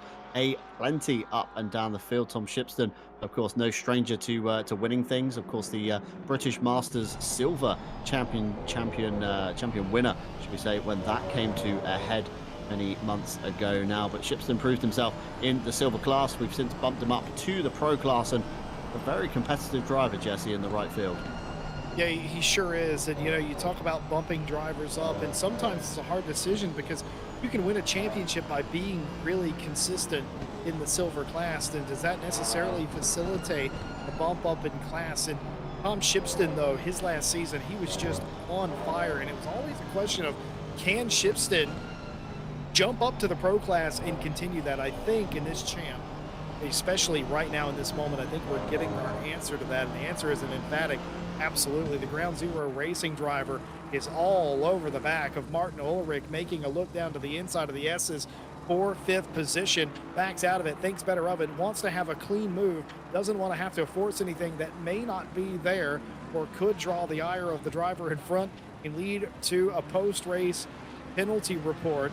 plenty up and down the field. Tom Shipston, of course, no stranger to winning things. Of course, the British Masters silver champion winner, should we say, when that came to a head many months ago now. But Shipston proved himself in the silver class. We've since bumped him up to the pro class, and a very competitive driver, Jesse, in the right field. Yeah, he sure is. And, you know, you talk about bumping drivers up, and sometimes it's a hard decision because you can win a championship by being really consistent in the silver class. And does that necessarily facilitate a bump up in class? And Tom Shipston, though, his last season, he was just on fire. And it was always a question of, can Shipston jump up to the pro class and continue that? I think in this champ, especially right now in this moment, I think we're getting our answer to that. And the answer is an emphatic absolutely. The Ground Zero racing driver is all over the back of Martin Ulrich, making a look down to the inside of the S's for 5th position, backs out of it, thinks better of it, wants to have a clean move, doesn't want to have to force anything that may not be there or could draw the ire of the driver in front and lead to a post-race penalty report.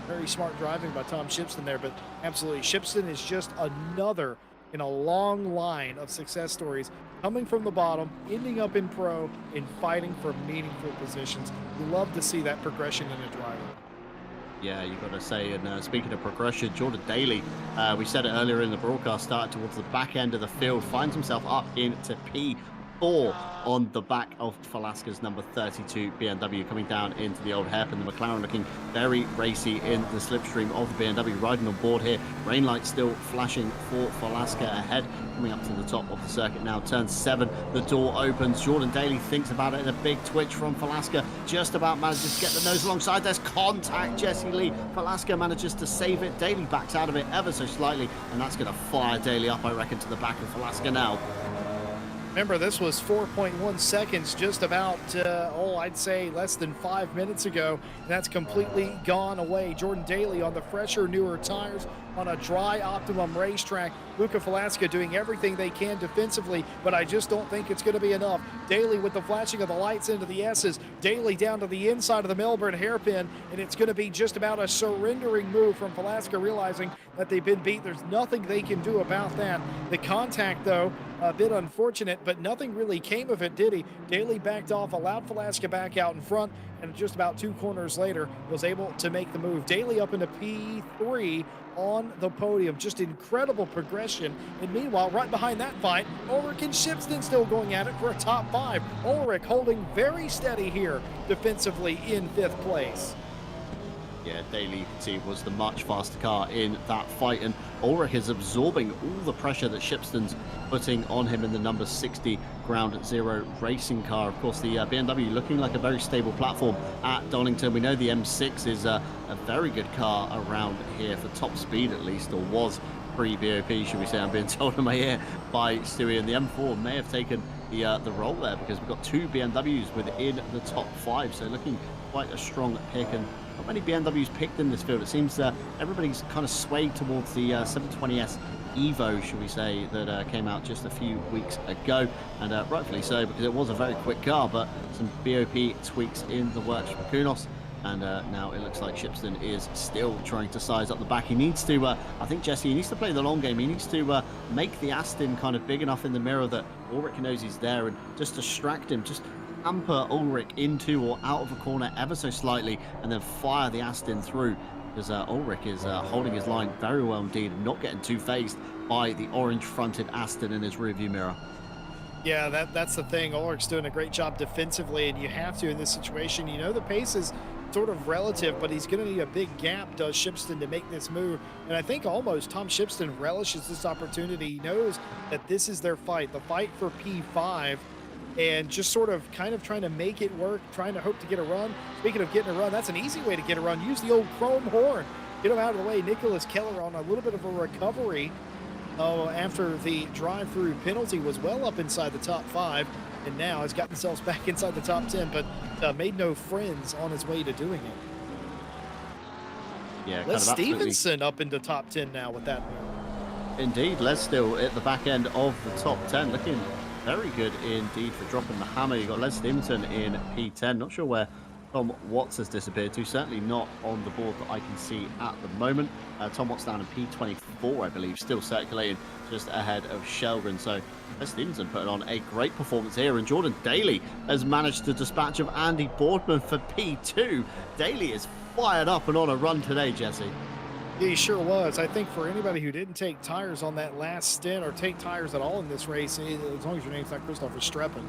Very smart driving by Tom Shipston there, but absolutely, Shipston is just another in a long line of success stories, coming from the bottom, ending up in pro, and fighting for meaningful positions. We love to see that progression in a driver. Yeah, you've got to say, and speaking of progression, Jordan Daly, we said it earlier in the broadcast, started towards the back end of the field, finds himself up into P4 on the back of Falasca's number 32 BMW, coming down into the old hairpin. The McLaren looking very racy in the slipstream of the BMW, riding on board here. Rain light still flashing for Falasca ahead, coming up to the top of the circuit now. Turn 7, the door opens. Jordan Daly thinks about it, and a big twitch from Falasca. Just about manages to get the nose alongside. There's contact, Jesse Lee. Falasca manages to save it. Daly backs out of it ever so slightly, and that's going to fire Daly up, I reckon, to the back of Falasca now. Remember, this was 4.1 seconds just about, I'd say less than 5 minutes ago. And that's completely gone away. Jordan Daly on the fresher, newer tires on a dry Optimum racetrack. Luca Falasca doing everything they can defensively, but I just don't think it's going to be enough. Daly with the flashing of the lights into the S's. Daly down to the inside of the Melbourne hairpin, and it's going to be just about a surrendering move from Falasca, realizing that they've been beat. There's nothing they can do about that. The contact, though, a bit unfortunate, but nothing really came of it, did he? Daly backed off, allowed Falasca back out in front, and just about 2 corners later was able to make the move. Daly up into P3 on the podium. Just incredible progression. And meanwhile, right behind that fight, Ulrich and Shipston still going at it for a top 5. Ulrich holding very steady here defensively in 5th place. Yeah, Daly, you can see, was the much faster car in that fight, and Ulrich is absorbing all the pressure that Shipston's putting on him in the number 60 Ground Zero racing car. Of course, the BMW looking like a very stable platform at Donington. We know the M6 is a very good car around here for top speed, at least, or was pre-BOP, should we say. I'm being told in my ear by Stewie, and the M4 may have taken the role there because we've got two BMWs within the top 5, so looking quite a strong pick. And not many BMWs picked in this field. It seems everybody's kind of swayed towards the 720S Evo, should we say, that came out just a few weeks ago, and rightfully so, because it was a very quick car, but some BOP tweaks in the works for Kunos. And now it looks like Shipston is still trying to size up the back. He needs to, I think, Jesse, he needs to play the long game. He needs to make the Aston kind of big enough in the mirror that Ulrich knows he's there, and just distract him, just hamper Ulrich into or out of a corner ever so slightly, and then fire the Aston through, because Ulrich is holding his line very well indeed, and not getting too phased by the orange-fronted Aston in his rearview mirror. Yeah, that's the thing. Ulrich's doing a great job defensively, and you have to in this situation. You know, the pace is sort of relative, but he's going to need a big gap, does Shipston, to make this move. And I think almost Tom Shipston relishes this opportunity. He knows that this is their fight, the fight for P5, and just sort of kind of trying to make it work, trying to hope to get a run. Speaking of getting a run, that's an easy way to get a run. Use the old chrome horn. Get him out of the way. Nicholas Keller on a little bit of a recovery after the drive-through penalty, was well up inside the top 5, and now has got themselves back inside the top 10, but made no friends on his way to doing it. Yeah, Les Stevenson up into top 10 now with that move. Indeed, Les still at the back end of the top 10, looking very good indeed for dropping the hammer. You've got Les Stevenson in P10. Not sure where Tom Watts has disappeared to, certainly not on the board that I can see at the moment. Tom Watts down in P24, I believe, still circulating just ahead of Shelgren. So Les Stevenson putting on a great performance here, and Jordan Daly has managed to dispatch of Andy Boardman for P2. Daly is fired up and on a run today, Jesse. He sure was. I think for anybody who didn't take tires on that last stint, or take tires at all in this race, as long as your name's not Christopher Streppen,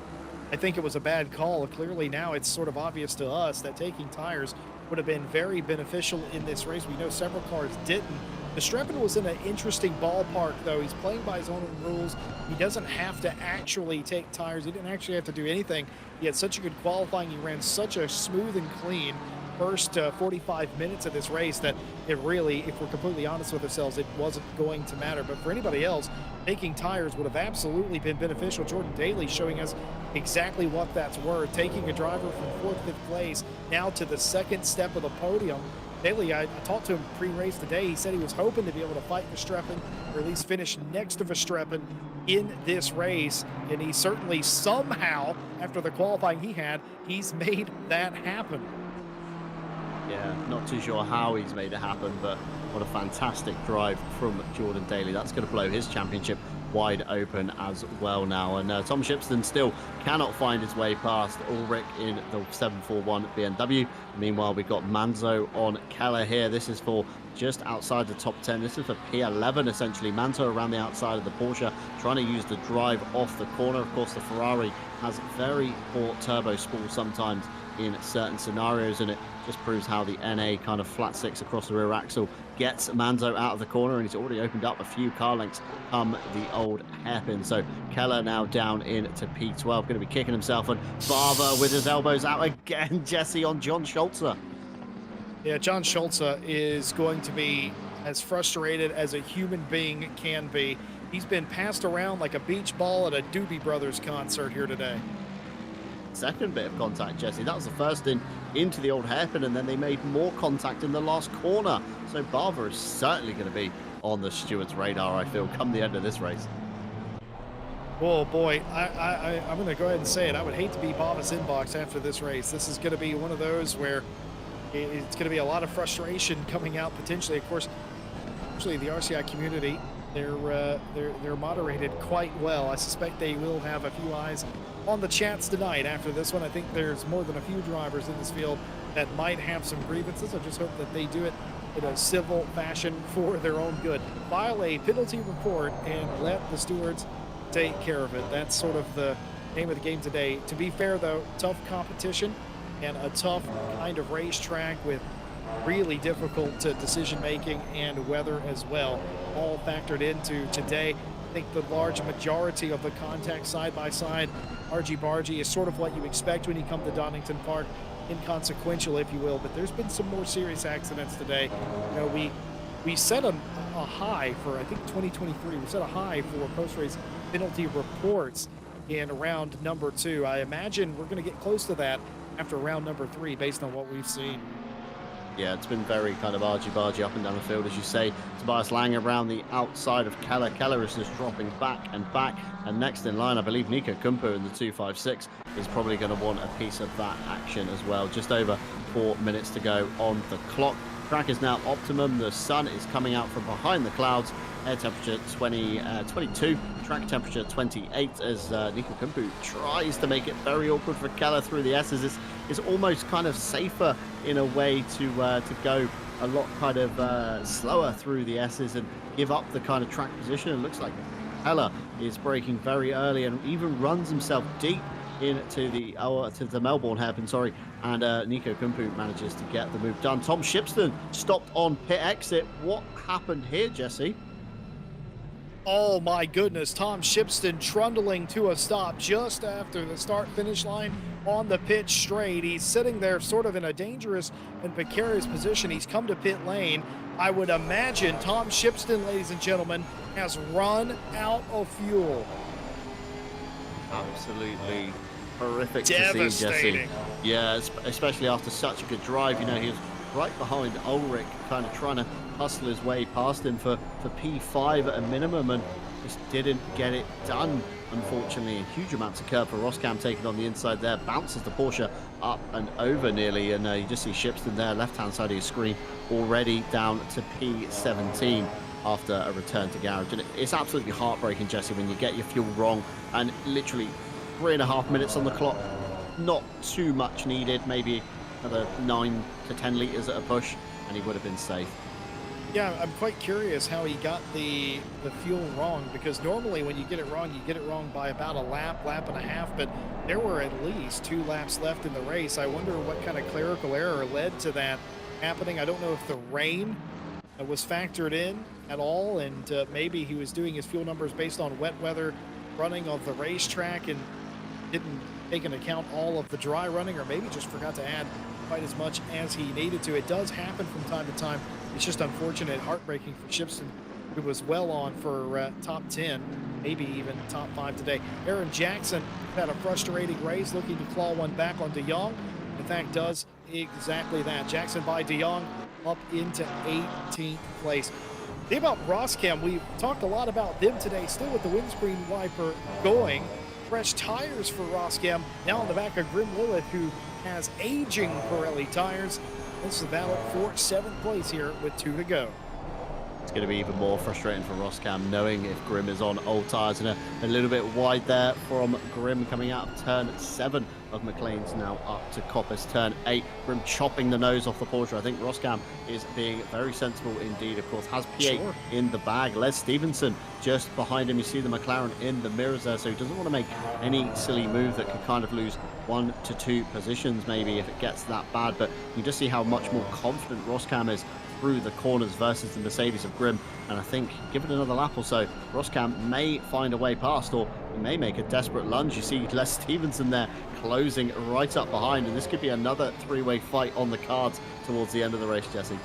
I think it was a bad call. Clearly now it's sort of obvious to us that taking tires would have been very beneficial in this race. We know several cars didn't. The Streppen was in an interesting ballpark, though. He's playing by his own rules. He doesn't have to actually take tires. He didn't actually have to do anything. He had such a good qualifying. He ran such a smooth and clean first 45 minutes of this race that it really, if we're completely honest with ourselves, it wasn't going to matter. But for anybody else, taking tires would have absolutely been beneficial. Jordan Daly showing us exactly what that's worth, taking a driver from 4th, 5th place now to the second step of the podium. Daly, I talked to him pre-race today. He said he was hoping to be able to fight Verstappen, or at least finish next to Verstappen in this race, and he certainly somehow, after the qualifying he had, he's made that happen. Yeah, not too sure how he's made it happen, but what a fantastic drive from Jordan Daly. That's going to blow his championship wide open as well now. And Tom Shipston still cannot find his way past Ulrich in the 741 BMW. Meanwhile, we've got Manzo on Keller here. This is for just outside the top 10. This is for P11, essentially. Manzo around the outside of the Porsche, trying to use the drive off the corner. Of course, the Ferrari has very poor turbo spool sometimes in certain scenarios, and it just proves how the NA kind of flat six across the rear axle gets Manzo out of the corner, and he's already opened up a few car lengths come the old hairpin. So Keller now down into P12, going to be kicking himself, and Barber with his elbows out again, Jesse, on John Schulze. Yeah, John Schulze is going to be as frustrated as a human being can be. He's been passed around like a beach ball at a Doobie Brothers concert here today. Second bit of contact, Jesse. That was the first into the old hairpin, and then they made more contact in the last corner. So Barber is certainly going to be on the steward's radar, I feel, come the end of this race. Oh boy, I'm going to go ahead and say it. I would hate to be Barber's inbox after this race. This is going to be one of those where it's going to be a lot of frustration coming out potentially. Of course, actually the RCI community, they're moderated quite well. I suspect they will have a few eyes on the chats tonight after this one. I think there's more than a few drivers in this field that might have some grievances. I just hope that they do it in a civil fashion for their own good. File a penalty report and let the stewards take care of it. That's sort of the name of the game today. To be fair, though, tough competition and a tough kind of racetrack with really difficult decision making and weather as well, all factored into today. I think the large majority of the contact side by side, argy-bargy, is sort of what you expect when you come to Donington Park, inconsequential, if you will. But there's been some more serious accidents today. You know, we we set a high for, I think, 2023. We set a high for post-race penalty reports in round number 2. I imagine we're going to get close to that after round number 3 based on what we've seen. Yeah, it's been very kind of argy-bargy up and down the field, as you say. Tobias Lang around the outside of Keller. Keller is just dropping back and back. And next in line, I believe Nico Kumpu in the 256 is probably going to want a piece of that action as well. Just over 4 minutes to go on the clock. Track is now optimum. The sun is coming out from behind the clouds. Air temperature 22, track temperature 28 as Nico Kumpu tries to make it very awkward for Keller through the S's. It's almost kind of safer in a way to go a lot kind of slower through the S's and give up the kind of track position. It looks like Keller is braking very early and even runs himself deep into the Melbourne hairpin, sorry, and Nico Kumpu manages to get the move done. Tom Shipston stopped on pit exit. What happened here, Jesse? Oh my goodness, Tom Shipston trundling to a stop just after the start-finish line on the pit straight. He's sitting there sort of in a dangerous and precarious position. He's come to pit lane. I would imagine Tom Shipston, ladies and gentlemen, has run out of fuel. Absolutely horrific to see, Devastating. Jesse. Yeah, especially after such a good drive. You know, he was right behind Ulrich, kind of trying to hustle his way past him for P5 at a minimum, and just didn't get it done, unfortunately. Huge amounts of curb for Roskam taking on the inside there, bounces the Porsche up and over nearly, and you just see Shipston there, left-hand side of your screen, already down to P17 after a return to garage. And it's absolutely heartbreaking, Jesse, when you get your fuel wrong, and literally 3.5 minutes on the clock, not too much needed, maybe another 9 to 10 litres at a push, and he would have been safe. Yeah, I'm quite curious how he got the fuel wrong, because normally when you get it wrong by about a lap and a half, but there were at least 2 laps left in the race. I wonder what kind of clerical error led to that happening. I don't know if the rain was factored in at all, and maybe he was doing his fuel numbers based on wet weather running of the racetrack and didn't take into account all of the dry running, or maybe just forgot to add quite as much as he needed to. It does happen from time to time. It's just unfortunate, heartbreaking for Shipston, who was well on for top 10, maybe even top 5 today. Aaron Jackson had a frustrating race, looking to claw one back on De Jong. In fact, does exactly that. Jackson by De Jong up into 18th place. The thing about Roskam, we've talked a lot about them today, still with the windscreen wiper going. Fresh tires for Roskam, now on the back of Grim Lilith, who has aging Pirelli tires. This is the battle for 7th place here with 2 to go. It's going to be even more frustrating for Roskam, knowing if Grim is on old tyres, and a little bit wide there from Grim coming out of turn 7 of McLean's, now up to Coppice turn 8. Grim chopping the nose off the Porsche. I think Roskam is being very sensible indeed, of course. Has P8 in the bag. Les Stevenson just behind him. You see the McLaren in the mirrors there, so he doesn't want to make any silly move that could kind of lose 1 to 2 positions maybe if it gets that bad. But you just see how much more confident Roskam is through the corners versus the Mercedes of Grim, and I think give it another lap or so, Roskam may find a way past, or he may make a desperate lunge. You see Les Stevenson there closing right up behind, and this could be another 3-way fight on the cards towards the end of the race, Jesse.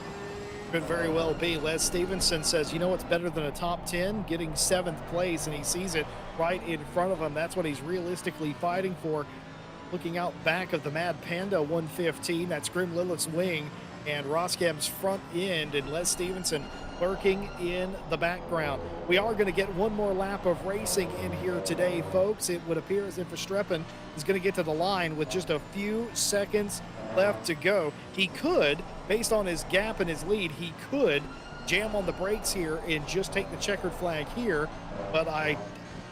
Could very well be. Les Stevenson says, you know what's better than a top 10? Getting 7th place, and he sees it right in front of him. That's what he's realistically fighting for. Looking out back of the Mad Panda 115, that's Grim Lilith's wing, and Roskam's front end, and Les Stevenson lurking in the background. We are going to get one more lap of racing in here today, folks. It would appear as if Verstappen is going to get to the line with just a few seconds left to go. He could, based on his gap and his lead, he could jam on the brakes here and just take the checkered flag here, but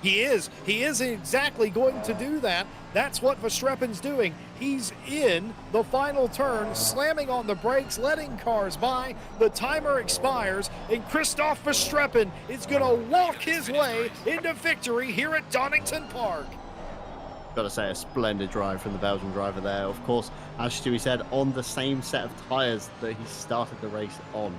he is exactly going to do that. That's what Verstappen's doing. He's in the final turn, slamming on the brakes, letting cars by. The timer expires, and Christoph Verstappen is going to walk his way into victory here at Donington Park. Got to say, a splendid drive from the Belgian driver there. Of course, as Stewie said, on the same set of tyres that he started the race on.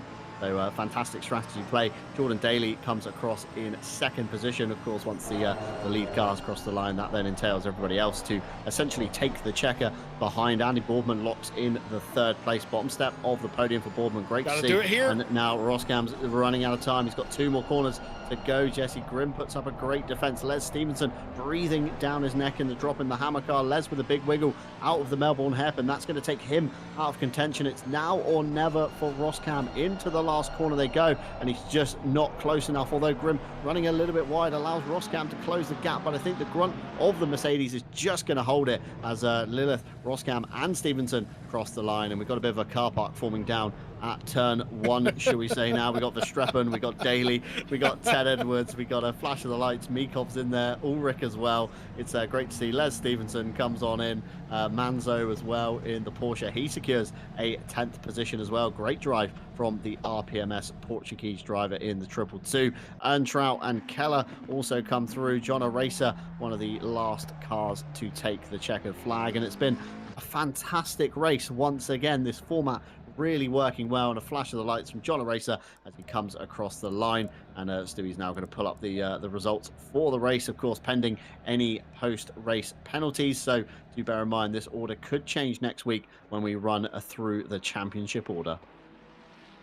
So fantastic strategy play. Jordan Daly comes across in second position. Of course, once the lead cars cross the line, that then entails everybody else to essentially take the checker behind. Andy Boardman locks in the third place. Bottom step of the podium for Boardman. Great to Got to see. do it here. And now Roskam's running out of time. He's got 2 more corners to go. Jesse Grimm puts up a great defense. Les Stevenson breathing down his neck in the drop in the hammer car. Les with a big wiggle out of the Melbourne hairpin. That's going to take him out of contention. It's now or never for Roskam. Into the last corner they go, and he's just not close enough. Although Grimm running a little bit wide allows Roskam to close the gap, but I think the grunt of the Mercedes is just going to hold it as Lilith, Roskam, and Stevenson cross the line. And we've got a bit of a car park forming down at turn 1, shall we say now. We got Verstappen, we got Daly, we got Ted Edwards, we got a flash of the lights, Mikov's in there, Ulrich as well. It's great to see. Les Stevenson comes on in, Manzo as well in the Porsche. He secures a 10th position as well. Great drive from the RPMS Portuguese driver in the 222. Earntrout and Keller also come through. John Aracer, one of the last cars to take the checkered flag, and it's been a fantastic race once again. This format really working well, and a flash of the lights from John Aracer as he comes across the line. And Stewie's now going to pull up the results for the race, of course, pending any post-race penalties. So do bear in mind this order could change next week when we run through the championship order.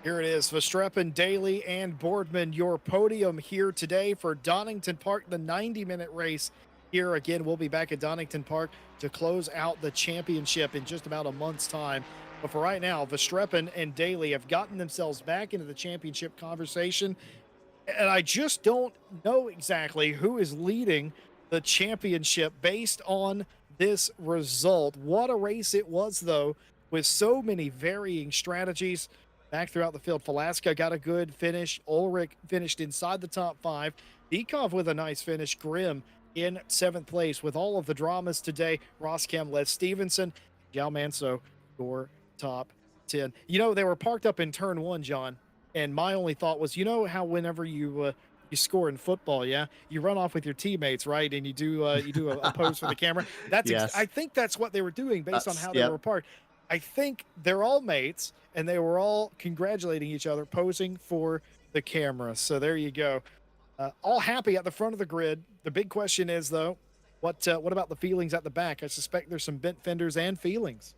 Here it is, Verstappen, Daly, and Boardman, your podium here today for Donington Park, the 90-minute race. Here again, we'll be back at Donington Park to close out the championship in just about a month's time. But for right now, Verstappen and Daly have gotten themselves back into the championship conversation. And I just don't know exactly who is leading the championship based on this result. What a race it was, though, with so many varying strategies back throughout the field. Falaska got a good finish. Ulrich finished inside the top 5. Bekov with a nice finish. Grimm in 7th place with all of the dramas today. Roskam, Les Stevenson, Jao Manso, your top 10. You know, they were parked up in turn 1, John. And my only thought was, you know how whenever you score in football, yeah, you run off with your teammates, right? And you do a pose for the camera. Yes, I think that's what they were doing based on that's how they were parked. I think they're all mates, and they were all congratulating each other, posing for the camera. So there you go. All happy at the front of the grid. The big question is, though, what about the feelings at the back? I suspect there's some bent fenders and feelings.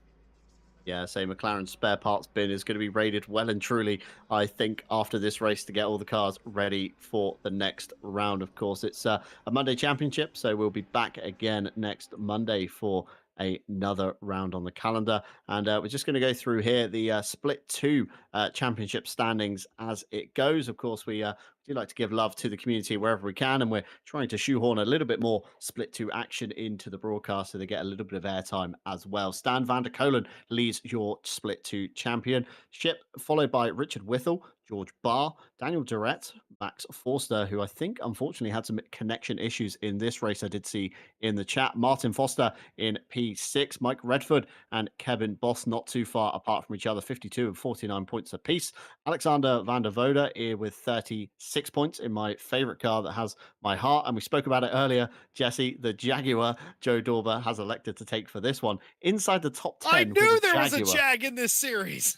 Yeah, so McLaren's spare parts bin is going to be raided well and truly, I think, after this race to get all the cars ready for the next round. Of course, it's a Monday championship, so we'll be back again next Monday for another round on the calendar. And we're just going to go through here the split 2 championship standings as it goes. Of course, we do like to give love to the community wherever we can, and we're trying to shoehorn a little bit more split 2 action into the broadcast so they get a little bit of airtime as well. Stan van der Kolen leads your split 2 championship, followed by Richard Withel, George Barr, Daniel Durrett, Max Forster, who I think unfortunately had some connection issues in this race. I did see in the chat. Martin Foster in P6, Mike Redford and Kevin Boss not too far apart from each other, 52 and 49 points apiece. Alexander van der Voda here with 36 points in my favorite car that has my heart. And we spoke about it earlier, Jesse, the Jaguar Joe Dorber has elected to take for this one. Inside the top 10 I with knew a there was a Jaguar. Jag in this series.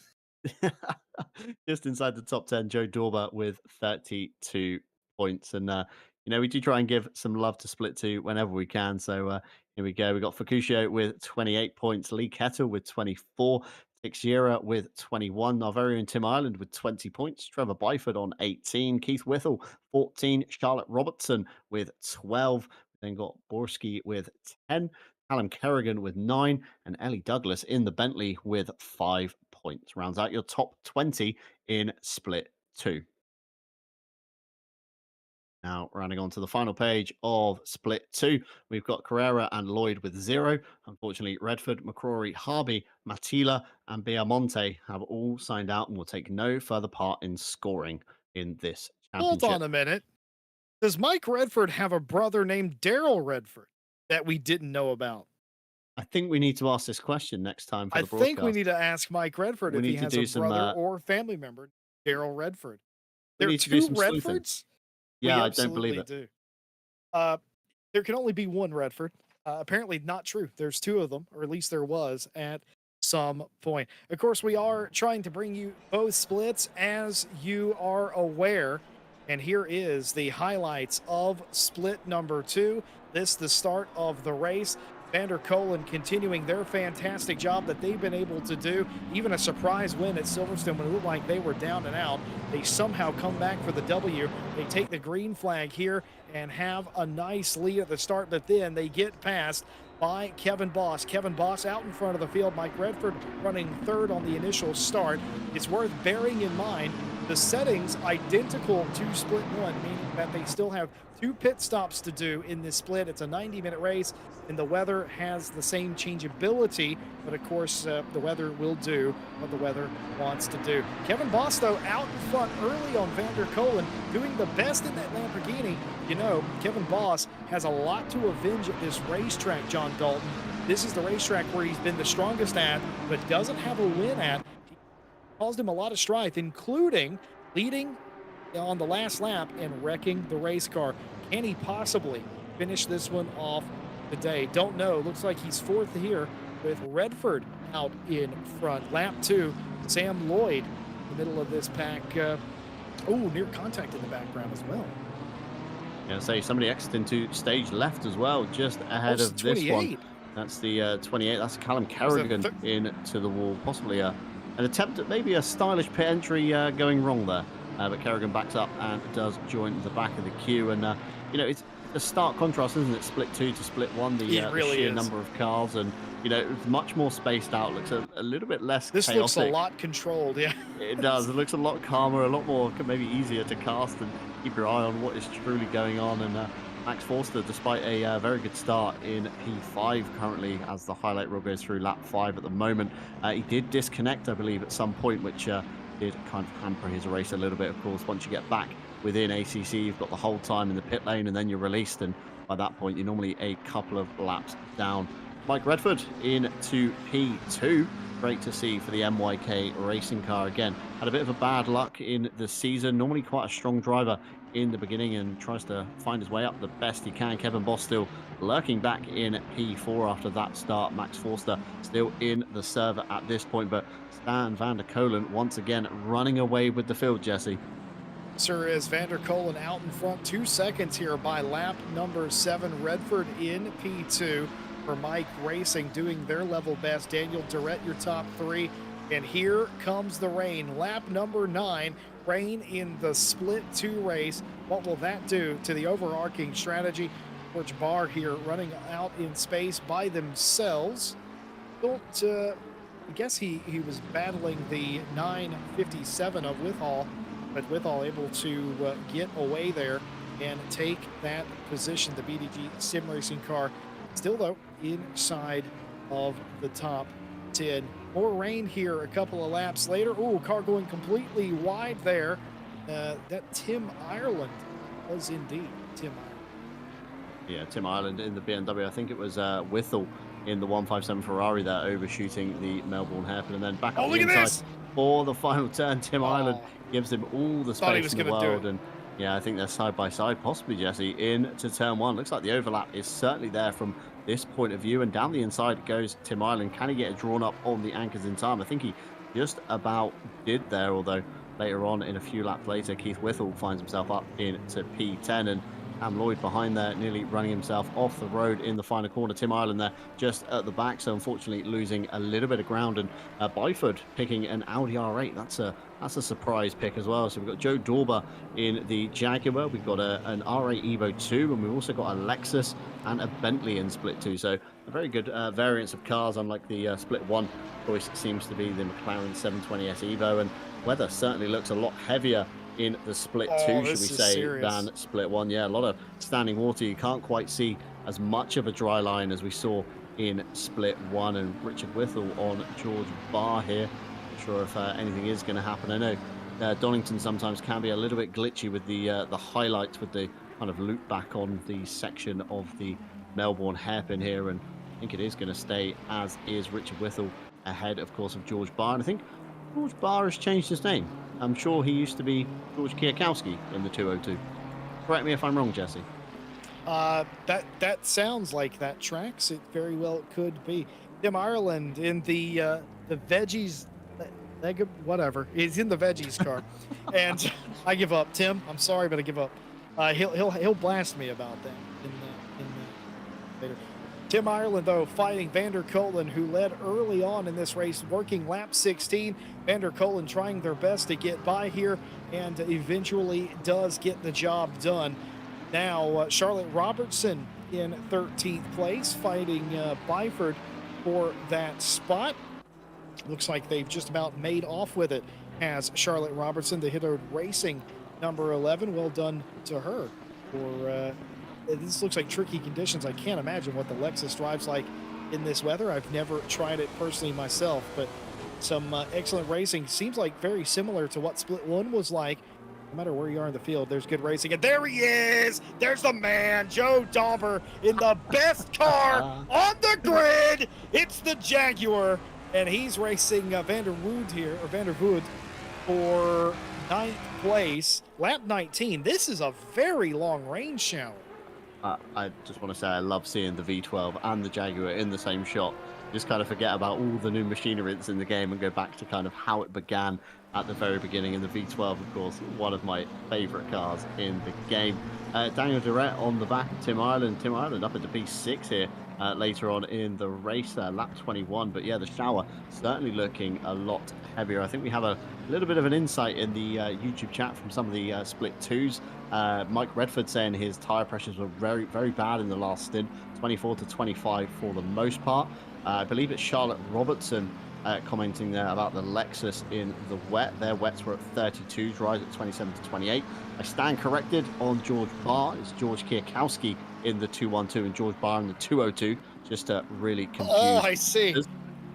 Just inside the top 10, Joe Dorber with 32 points. And, we do try and give some love to Split 2 whenever we can. So here we go. We got Fukushio with 28 points, Lee Kettle with 24, Tixera with 21, our very own Tim Ireland with 20 points, Trevor Byford on 18, Keith Withel 14, Charlotte Robertson with 12. Then got Borski with 10. Callum Kerrigan with 9, and Ellie Douglas in the Bentley with 5 points. Rounds out your top 20 in Split 2. Now, rounding on to the final page of Split 2, we've got Carrera and Lloyd with 0. Unfortunately, Redford, McCrory, Harvey, Matila, and Biamonte have all signed out and will take no further part in scoring in this Hold championship. on a minute. Does Mike Redford have a brother named Daryl Redford that we didn't know about? I think we need to ask this question next time for I the think we broadcast. need to ask Mike Redford We if he need to has do a some. brother or family member, Daryl Redford. We There are need to do 2 some sleuthing. Redfords? Yeah, We I don't believe absolutely it. do. There can only be one Redford. Apparently not true. There's 2 of them, or at least there was, at some point. Of course, we are trying to bring you both splits as you are aware. And here is the highlights of split number 2. This the start of the race. Vander Kolen continuing their fantastic job that they've been able to do. Even a surprise win at Silverstone when it looked like they were down and out. They somehow come back for the W. They take the green flag here and have a nice lead at the start, but then they get past by Kevin Boss. Kevin Boss out in front of the field. Mike Redford running third on the initial start. It's worth bearing in mind the settings identical to split 1, meaning that they still have 2 pit stops to do in this split. It's a 90-minute race, and the weather has the same changeability, but of course, the weather will do what the weather wants to do. Kevin Boss, though, out in front early on Vander Kolen, doing the best in that Lamborghini. You know, Kevin Boss has a lot to avenge at this racetrack, John Dalton. This is the racetrack where he's been the strongest at, but doesn't have a win at. Caused him a lot of strife, including leading on the last lap and wrecking the race car. Can he possibly finish this one off today? Don't know. Looks like he's fourth here with Redford out in front. Lap 2, Sam Lloyd in the middle of this pack. Near contact in the background as well. Yeah, say somebody exited into stage left as well, just ahead of this one. That's the 28. That's Callum Kerrigan into the wall. Possibly an attempt at maybe a stylish pit entry going wrong there. But Kerrigan backs up and does join the back of the queue. And, you know, it's a stark contrast, isn't it? Split 2 to split 1, the sheer number of cars. And, you know, it's much more spaced out. Looks a little bit less chaotic. This looks a lot controlled, yeah. It does. It looks a lot calmer, a lot more, maybe easier to cast and keep your eye on what is truly going on. And Max Forster, despite a very good start in P5 currently, as the highlight reel goes through lap 5 at the moment, he did disconnect, I believe, at some point, which did kind of hamper his race a little bit. Of course, once you get back within ACC, you've got the whole time in the pit lane, and then you're released, and by that point, you're normally a couple of laps down. Mike Redford into P2. Great to see for the MYK racing car again. Had a bit of a bad luck in the season. Normally quite a strong driver in the beginning and tries to find his way up the best he can. Kevin Boss still lurking back in P4 after that start. Max Forster still in the server at this point, but Stan Vander Kolen once again running away with the field, Jesse. Sir, is Vander Kolen out in front, 2 seconds here by lap number 7. Redford in P2 for Mike Racing doing their level best. Daniel Durrett, your top 3. And here comes the rain. Lap number 9, rain in the split 2 race. What will that do to the overarching strategy? George Barr here running out in space by themselves. I guess he was battling the 957 of Withall, but Withall able to get away there and take that position. The BDG sim racing car still, though, inside of the top 10. More rain here a couple of laps later. Ooh, car going completely wide there. That Tim Ireland was indeed Tim Ireland. Yeah, Tim Ireland in the BMW. I think it was Withall in the 157 Ferrari there, overshooting the Melbourne hairpin, and then back up the inside for the final turn. Tim Ireland gives him all the space in the world, and yeah, I think they're side by side, possibly, Jesse, into turn 1. Looks like the overlap is certainly there from this point of view, and down the inside goes Tim Ireland. Can he get it drawn up on the anchors in time? I think he just about did there, although later on, in a few laps later, Keith Withall finds himself up into P10, and Sam Lloyd behind there, nearly running himself off the road in the final corner. Tim Ireland there just at the back, so unfortunately losing a little bit of ground. And Byford picking an Audi R8. That's a surprise pick as well. So we've got Joe Dorber in the Jaguar. We've got an R8 Evo 2, and we've also got a Lexus and a Bentley in split 2. So a very good variance of cars, unlike the split 1 choice seems to be the McLaren 720S Evo. And weather certainly looks a lot heavier in the split 2, should we say, than split 1. Yeah, a lot of standing water. You can't quite see as much of a dry line as we saw in split 1. And Richard Withall on George Barr here. Not sure if anything is going to happen. I know Donington sometimes can be a little bit glitchy with the highlights, with the kind of loop back on the section of the Melbourne hairpin here. And I think it is going to stay as is. Richard Withall ahead, of course, of George Barr. And I think George Barr has changed his name. I'm sure he used to be George Kwiatkowski in the 202. Correct me if I'm wrong, Jesse. That sounds like that tracks. It very well could be. Tim Ireland in the the veggies, whatever. He's in the veggies car, and I give up. Tim, I'm sorry, but I give up. He'll blast me about that in the later. Tim Ireland, though, fighting Vander Kolen, who led early on in this race, working lap 16. Vander Kolen trying their best to get by here and eventually does get the job done. Now, Charlotte Robertson in 13th place, fighting Byford for that spot. Looks like they've just about made off with it as Charlotte Robertson, the Hiddo Racing number 11. Well done to her for this looks like tricky conditions. I can't imagine what the Lexus drives like in this weather. I've never tried it personally myself, but some excellent racing. Seems like very similar to what Split 1 was like. No matter where you are in the field, there's good racing. And there he is! There's the man, Joe Dauber, in the best car on the grid! It's the Jaguar, and he's racing Vanderwood for 9th place. Lap 19. This is a very long rain shower. I just want to say I love seeing the V12 and the Jaguar in the same shot. Just kind of forget about all the new machinery that's in the game and go back to kind of how it began at the very beginning. And the V12, of course, one of my favorite cars in the game. Daniel Durrett on the back of Tim Ireland. Tim Ireland up into P6 here later on in the race, lap 21. But yeah, the shower certainly looking a lot heavier. I think we have a little bit of an insight in the YouTube chat from some of the split twos. Mike Redford saying his tire pressures were very, very bad in the last stint, 24 to 25 for the most part. I believe it's Charlotte Robertson commenting there about the Lexus in the wet. Their wets were at 32s, rise at 27 to 28. I stand corrected on George Barr. It's George Kierkowski in the 212 and George Barr in the 202. Just really confused. Oh, I see.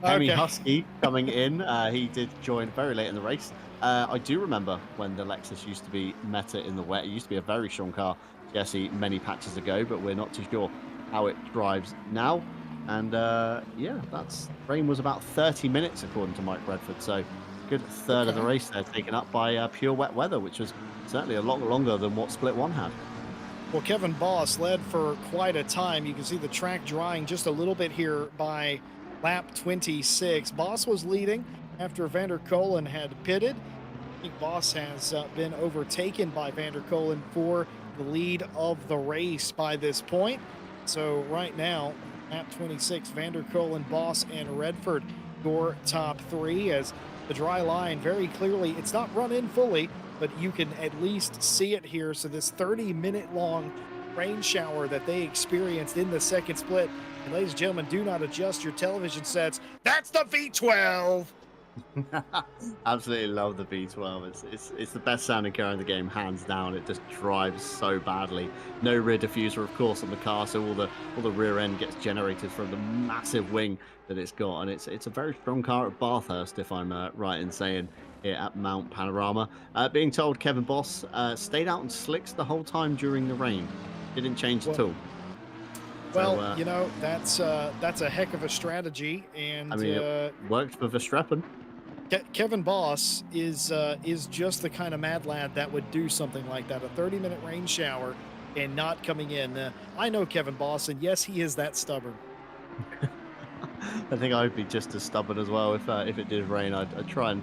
Hemi Husky coming in. He did join very late in the race. I do remember when the Lexus used to be meta in the wet. It used to be a very strong car, Jesse, many patches ago, but we're not too sure how it drives now. And yeah, rain was about 30 minutes according to Mike Redford. So good third of the race there taken up by pure wet weather, which was certainly a lot longer than what Split 1 had. Well, Kevin Boss led for quite a time. You can see the track drying just a little bit here by lap 26. Boss was leading after Vander Kolen had pitted. I think Boss has been overtaken by Vander Kolen for the lead of the race by this point. So right now, lap 26, Vander Kolen, Boss, and Redford, your top three, as the dry line very clearly, it's not run in fully, but you can at least see it here. So this 30-minute long rain shower that they experienced in the second split. And ladies and gentlemen, do not adjust your television sets. That's the V12. Absolutely love the V12. It's the best sounding car in the game, hands down. It just drives so badly. No rear diffuser, of course, on the car, so all the rear end gets generated from the massive wing that it's got, and it's a very strong car at Bathurst, if I'm right in saying, here at Mount Panorama. Being told Kevin Boss stayed out in slicks the whole time during the rain. Didn't change at all. Well, so, you know, that's a heck of a strategy, and I mean, it worked for Verstappen. Kevin Boss is just the kind of mad lad that would do something like that, a 30-minute rain shower and not coming in. I know Kevin Boss, and yes, he is that stubborn. I think I'd be just as stubborn as well if it did rain. I'd try and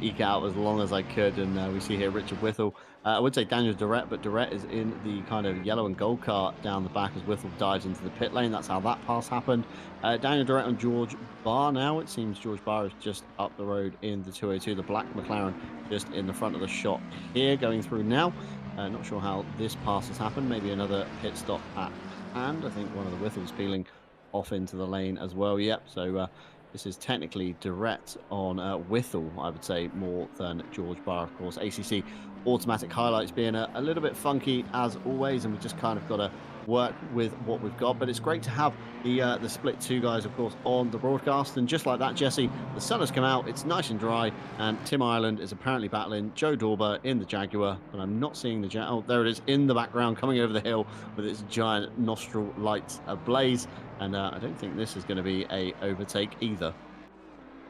eke it out as long as I could. And we see here Richard Whittle. I would say Daniel Durrett, but Durrett is in the kind of yellow and gold car down the back as Whittle dives into the pit lane. That's how that pass happened. Daniel Durrett and George Barr now. It seems George Barr is just up the road in the 202. The black McLaren just in the front of the shot here, going through now. Not sure how this pass has happened. Maybe another pit stop at hand. I think one of the Whittles peeling off into the lane as well. Yep. So this is technically Durrett on Whittle, I would say, more than George Barr, of course. ACC automatic highlights being a little bit funky as always, and we just kind of got to work with what we've got. But it's great to have the split two guys, of course, on the broadcast. And just like that, Jesse, the sun has come out, it's nice and dry, and Tim Ireland is apparently battling Joe Dauber in the Jaguar, but I'm not seeing the oh, there it is in the background coming over the hill with its giant nostril lights ablaze. And I don't think this is going to be a overtake either.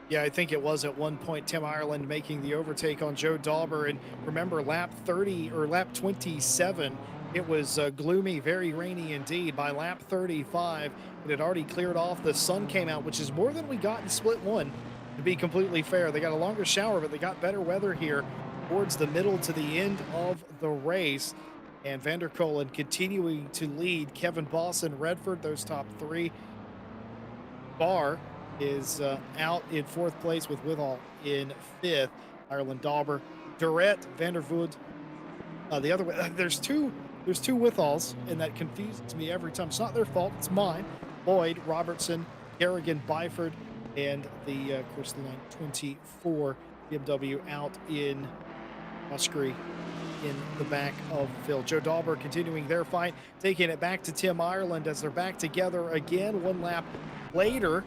Yeah, I think it was at one point Tim Ireland making the overtake on Joe Dauber. And remember, lap 30 or lap 27, it was gloomy, very rainy indeed. By lap 35, it had already cleared off. The sun came out, which is more than we got in split one. to be completely fair. They got a longer shower, but they got better weather here towards the middle to the end of the race. And Vanderkolen continuing to lead. Kevin Boss and Redford, those top three. Barr is out in fourth place with Withall in fifth. Ireland Dauber, Durrett, Vandervood. The other way, there's two Withalls, and that confuses me every time. It's not their fault, it's mine. Lloyd, Robertson, Garrigan, Byford, and the of course the 924 BMW out in Muskery in the back of the field. Joe Dauber continuing their fight, taking it back to Tim Ireland as they're back together again. One lap later,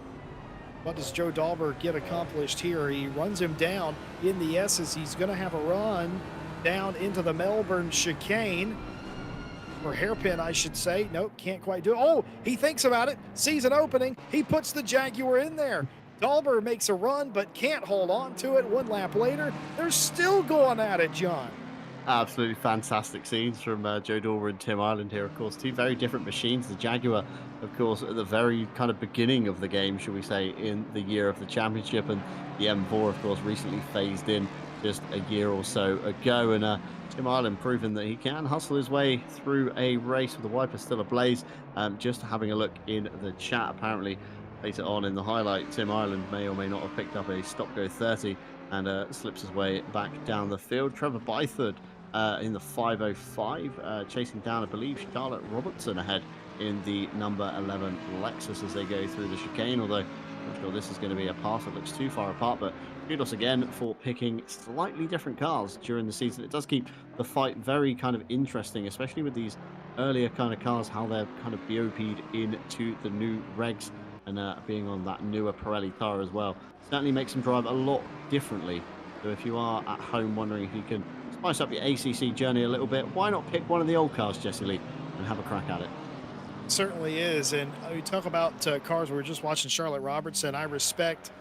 what does Joe Dauber get accomplished here? He runs him down in the S's. He's going to have a run down into the Melbourne chicane, or hairpin, I should say. Nope, can't quite do it. Oh, he thinks about it, sees an opening. He puts the Jaguar in there. Dauber makes a run, but can't hold on to it. One lap later, they're still going at it, John. Absolutely fantastic scenes from Joe Dauber and Tim Ireland here. Of course, two very different machines. The Jaguar, of course, at the very kind of beginning of the game, shall we say, in the year of the championship, and the M4, of course, recently phased in just a year or so ago. And Tim Ireland proving that he can hustle his way through a race with the wiper still ablaze. Just having a look in the chat, apparently later on in the highlight, Tim Ireland may or may not have picked up a stop-go 30 and slips his way back down the field. Trevor Byford in the 505, chasing down, I believe, Charlotte Robertson ahead in the number 11 Lexus as they go through the chicane, although I'm not sure this is going to be a pass that looks too far apart. But kudos again for picking slightly different cars during the season. It does keep the fight very kind of interesting, especially with these earlier kind of cars, how they're kind of BOP'd into the new regs, and being on that newer Pirelli tire as well. Certainly makes them drive a lot differently. So if you are at home wondering if you can spice up your ACC journey a little bit, why not pick one of the old cars, Jesse Lee, and have a crack at it? Certainly is. And we talk about cars. We were just watching Charlotte Robertson. I respect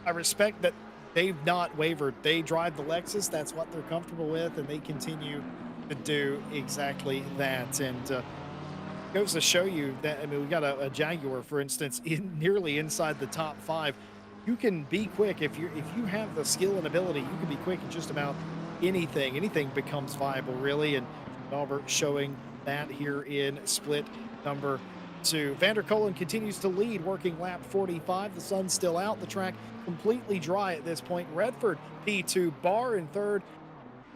that they've not wavered. They drive the Lexus. That's what they're comfortable with, and they continue to do exactly that. And goes to show you that, I mean, we got a Jaguar, for instance, nearly inside the top five. You can be quick if you have the skill and ability. You can be quick in just about anything. Anything becomes viable, really. And Dauber showing that here in split number 2. Vanderkolen continues to lead, working lap 45. The sun's still out. The track completely dry at this point. Redford P2, Barr in third,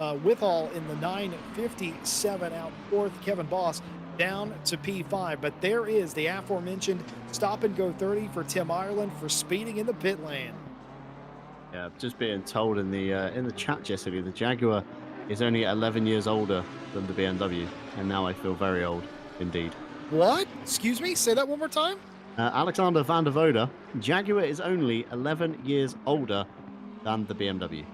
Withall in the 957 out fourth. Kevin Boss down to P5, but there is the aforementioned stop and go 30 for Tim Ireland for speeding in the pit lane. Yeah, just being told in the chat yesterday, the Jaguar is only 11 years older than the BMW, and now I feel very old indeed. What? Excuse me? Say that one more time. Alexander van der Voda, Jaguar is only 11 years older than the BMW.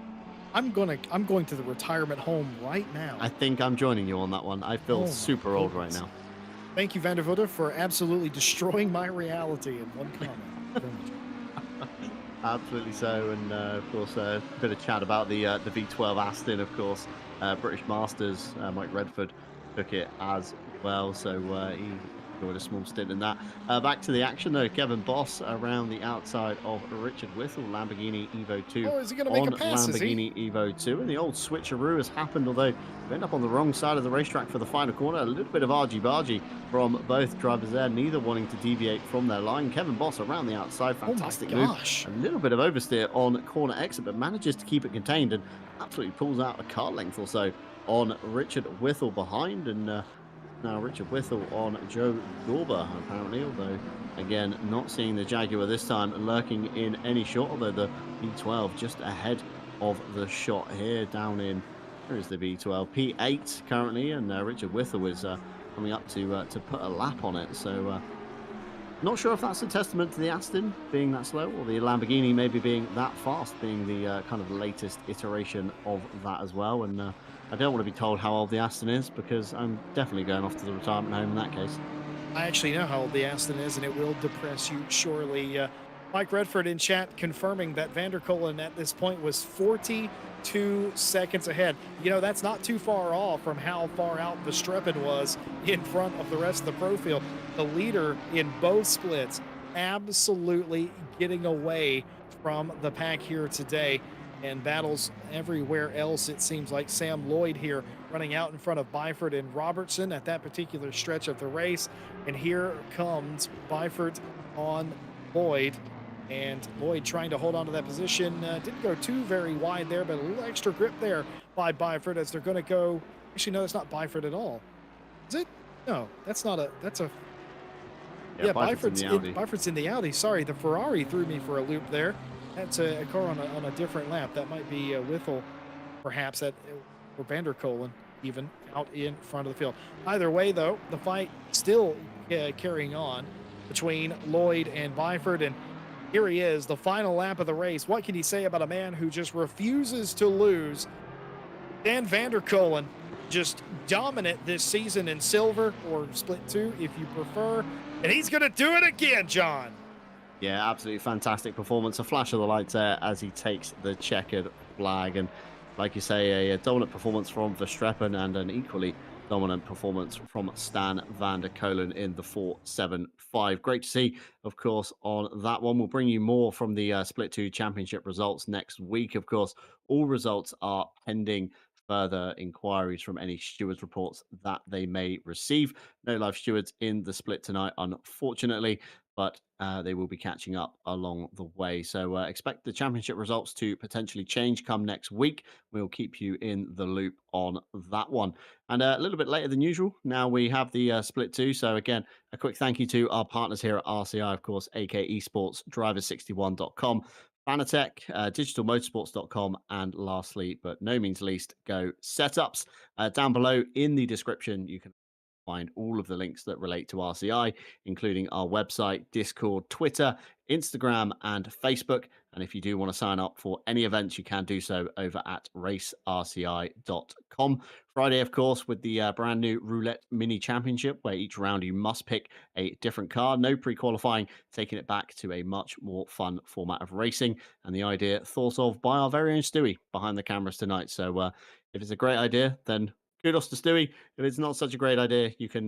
I'm going to the retirement home right now. I think I'm joining you on that one. I feel super old right now. Thank you, Van der Voda, for absolutely destroying my reality in one comment. Absolutely so, and of course a bit of chat about the V12 Aston. Of course, British Masters, Mike Redford took it as well, so he enjoyed a small stint in that. Back to the action though, Kevin Boss around the outside of Richard Whittle, Lamborghini Evo 2. Oh, is he going to make a pass? Lamborghini Evo 2, and the old switcheroo has happened, although we end up on the wrong side of the racetrack for the final corner. A little bit of argy-bargy from both drivers there, neither wanting to deviate from their line. Kevin Boss around the outside, fantastic move. A little bit of oversteer on corner exit, but manages to keep it contained and absolutely pulls out a car length or so on Richard Whittle behind, and now Richard Whittle on Joe Dauber, apparently, although, again, not seeing the Jaguar this time lurking in any shot, although the V12 just ahead of the shot here down in, where is the V12? P8 currently, and Richard Whittle is coming up to put a lap on it, so not sure if that's a testament to the Aston being that slow, or the Lamborghini maybe being that fast, being the kind of latest iteration of that as well. And I don't want to be told how old the Aston is, because I'm definitely going off to the retirement home in that case. I actually know how old the Aston is, and it will depress you surely. Mike Redford in chat confirming that Vanderkolen at this point was 42 seconds ahead. You know, that's not too far off from how far out Verstappen was in front of the rest of the pro field. The leader in both splits absolutely getting away from the pack here today, and battles everywhere else. It seems like Sam Lloyd here running out in front of Byford and Robertson at that particular stretch of the race. And here comes Byford on Lloyd. And Lloyd trying to hold on to that position. Didn't go too very wide there, but a little extra grip there by Byford as they're going to go. Actually, no, it's not Byford at all. Is it? No, that's not a. That's a. Yeah, Yeah, Byford's in the Audi. Byford's in the Audi. Sorry, the Ferrari threw me for a loop there. That's a car on a different lap. That might be Whittle, perhaps, or Vanderkolen, even out in front of the field. Either way, though, the fight still carrying on between Lloyd and Byford. And here he is, the final lap of the race. What can you say about a man who just refuses to lose? Dan Vanderkolen, just dominant this season in silver, or split two if you prefer. And he's going to do it again, John. Yeah, absolutely fantastic performance. A flash of the lights there as he takes the checkered flag. And like you say, a dominant performance from Verstappen and an equally dominant performance from Stan van der Kolen in the 4.75. Great to see, of course, on that one. We'll bring you more from the Split 2 Championship results next week. Of course, all results are pending further inquiries from any stewards reports that they may receive. No live stewards in the split tonight, unfortunately, but they will be catching up along the way. So expect the championship results to potentially change come next week. We'll keep you in the loop on that one. And a little bit later than usual, now we have the split two. So again, a quick thank you to our partners here at RCI, of course, AK Esports, Drivers61.com. Fanatec, digitalmotorsports.com, and lastly, but no means least, Go Setups. Down below in the description, you can find all of the links that relate to RCI, including our website, Discord, Twitter, Instagram, and Facebook. And if you do want to sign up for any events, you can do so over at racerci.com. Friday, of course, with the brand new Roulette Mini Championship, where each round you must pick a different car. No pre qualifying, taking it back to a much more fun format of racing. And the idea thought of by our very own Stewie behind the cameras tonight. So if it's a great idea, then kudos to Stewie. If it's not such a great idea, you can,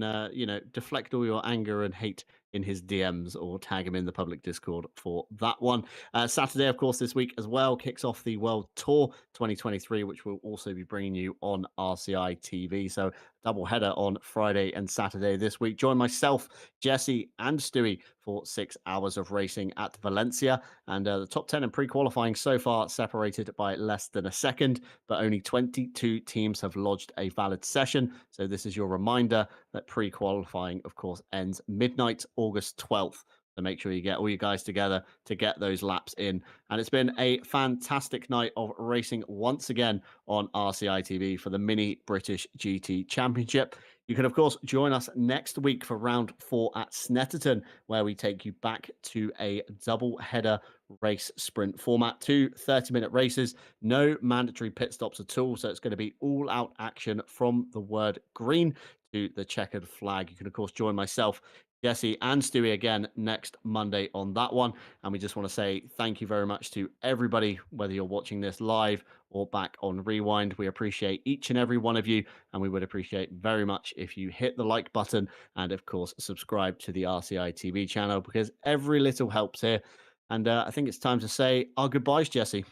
deflect all your anger and hate in his DMs or tag him in the public Discord for that one. Saturday, of course, this week as well, kicks off the World Tour 2023, which will also be bringing you on RCI TV. So, double header on Friday and Saturday this week. Join myself, Jesse, and Stewie for 6 hours of racing at Valencia. And the top 10 in pre qualifying so far separated by less than a second, but only 22 teams have lodged a valid session. So, this is your reminder that pre qualifying, of course, ends midnight, August 12th. So make sure you get all you guys together to get those laps in. And it's been a fantastic night of racing once again on RCI TV for the Mini British GT Championship. You can, of course, join us next week for round 4 at Snetterton, where we take you back to a double header race sprint format. 2 30-minute races, no mandatory pit stops at all. So it's going to be all out action from the word green to the checkered flag. You can, of course, join myself, Jesse, and Stewie again next Monday on that one. And we just want to say thank you very much to everybody, whether you're watching this live or back on rewind. We appreciate each and every one of you, and we would appreciate very much if you hit the like button and, of course, subscribe to the RCI TV channel, because every little helps here. And I think it's time to say our goodbyes, Jesse.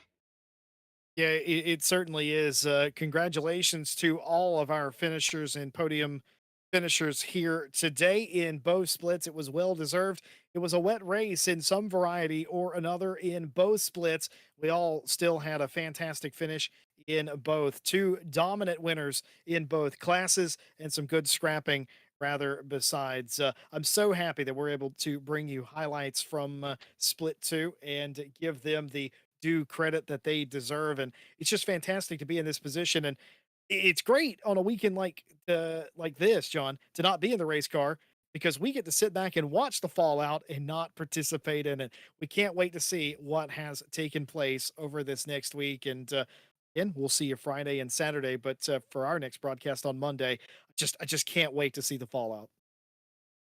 Yeah, it certainly is. Congratulations to all of our finishers and podium finishers here today in both splits. It was well deserved. It was a wet race in some variety or another in both splits. We all still had a fantastic finish in both. Two dominant winners in both classes and some good scrapping rather besides. I'm so happy that we're able to bring you highlights from split two and give them the due credit that they deserve. And it's just fantastic to be in this position. And it's great on a weekend like this, John, to not be in the race car because we get to sit back and watch the fallout and not participate in it. We can't wait to see what has taken place over this next week. And again, we'll see you Friday and Saturday. But for our next broadcast on Monday, I just can't wait to see the fallout.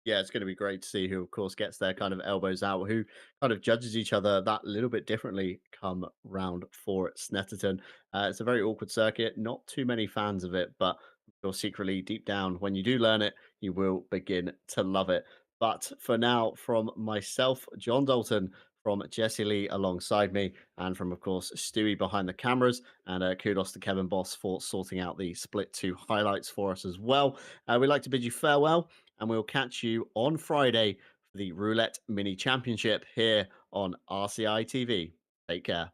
Yeah, it's going to be great to see who, of course, gets their kind of elbows out, who kind of judges each other that little bit differently come round 4 at Snetterton. It's a very awkward circuit, not too many fans of it, but you're secretly deep down, when you do learn it, you will begin to love it. But for now, from myself, John Dalton, from Jesse Lee alongside me, and from, of course, Stewie behind the cameras. And kudos to Kevin Boss for sorting out the split two highlights for us as well. We'd like to bid you farewell, and we'll catch you on Friday for the Roulette Mini Championship here on RCI TV. Take care.